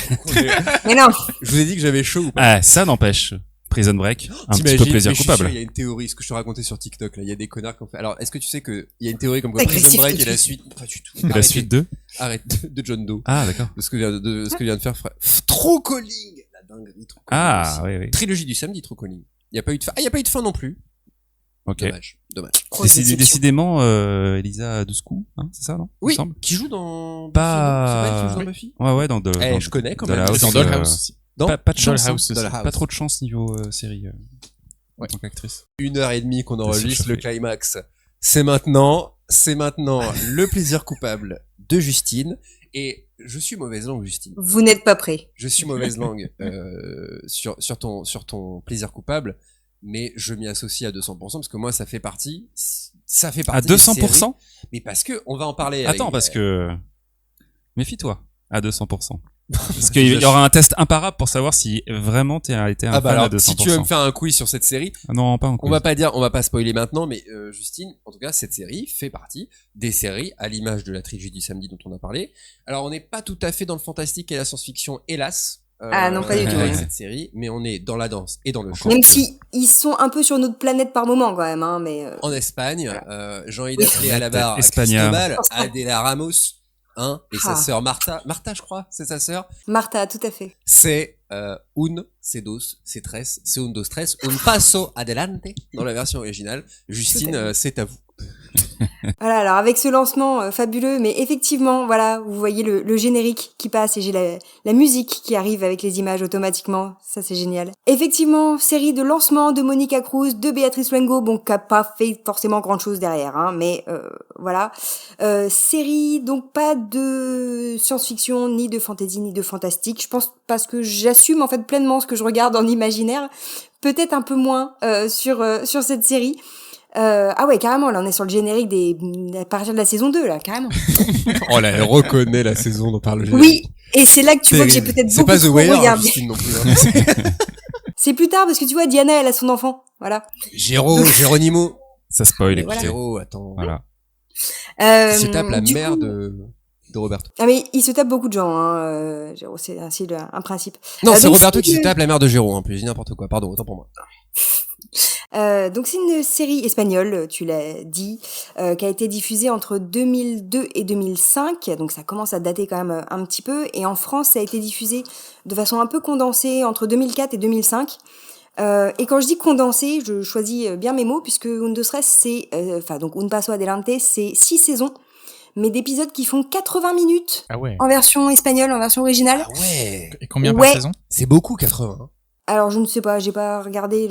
Mais non. Je vous ai dit que j'avais chaud ou pas? Ah, ça n'empêche. Prison Break, un petit T'imagines, peu plaisir mais je suis coupable. sûr, Il y a une théorie, ce que je te racontais sur TikTok, là. Il y a des connards qui ont fait. Alors, est-ce que tu sais que il y a une théorie comme quoi Agressif Prison Break tout et de la suite. suite? Pas du tout. La Arrêtez. suite 2. Arrête de John Doe. Ah, d'accord. De ce que vient de faire True Calling. La dinguerie, True Calling. Ah, aussi. oui. Trilogie du samedi, True Calling. Il y a pas eu de fin. Ah, il y a pas eu de fin non plus. Ok. Dommage. Grosse déception. Décidément, Elisa Dushku, hein, c'est ça, non? Il me Oui. semble. Qui joue dans Pas- Buffy, non? C'est pas elle qui joue dans Buffy? Ouais, dans Je connais quand même. Dollhouse, Dans Dollhouse aussi. Pas de chance. Dollhouse aussi. Dollhouse. Pas trop de chance niveau série en Ouais. tant qu'actrice. 1h30 qu'on enregistre surchauffé. le climax. C'est maintenant le plaisir coupable de Justine. Et je suis mauvaise langue, Justine. Vous n'êtes pas prêts. Je suis mauvaise langue sur ton plaisir coupable, mais je m'y associe à 200% parce que moi ça fait partie À des séries. 200%? Mais parce que on va en parler. Attends, parce que méfie-toi à 200%. Parce qu'il y aura un test imparable pour savoir si vraiment t'es été un ah bah fan à alors 200%. si tu veux me faire un quiz sur cette série, Ah non, pas un quiz. on va pas spoiler maintenant, mais Justine, en tout cas cette série fait partie des séries à l'image de la trilogie du samedi dont on a parlé. Alors on n'est pas tout à fait dans le fantastique et la science-fiction, hélas. Ah non, pas du tout. Avec cette série, mais on est dans la danse et dans le chant. Même si ils sont un peu sur notre planète par moment quand même, hein, mais En Espagne, Jean-Yves Daplé à la barre, Espagna. Cristobal, Adela Ramos, hein, et sa Ah. sœur Marta, je crois, c'est sa sœur. Martha, tout à fait. C'est c'est dos, c'est tres, c'est un dos tres, un paso adelante dans la version originale. Justine, c'est à vous. Voilà, alors avec ce lancement fabuleux, mais effectivement, voilà, vous voyez le générique qui passe et j'ai la musique qui arrive avec les images automatiquement, ça c'est génial. Effectivement, série de lancement de Monica Cruz, de Béatrice Luengo, bon, qui a pas fait forcément grand chose derrière, hein, mais voilà. Série, donc pas de science-fiction, ni de fantasy, ni de fantastique, je pense parce que j'assume en fait pleinement ce que je regarde en imaginaire, peut-être un peu moins sur cette série. Ah ouais, carrément, là on est sur le générique à partir de la saison 2, là, carrément. Oh là, elle reconnaît la saison dont parle le Oui, et c'est là que tu vois que j'ai peut-être C'est beaucoup pas The trop Wire, regardé. Justine non plus. Hein. C'est plus tard parce que tu vois, Diana, elle a son enfant, voilà. Géronimo. Ça spoil, Et voilà. écoutez. Géro, attends. Voilà. Qui se tape la Du mère coup- de Roberto. Ah mais il se tape beaucoup de gens, hein. C'est ainsi un principe. Non, c'est donc, Roberto c'est qui se que- tape la mère de Géro, en plus, je dis n'importe quoi, pardon, autant pour moi. Donc c'est une série espagnole, tu l'as dit, qui a été diffusée entre 2002 et 2005, donc ça commence à dater quand même un petit peu, et en France ça a été diffusé de façon un peu condensée entre 2004 et 2005. Et quand je dis condensé, je choisis bien mes mots, puisque Un Dos Tres, c'est, donc Un Paso Adelante, c'est 6 saisons, mais d'épisodes qui font 80 minutes Ah ouais. en version espagnole, en version originale. Ah ouais. Et combien Ouais. par saison? C'est beaucoup, 80. Hein. Alors je ne sais pas, j'ai pas regardé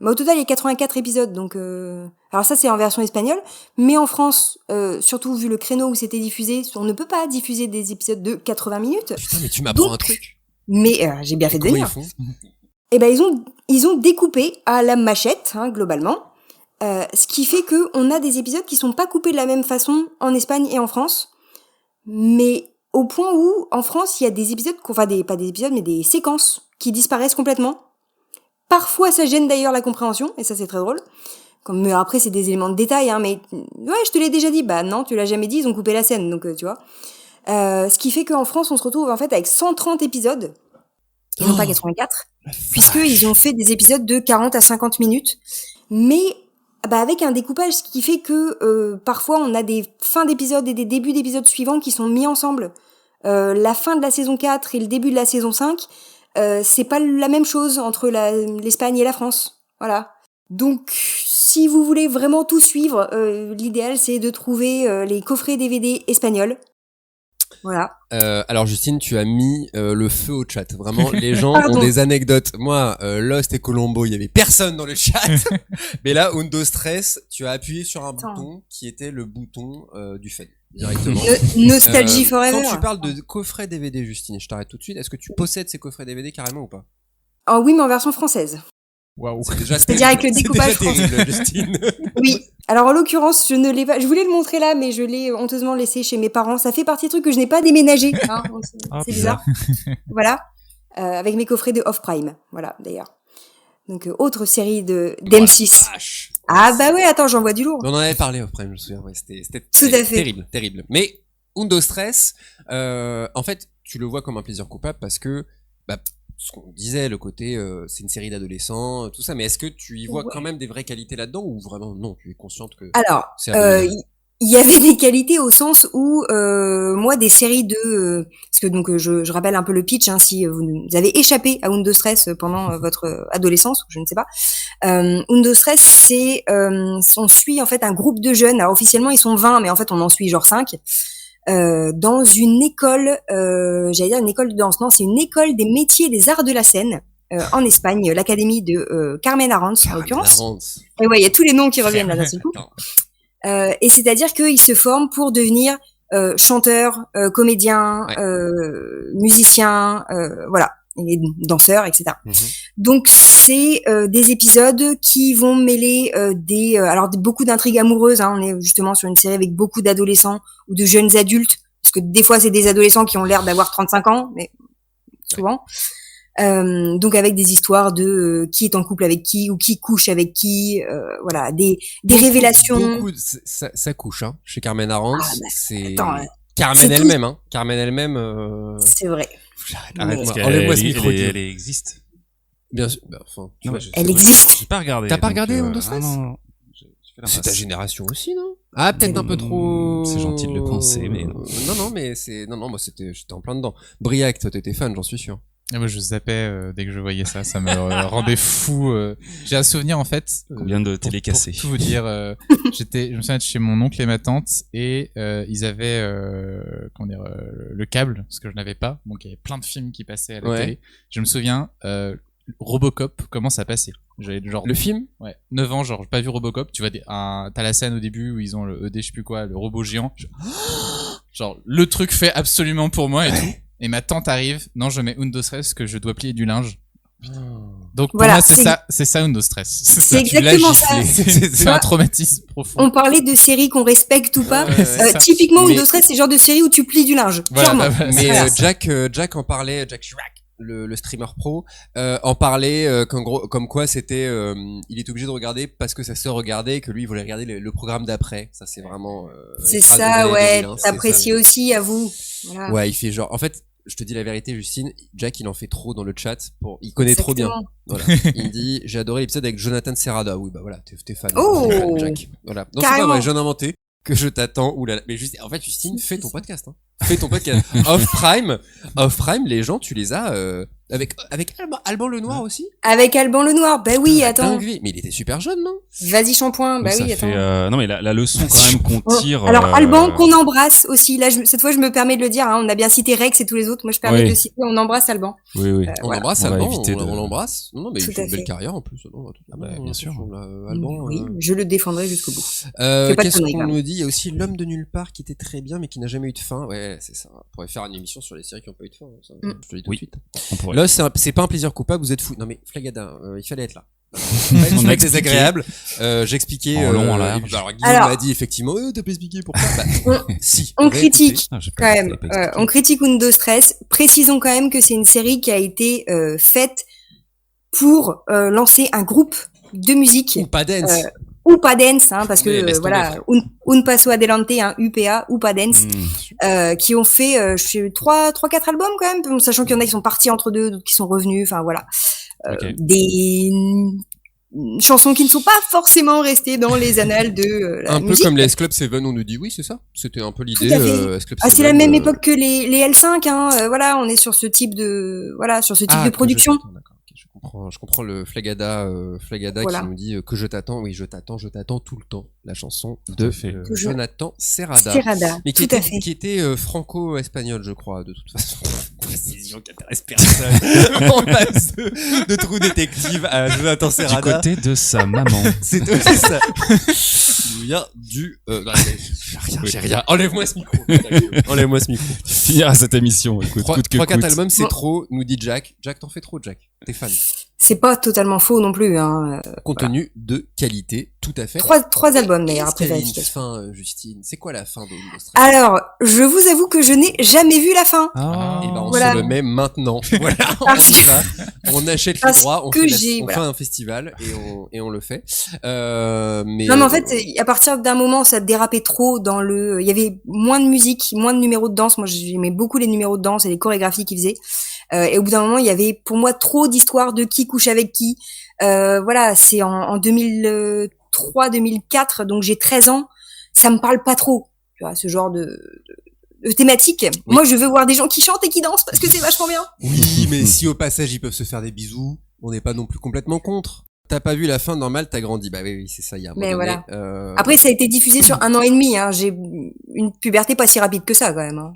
mais au total il y a 84 épisodes, donc alors ça c'est en version espagnole, mais en France, surtout vu le créneau où c'était diffusé, on ne peut pas diffuser des épisodes de 80 minutes. Putain, mais tu m'apprends Donc, un truc. Mais j'ai bien fait de Comment ils venir. font? Eh ben ils ont découpé à la machette, hein, globalement, ce qui fait que on a des épisodes qui sont pas coupés de la même façon en Espagne et en France, mais au point où en France il y a des épisodes, pas des épisodes, mais des séquences qui disparaissent complètement. Parfois ça gêne d'ailleurs la compréhension, et ça c'est très drôle. Mais après c'est des éléments de détail, hein, mais ouais je te l'ai déjà dit, bah non tu l'as jamais dit, ils ont coupé la scène, donc tu vois. Ce qui fait qu'en France on se retrouve en fait avec 130 épisodes, et non pas 84, puisqu'ils ont fait des épisodes de 40 à 50 minutes, mais avec un découpage, ce qui fait que parfois on a des fins d'épisodes et des débuts d'épisodes suivants qui sont mis ensemble. La fin de la saison 4 et le début de la saison 5, c'est pas la même chose entre l'Espagne et la France. Voilà. Donc, si vous voulez vraiment tout suivre, l'idéal c'est de trouver les coffrets DVD espagnols. Voilà. Alors Justine, tu as mis le feu au chat. Vraiment, les gens Pardon. ont des anecdotes. Moi, Lost et Colombo, il y avait personne dans le chat. Mais là, Un Dos Tres, tu as appuyé sur un Attends. bouton qui était le bouton du fait directement. Nostalgie forever. Quand tu parles de coffret DVD, Justine, je t'arrête tout de suite. Est-ce que tu possèdes ces coffrets DVD carrément ou pas? Ah oui, mais en version française. Waouh. C'est déjà C'est-à-dire avec le découpage C'est déjà terrible, Justine. Oui. Alors en l'occurrence, je ne l'ai pas. Je voulais le montrer là, mais je l'ai honteusement laissé chez mes parents. Ça fait partie des trucs que je n'ai pas déménagé. Hein. C'est bizarre. Voilà. Avec mes coffrets de Off Prime. Voilà, d'ailleurs. Donc autre série de d'M6. Vache. Ah bah ouais, attends, j'en vois du lourd. On en avait parlé après, je me souviens. Ouais, c'était Tout à fait. terrible, terrible. Mais Un Dos Tres, en fait, tu le vois comme un plaisir coupable parce que, ce qu'on disait, le côté, c'est une série d'adolescents, tout ça. Mais est-ce que tu y vois Ouais. quand même des vraies qualités là-dedans ou vraiment non, tu es consciente que Alors, c'est adolescent. il y avait des qualités au sens où moi des séries de parce que donc je rappelle un peu le pitch si vous avez échappé à Undo Stress pendant votre adolescence, je ne sais pas. Undo Stress, c'est on suit en fait un groupe de jeunes. Alors officiellement ils sont 20, mais en fait on en suit genre 5 dans une école, j'allais dire une école de danse. Non, c'est une école des métiers et des arts de la scène. En Espagne, l'académie de Carmen Arans en l'occurrence. Et ouais, il y a tous les noms qui reviennent là d'un seul coup. Et c'est-à-dire qu'ils se forment pour devenir chanteurs, comédiens, musiciens, voilà, et danseurs, etc. Donc c'est des épisodes qui vont mêler alors beaucoup d'intrigues amoureuses. On est justement sur une série avec beaucoup d'adolescents ou de jeunes adultes, parce que des fois c'est des adolescents qui ont l'air d'avoir 35 ans, mais souvent. Donc avec des histoires de qui est en couple avec qui ou qui couche avec qui, voilà, des révélations. Beaucoup ça couche chez Carmen Arans. C'est Carmen c'est elle-même. Carmen elle-même. C'est vrai. Arrête, parce Enlève-moi ce micro. elle existe. Bien sûr. Elle existe. J'ai pas regardé. T'as pas regardé Undo Stress? Non. C'est ta génération aussi, non? Ah, peut-être un peu trop. C'est gentil de le penser, mais non, mais c'est moi j'étais en plein dedans. Briac, toi t'étais fan, j'en suis sûr. Ah, moi je zappais dès que je voyais ça, ça me rendait fou. J'ai un souvenir en fait. Combien de télé cassées. Pour tout vous dire, je me souviens de chez mon oncle et ma tante et ils avaient le câble parce que je n'avais pas, donc il y avait plein de films qui passaient à la télé. Je me souviens Robocop commence à passer. J'avais genre le film 9 ans, genre j'ai pas vu Robocop, tu vois t'as la scène au début où ils ont le ED je sais plus quoi, le robot géant. Genre le truc fait absolument pour moi et tout. Et ma tante arrive, non, je mets Undo Stress que je dois plier du linge. Donc pour voilà, moi c'est ça Undo Stress. C'est exactement ça. C'est un traumatisme profond. On parlait de séries qu'on respecte ou pas. Typiquement Undo Stress, c'est le genre de série où tu plies du linge. Voilà, clairement. Mais Jack en parlait, Jack Chirac, le streamer pro, en parlait comme quoi c'était il est obligé de regarder parce que sa sœur regardait et que lui il voulait regarder le programme d'après. Ça c'est vraiment c'est ça, ouais, t'apprécies aussi à vous. Voilà. Ouais, il fait genre en fait, je te dis la vérité Justine, Jack il en fait trop dans le chat il connaît Exactement. trop bien. Voilà. Il dit j'ai adoré l'épisode avec Jonathan Serrada. Oui bah voilà, t'es fan. Oh, t'es fan, Jack. Voilà. Non, c'est pas vrai, j'en ai inventé que je t'attends. Oulala. Mais juste en fait Justine, fais ton podcast Fais ton podcast. Off Prime, les gens tu les as avec Alban Lenoir aussi. Avec Alban Lenoir, bah oui, attends. Dinguerie. Mais il était super jeune, non? Vas-y Shampoing, bah oui, attends. attends. Non mais la leçon quand même qu'on tire. Alors Alban qu'on embrasse aussi. Là, cette fois, je me permets de le dire. On a bien cité Rex et tous les autres. Moi, je permets de citer. On embrasse Alban. Oui. On embrasse Alban. On l'embrasse. Non, mais il fait une belle fait. carrière en plus. Bien sûr. Alban. Oui, je le défendrai jusqu'au bout. Qu'est-ce qu'on nous dit? Il y a aussi L'homme de nulle part qui était très bien, mais qui n'a jamais eu de fin. Ouais, c'est ça. On pourrait faire une émission sur les séries qui n'ont pas eu de fin. Ça, je te le dis tout de suite. Là, c'est pas un plaisir coupable. Vous êtes fous. Non mais Flagada, il fallait être là. On a désagréable. J'expliquais. En long, en large. Alors Guillaume m'a dit effectivement, t'as pas expliqué pourquoi. Si. On critique quand même. On critique Undo Stress. Précisons quand même que c'est une série qui a été faite pour lancer un groupe de musique. Ou pas dance. Ou pas dance, parce que voilà, un paso adelante, UPA ou pas dance, qui ont fait 3-4 albums quand même, sachant qu'il y en a qui sont partis entre deux, d'autres qui sont revenus, enfin voilà, des chansons qui ne sont pas forcément restées dans les annales de la musique. Un peu comme les S-Club 7, on nous dit oui, c'est ça. C'était un peu l'idée. S-Club 7, c'est la même époque que les L5, voilà, on est sur ce type de de production. Je comprends le Flagada voilà. Qui nous dit que je t'attends. Oui, je t'attends tout le temps. La chanson de Jonathan Serrada. Mais qui était franco-espagnol, je crois, de toute façon. Précision qui intéresse personne. On passe de True Detective à Jonathan Serrada. Du côté de sa maman. C'est aussi ça. Il vient du... j'ai rien. Enlève-moi ce micro. Tu finiras cette émission. 3-4 albums, c'est trop, nous dit Jack. Jack, t'en fais trop, Jack. T'es fan. C'est pas totalement faux non plus. Contenu de qualité, tout à fait. 3 albums d'ailleurs après vérification. Fin, Justine. C'est quoi la fin de Undo Stress? Alors, je vous avoue que je n'ai jamais vu la fin. Et ben on se le met maintenant. Voilà, on achète les droits, on fait un festival et on le fait. Mais non mais en fait, à partir d'un moment, ça dérapait trop dans il y avait moins de musique, moins de numéros de danse. Moi, j'aimais beaucoup les numéros de danse et les chorégraphies qu'ils faisaient. Et au bout d'un moment, il y avait pour moi trop d'histoires de qui couche avec qui. Voilà, c'est en 2003-2004, donc j'ai 13 ans. ça me parle pas trop. Tu vois, ce genre de thématique. Oui. Moi, je veux voir des gens qui chantent et qui dansent parce que c'est vachement bien. Oui, mais si au passage ils peuvent se faire des bisous, on n'est pas non plus complètement contre. T'as pas vu la fin, normal, t'as grandi. Bah oui, c'est ça, il y a un moment donné. Voilà. Après, ça a été diffusé sur 1 an et demi, hein. J'ai une puberté pas si rapide que ça, quand même, hein.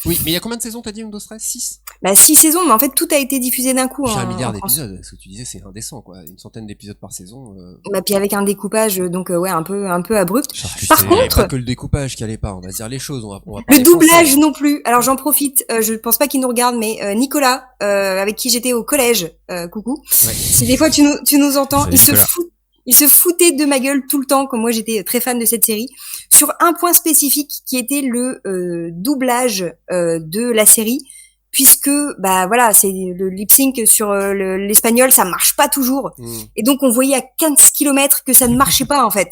Oui, mais il y a combien de saisons, t'as dit, Undo Stress? 6? Bah, 6 saisons, mais en fait, tout a été diffusé d'un coup. J'ai 1 milliard d'épisodes. Ce que tu disais, c'est indécent, quoi. Une centaine d'épisodes par saison. Bah, puis avec un découpage, donc, ouais, un peu abrupt. Par contre. Pas que le découpage qui allait pas. On va se dire les choses. On va le doublage français. Non plus. Alors, j'en profite. Je pense pas qu'il nous regarde, mais, Nicolas, avec qui j'étais au collège, coucou. Ouais. Si des fois tu nous entends, il se foutait de ma gueule tout le temps, comme moi j'étais très fan de cette série, sur un point spécifique qui était le doublage de la série, puisque bah voilà, c'est le lip sync sur l'espagnol, ça marche pas toujours, et donc on voyait à 15 km que ça ne marchait pas en fait.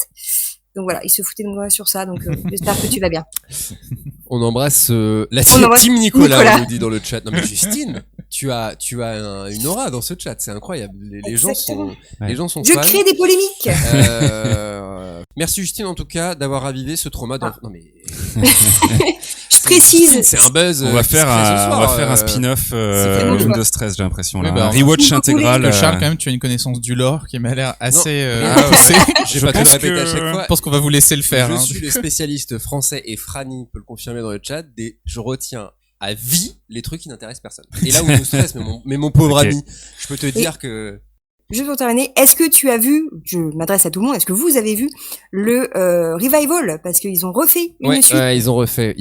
Donc voilà, il se foutait de moi sur ça, donc j'espère que tu vas bien. On embrasse la team Nicolas, on nous dit dans le chat. Non mais Justine, tu as une aura dans ce chat, c'est incroyable. Les gens sont Je fans. crée des polémiques. Merci Justine en tout cas d'avoir ravivé ce trauma Non mais je précise. C'est un buzz. On va faire un spin-off Undo Stress, j'ai l'impression là. Un rewatch intégral. Charles, quand même, tu as une connaissance du lore qui m'a l'air assez j'ai pas tout répété à chaque fois. Je pense qu'on va vous laisser le faire. Je suis le spécialiste français et Franny peut le confirmer dans le chat. Je retiens à vie les trucs qui n'intéressent personne. Et là où Undo Stress, mais mon pauvre ami, je peux te dire que juste pour terminer, est-ce que tu as vu, je m'adresse à tout le monde, est-ce que vous avez vu le revival, parce qu'ils ont refait une suite. Ouais, ils ont refait.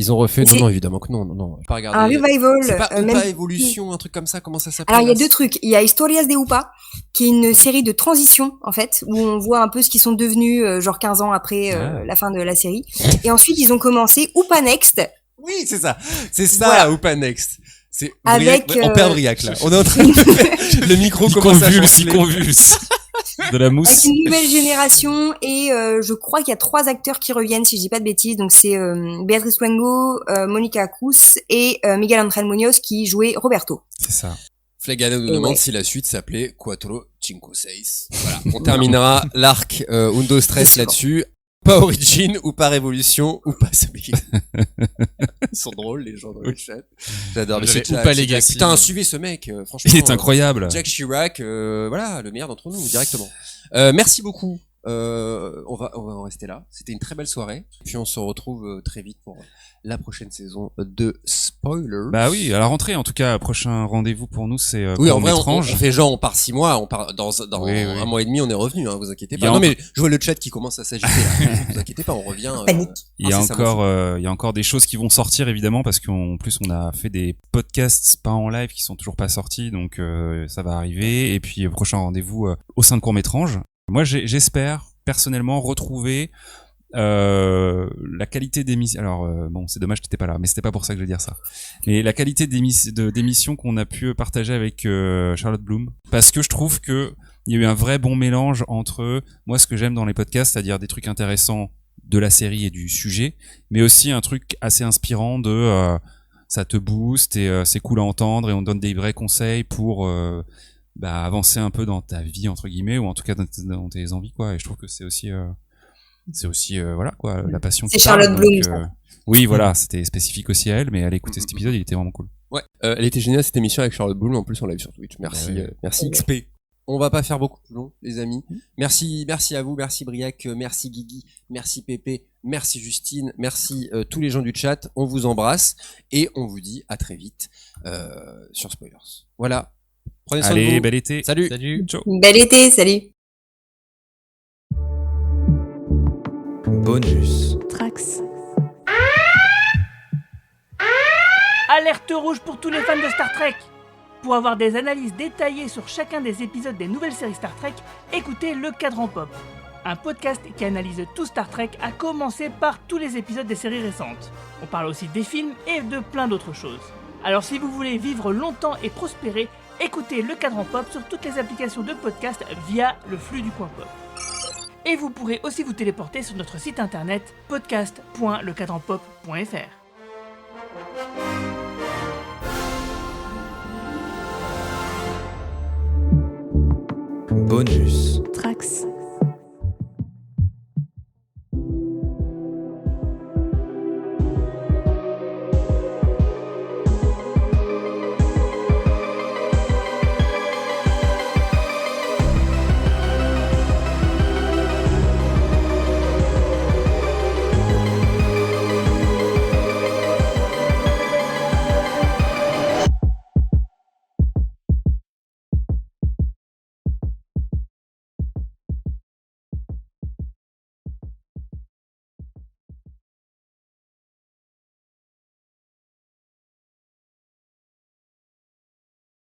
Non, évidemment que non. Pas regarder. Un revival. C'est pas Upa Evolution, un truc comme ça. Comment ça s'appelle? Alors il y a 2 trucs. Il y a Historias de Upa, qui est une série de transition en fait, où on voit un peu ce qu'ils sont devenus, genre 15 ans après la fin de la série. Et ensuite ils ont commencé Upa Next. Oui, c'est ça. C'est ça, voilà. Upa Next. C'est avec on perd Briac là. On est en train de faire le micro commence à convulse. De la mousse. Avec une nouvelle génération et je crois qu'il y a 3 acteurs qui reviennent si je dis pas de bêtises. Donc c'est Beatriz Luengo, Monica Cruz et Miguel Ángel Muñoz qui jouaient Roberto. C'est ça. Flagada nous demande si la suite s'appelait Cuatro Cinco Seis. Voilà, on terminera l'arc Undo Stress là-dessus. Pas Origin, ou pas Révolution, ou pas Sabi. Ils sont drôles, les gens dans le chat. J'adore. Ou pas Legacy. Putain, suivez ce mec, franchement. Il est incroyable. Jack Chirac, voilà, le meilleur d'entre nous, directement. Merci beaucoup. On va en rester là. C'était une très belle soirée. Puis on se retrouve très vite pour la prochaine saison de Spoilers. Bah oui, à la rentrée, en tout cas, prochain rendez-vous pour nous, c'est oui, en vrai, on fait genre, on part 6 mois, on part dans un mois et demi, on est revenu, hein, vous inquiétez pas. Non, mais je vois le chat qui commence à s'agiter, là. Vous inquiétez pas, on revient. Il y a encore des choses qui vont sortir, évidemment, parce qu'en plus, on a fait des podcasts pas en live qui sont toujours pas sortis, donc ça va arriver. Et puis, prochain rendez-vous au sein de Court-Métrange. Moi, j'espère, personnellement, retrouver la qualité d'émission. Alors bon, c'est dommage que t'étais pas là, mais c'était pas pour ça que je veux dire ça. Mais la qualité d'émission qu'on a pu partager avec Charlotte Bloom, parce que je trouve que il y a eu un vrai bon mélange entre moi ce que j'aime dans les podcasts, c'est-à-dire des trucs intéressants de la série et du sujet, mais aussi un truc assez inspirant de ça te booste et c'est cool à entendre et on donne des vrais conseils pour avancer un peu dans ta vie entre guillemets, ou en tout cas dans tes envies quoi. Et je trouve que c'est aussi voilà quoi, la passion. C'est Charlotte Bloom. Oui, voilà, c'était spécifique aussi à elle, mais elle écoutait cet épisode, il était vraiment cool. Ouais, elle était géniale cette émission avec Charlotte Bloom, en plus on l'a vu sur Twitch. Merci, merci XP. On va pas faire beaucoup plus long, les amis. Merci à vous, merci Briac, merci Guigui, merci Pépé, merci Justine, merci tous les gens du chat. On vous embrasse et on vous dit à très vite sur Spoilers. Voilà. Prenez soin de vous. Bel été. Salut. Ciao. Bel été, salut. Bonus Trax. Alerte rouge pour tous les fans de Star Trek. Pour avoir des analyses détaillées sur chacun des épisodes des nouvelles séries Star Trek, écoutez Le Cadran Pop, un podcast qui analyse tout Star Trek, à commencer par tous les épisodes des séries récentes. On parle aussi des films et de plein d'autres choses. Alors si vous voulez vivre longtemps et prospérer, écoutez Le Cadran Pop sur toutes les applications de podcast via le flux du coin pop. Et vous pourrez aussi vous téléporter sur notre site internet podcast.lecadranpop.fr. Bonus Trax.